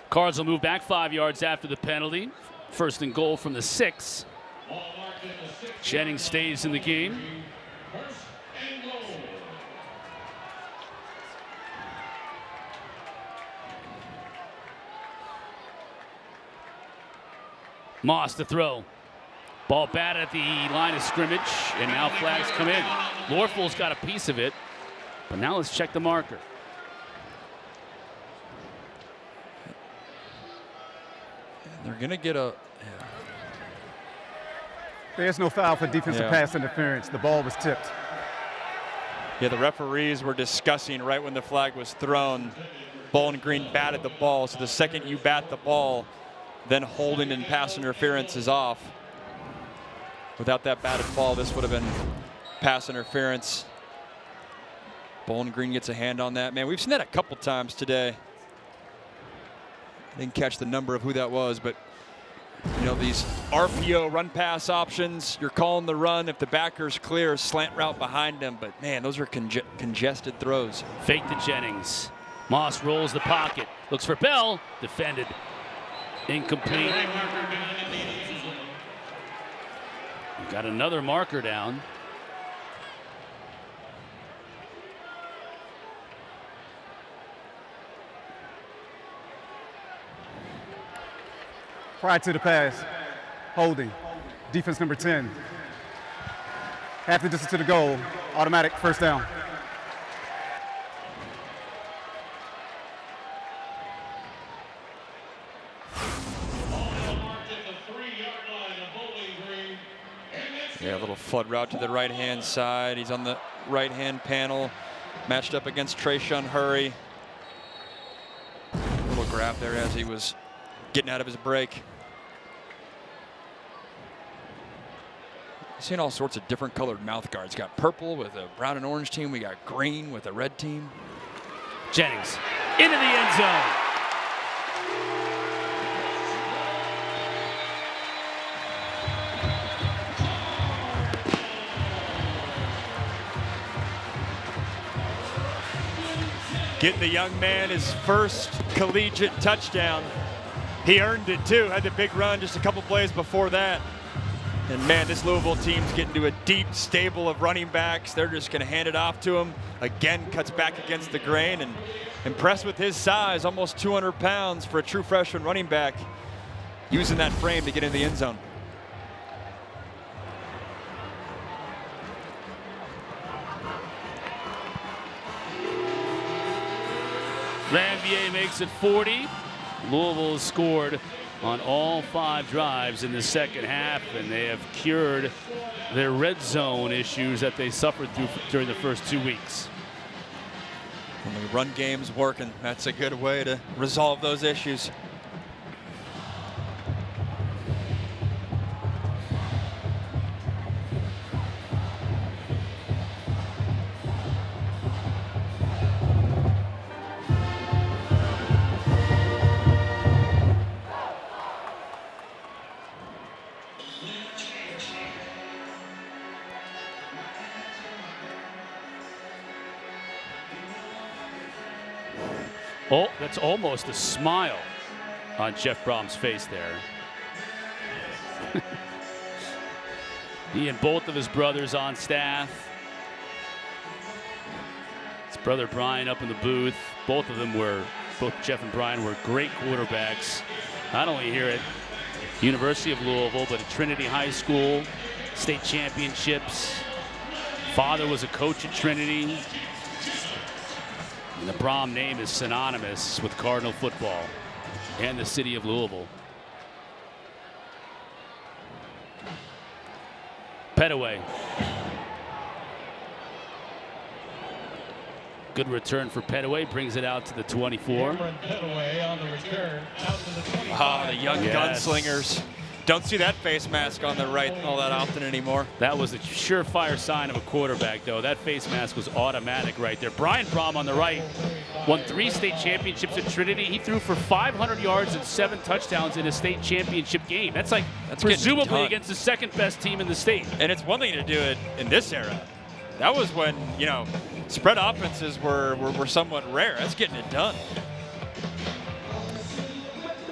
Cards will move back 5 yards after the penalty. First and goal from the 6. Jennings stays in the game. Moss to throw. Ball batted at the line of scrimmage, and now flags come in. Lorful's got a piece of it, but now let's check the marker. They're going to get a... Yeah. There's no foul for defensive pass interference. The ball was tipped. Yeah, the referees were discussing right when the flag was thrown. Bowling Green batted the ball, so the second you bat the ball, then holding and pass interference is off. Without that batted ball, this would have been pass interference. Bowling Green gets a hand on that. Man, we've seen that a couple times today. I didn't catch the number of who that was, but these RPO run pass options, you're calling the run. If the backer's clear, slant route behind him. But man, those are congested throws. Fake to Jennings. Moss rolls the pocket, looks for Bell, defended. Incomplete. We've got another marker down. Prior to the pass, holding. Defense number 10. Half the distance to the goal, automatic first down. Yeah, a little flood route to the right-hand side. He's on the right-hand panel, matched up against Trayshawn Hurry. Little grab there as he was getting out of his break. Seeing all sorts of different colored mouth guards. Got purple with a brown and orange team. We got green with a red team. Jennings into the end zone. Getting the young man his first collegiate touchdown. He earned it too. Had the big run just a couple plays before that. And man, this Louisville team's getting to a deep stable of running backs. They're just going to hand it off to him. Again, cuts back against the grain, and impressed with his size, almost 200 pounds for a true freshman running back, using that frame to get in the end zone. Ranvier makes it 40. Louisville has scored on all 5 drives in the second half, and they have cured their red zone issues that they suffered through during the first 2 weeks. When the run game's working, that's a good way to resolve those issues. Oh, that's almost a smile on Jeff Brom's face there. He and both of his brothers on staff. His brother Brian up in the booth. Both Jeff and Brian were great quarterbacks. Not only here at University of Louisville, but at Trinity High School, state championships. Father was a coach at Trinity. And the Brom name is synonymous with Cardinal football and the city of Louisville. Pettaway. Good return for Pettaway, brings it out to the 24. Pettaway on the return, out to the 25. Ah, the young gunslingers. Don't see that face mask on the right all that often anymore. That was a surefire sign of a quarterback, though. That face mask was automatic right there. Brian Brom on the right won 3 state championships at Trinity. He threw for 500 yards and 7 touchdowns in a state championship game. That's presumably against the second best team in the state. And it's one thing to do it in this era. That was when, spread offenses were somewhat rare. That's getting it done.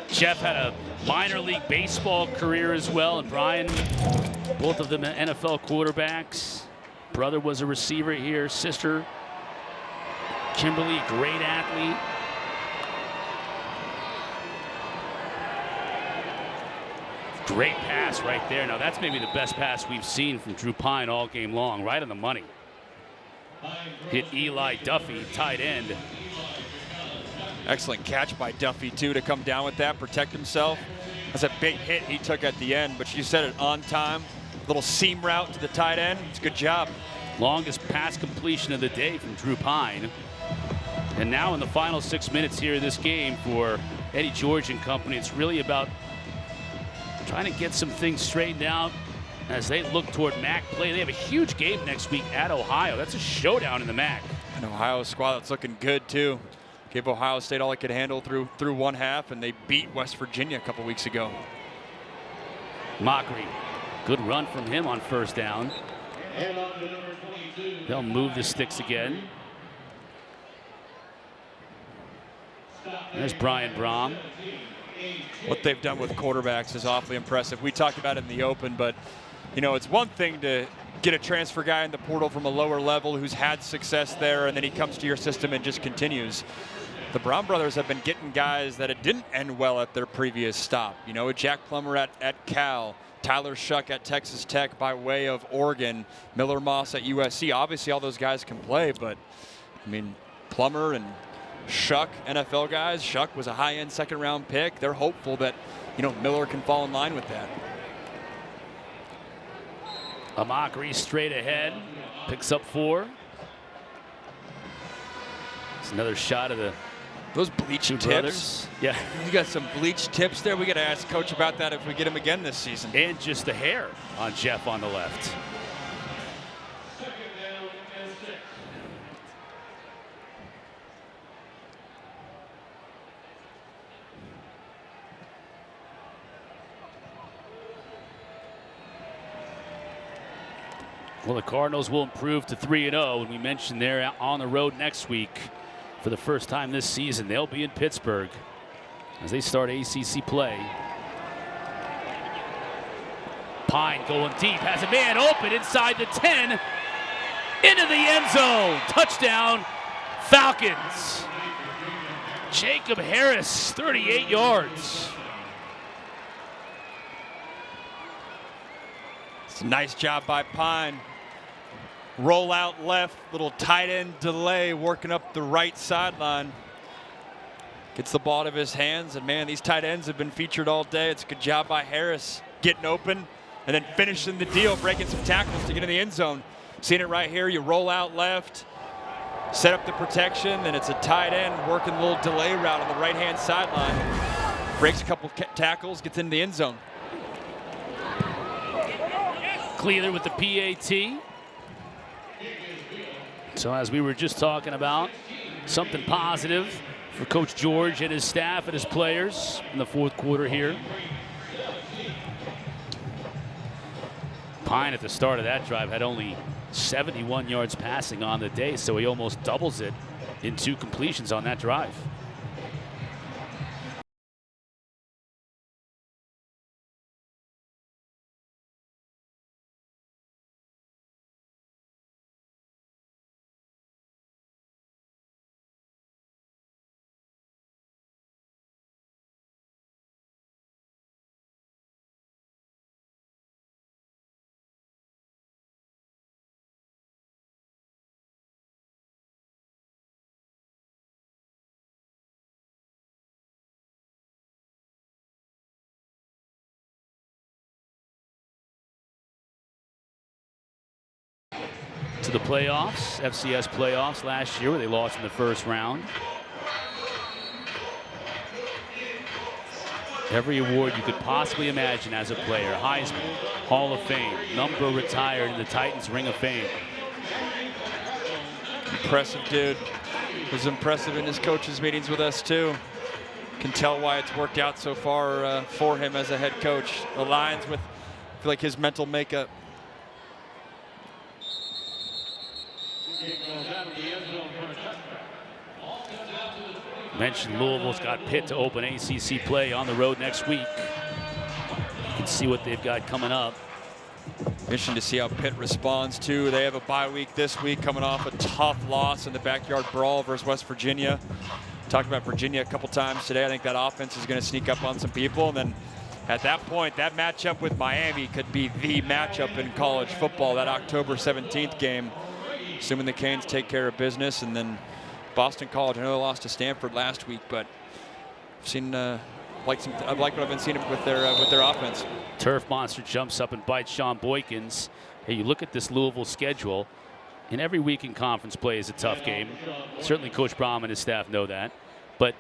Jeff had a minor league baseball career as well, and Brian, both of them NFL quarterbacks. Brother was a receiver here. Sister, Kimberly, great athlete. Great pass right there. Now that's maybe the best pass we've seen from Drew Pine all game long. Right on the money. Hit Eli Duffy, tight end. Excellent catch by Duffy, too, to come down with that, protect himself. That's a big hit he took at the end, but you said it on time. Little seam route to the tight end. It's a good job. Longest pass completion of the day from Drew Pine. And now in the final 6 minutes here of this game for Eddie George and company, it's really about trying to get some things straightened out as they look toward MAC play. They have a huge game next week at Ohio. That's a showdown in the MAC. An Ohio squad that's looking good, too. Gave Ohio State all it could handle through one half, and they beat West Virginia a couple weeks ago. Mockery. Good run from him on first down. They'll move the sticks again. There's Brian Brom. What they've done with quarterbacks is awfully impressive. We talked about it in the open, but it's one thing to get a transfer guy in the portal from a lower level who's had success there, and then he comes to your system and just continues. The Brown brothers have been getting guys that it didn't end well at their previous stop. Jack Plummer at Cal, Tyler Shuck at Texas Tech by way of Oregon, Miller Moss at USC. Obviously, all those guys can play, but, Plummer and Shuck, NFL guys. Shuck was a high-end second-round pick. They're hopeful that, Miller can fall in line with that. A Mockery straight ahead, picks up 4. It's another shot of the Those bleach two tips. brothers. Yeah. You got some bleach tips there. We got to ask Coach about that if we get him again this season. And just the hair on Jeff on the left. Second down and 6. Well, the Cardinals will improve to 3-0, and we mentioned they're on the road next week for the first time this season. They'll be in Pittsburgh as they start ACC play. Pine going deep, has a man open inside the 10, into the end zone. Touchdown, Falcons. Jacob Harris, 38 yards. It's a nice job by Pine. Roll out left, little tight end delay, working up the right sideline. Gets the ball out of his hands, and man, these tight ends have been featured all day. It's a good job by Harris getting open and then finishing the deal, breaking some tackles to get in the end zone. Seeing it right here, you roll out left, set up the protection, and it's a tight end working a little delay route on the right-hand sideline. Breaks a couple tackles, gets into the end zone. Clealer with the PAT. So as we were just talking about, something positive for Coach George and his staff and his players in the fourth quarter here. Pine at the start of that drive had only 71 yards passing on the day, so he almost doubles it in 2 completions on that drive. To the playoffs, FCS playoffs last year where they lost in the first round. Every award you could possibly imagine as a player. Heisman, Hall of Fame, number retired in the Titans Ring of Fame. Impressive dude. Was impressive in his coaches meetings with us too. Can tell why it's worked out so far for him as a head coach. Aligns with, I feel like, his mental makeup. Mentioned Louisville's got Pitt to open ACC play on the road next week. You can see what they've got coming up. Interesting to see how Pitt responds too. They have a bye week this week, coming off a tough loss in the backyard brawl versus West Virginia. Talked about Virginia a couple times today. I think that offense is going to sneak up on some people, and then at that point, that matchup with Miami could be the matchup in college football. That October 17th game, assuming the Canes take care of business, and then Boston College. I know they lost to Stanford last week, but I've seen I like what I've been seeing with their offense. Turf Monster jumps up and bites Sean Boykins. Hey, you look at this Louisville schedule, and every week in conference play is a tough game. Certainly Coach Brom and his staff know that. But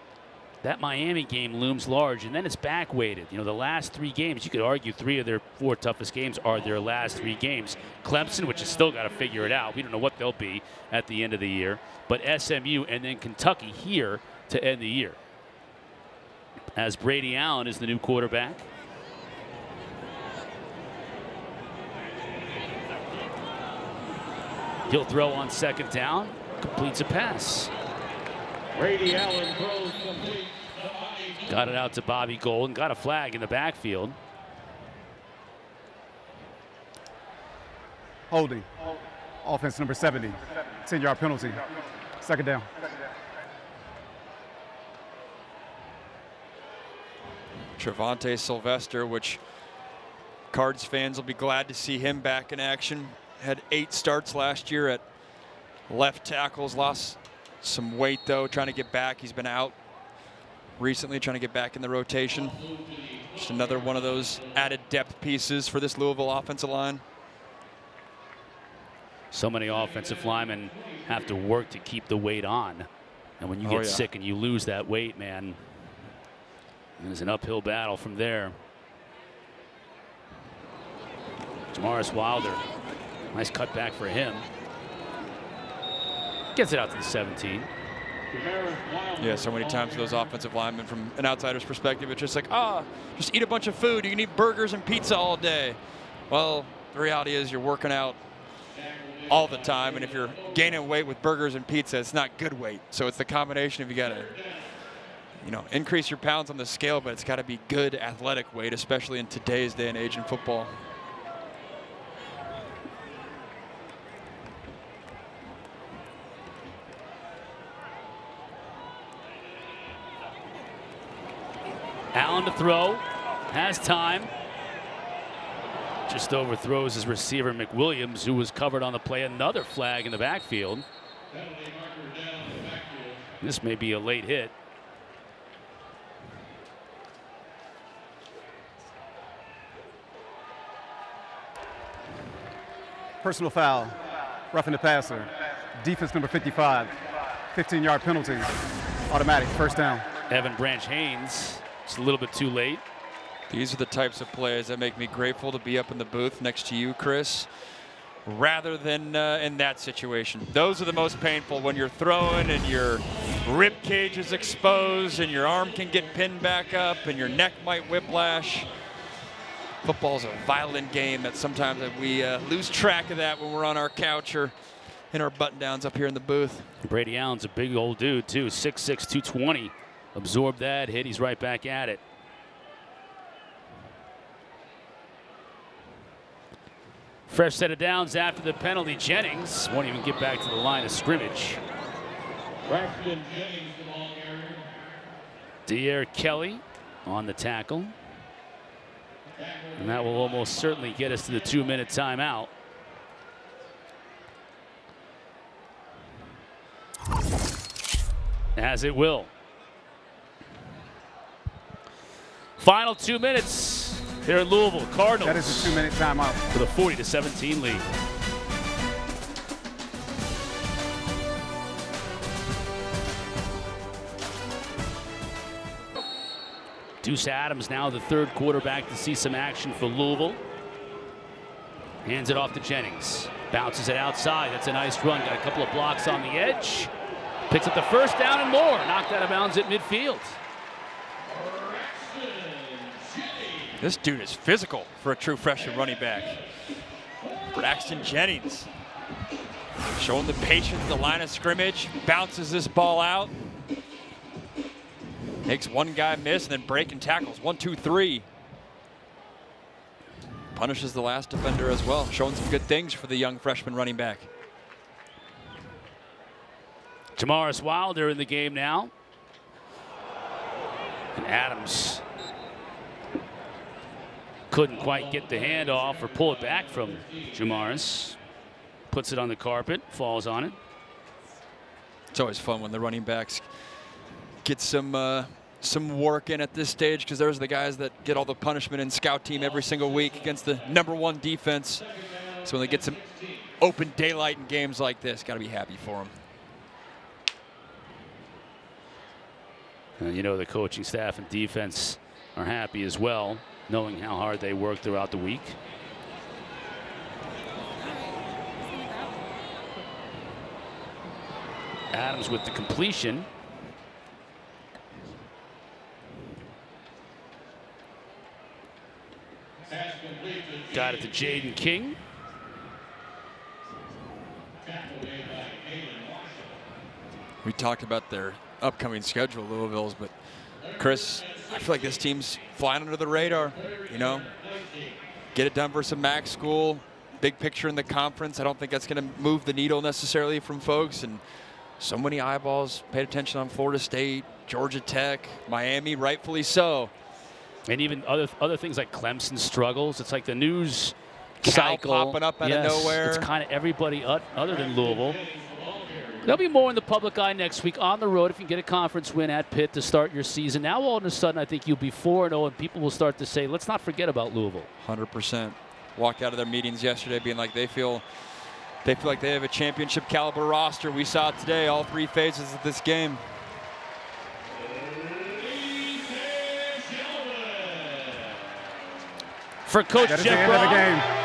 that Miami game looms large, and then it's back weighted. You know, the last 3 games, you could argue 3 of their 4 toughest games are their last 3 games. Clemson, which has still got to figure it out. We don't know what they'll be at the end of the year. But SMU and then Kentucky here to end the year. As Brady Allen is the new quarterback. He'll throw on second down, completes a pass. Brady Allen throws complete. Got it out to Bobby Golden, got a flag in the backfield. Holding. Offense number 70. 10-yard penalty. Second down. Trevante Sylvester, which Cards fans will be glad to see him back in action. Had 8 starts last year at left tackles. Lost some weight, though, trying to get back. He's been out recently, trying to get back in the rotation. Just another one of those added depth pieces for this Louisville offensive line. So many offensive linemen have to work to keep the weight on And when you get sick and you lose that weight, man, there's an uphill battle from there. Jamaris Wilder, nice cutback for him. Gets it out to the 17. Yeah, so many times those offensive linemen, from an outsider's perspective, it's just like, just eat a bunch of food. You can eat burgers and pizza all day. Well, the reality is you're working out all the time, and if you're gaining weight with burgers and pizza, it's not good weight. So it's the combination of you got to, increase your pounds on the scale, but it's got to be good athletic weight, especially in today's day and age in football. Allen to throw, has time. Just overthrows his receiver McWilliams, who was covered on the play. Another flag in the backfield. This may be a late hit. Personal foul, roughing the passer. Defense number 55, 15-yard penalty, automatic, first down. Evan Branch Haynes, just a little bit too late. These are the types of plays that make me grateful to be up in the booth next to you, Chris, rather than in that situation. Those are the most painful, when you're throwing and your rib cage is exposed and your arm can get pinned back up and your neck might whiplash. Football's a violent game that sometimes we lose track of that when we're on our couch or in our button-downs up here in the booth. Brady Allen's a big old dude, too, 6'6", 220. Absorbed that hit, he's right back at it. Fresh set of downs after the penalty. Jennings won't even get back to the line of scrimmage. Braxton Jennings, the ball carrier. De'Aaron Kelly on the tackle. And that will almost certainly get us to the 2-minute timeout. As it will. Final 2 minutes here in Louisville. Cardinals. That is a 2-minute timeout. With a 40-17 lead. Deuce Adams now the third quarterback to see some action for Louisville. Hands it off to Jennings. Bounces it outside. That's a nice run. Got a couple of blocks on the edge. Picks up the first down and more. Knocked out of bounds at midfield. This dude is physical for a true freshman running back. Braxton Jennings showing the patience, the line of scrimmage, bounces this ball out. Makes one guy miss and then breaking tackles. 1, 2, 3. Punishes the last defender as well. Showing some good things for the young freshman running back. Jamaris Wilder in the game now. And Adams couldn't quite get the handoff or pull it back from Jamaris. Puts it on the carpet, falls on it. It's always fun when the running backs get some work in at this stage, because there's the guys that get all the punishment in scout team every single week against the #1 defense. So when they get some open daylight in games like this, got to be happy for them. And you know the coaching staff and defense are happy as well, knowing how hard they work throughout the week. Adams with the completion. Got it to Jaden King. We talked about their upcoming schedule, Louisville's, but Chris, I feel like this team's flying under the radar. You know, get it done versus a MAC school, big picture in the conference. I don't think that's going to move the needle necessarily from folks. And so many eyeballs paid attention on Florida State, Georgia Tech, Miami, rightfully so. And even other things like Clemson struggles. It's like the news Cal cycle popping up out of nowhere. It's kind of everybody other than Louisville. There'll be more in the public eye next week on the road if you can get a conference win at Pitt to start your season. Now all of a sudden I think you'll be 4-0 and people will start to say, let's not forget about Louisville. 100%. Walked out of their meetings yesterday being like they feel like they have a championship caliber roster. We saw it today, all 3 phases of this game. For Coach That is Jeff the end of the Brom. game.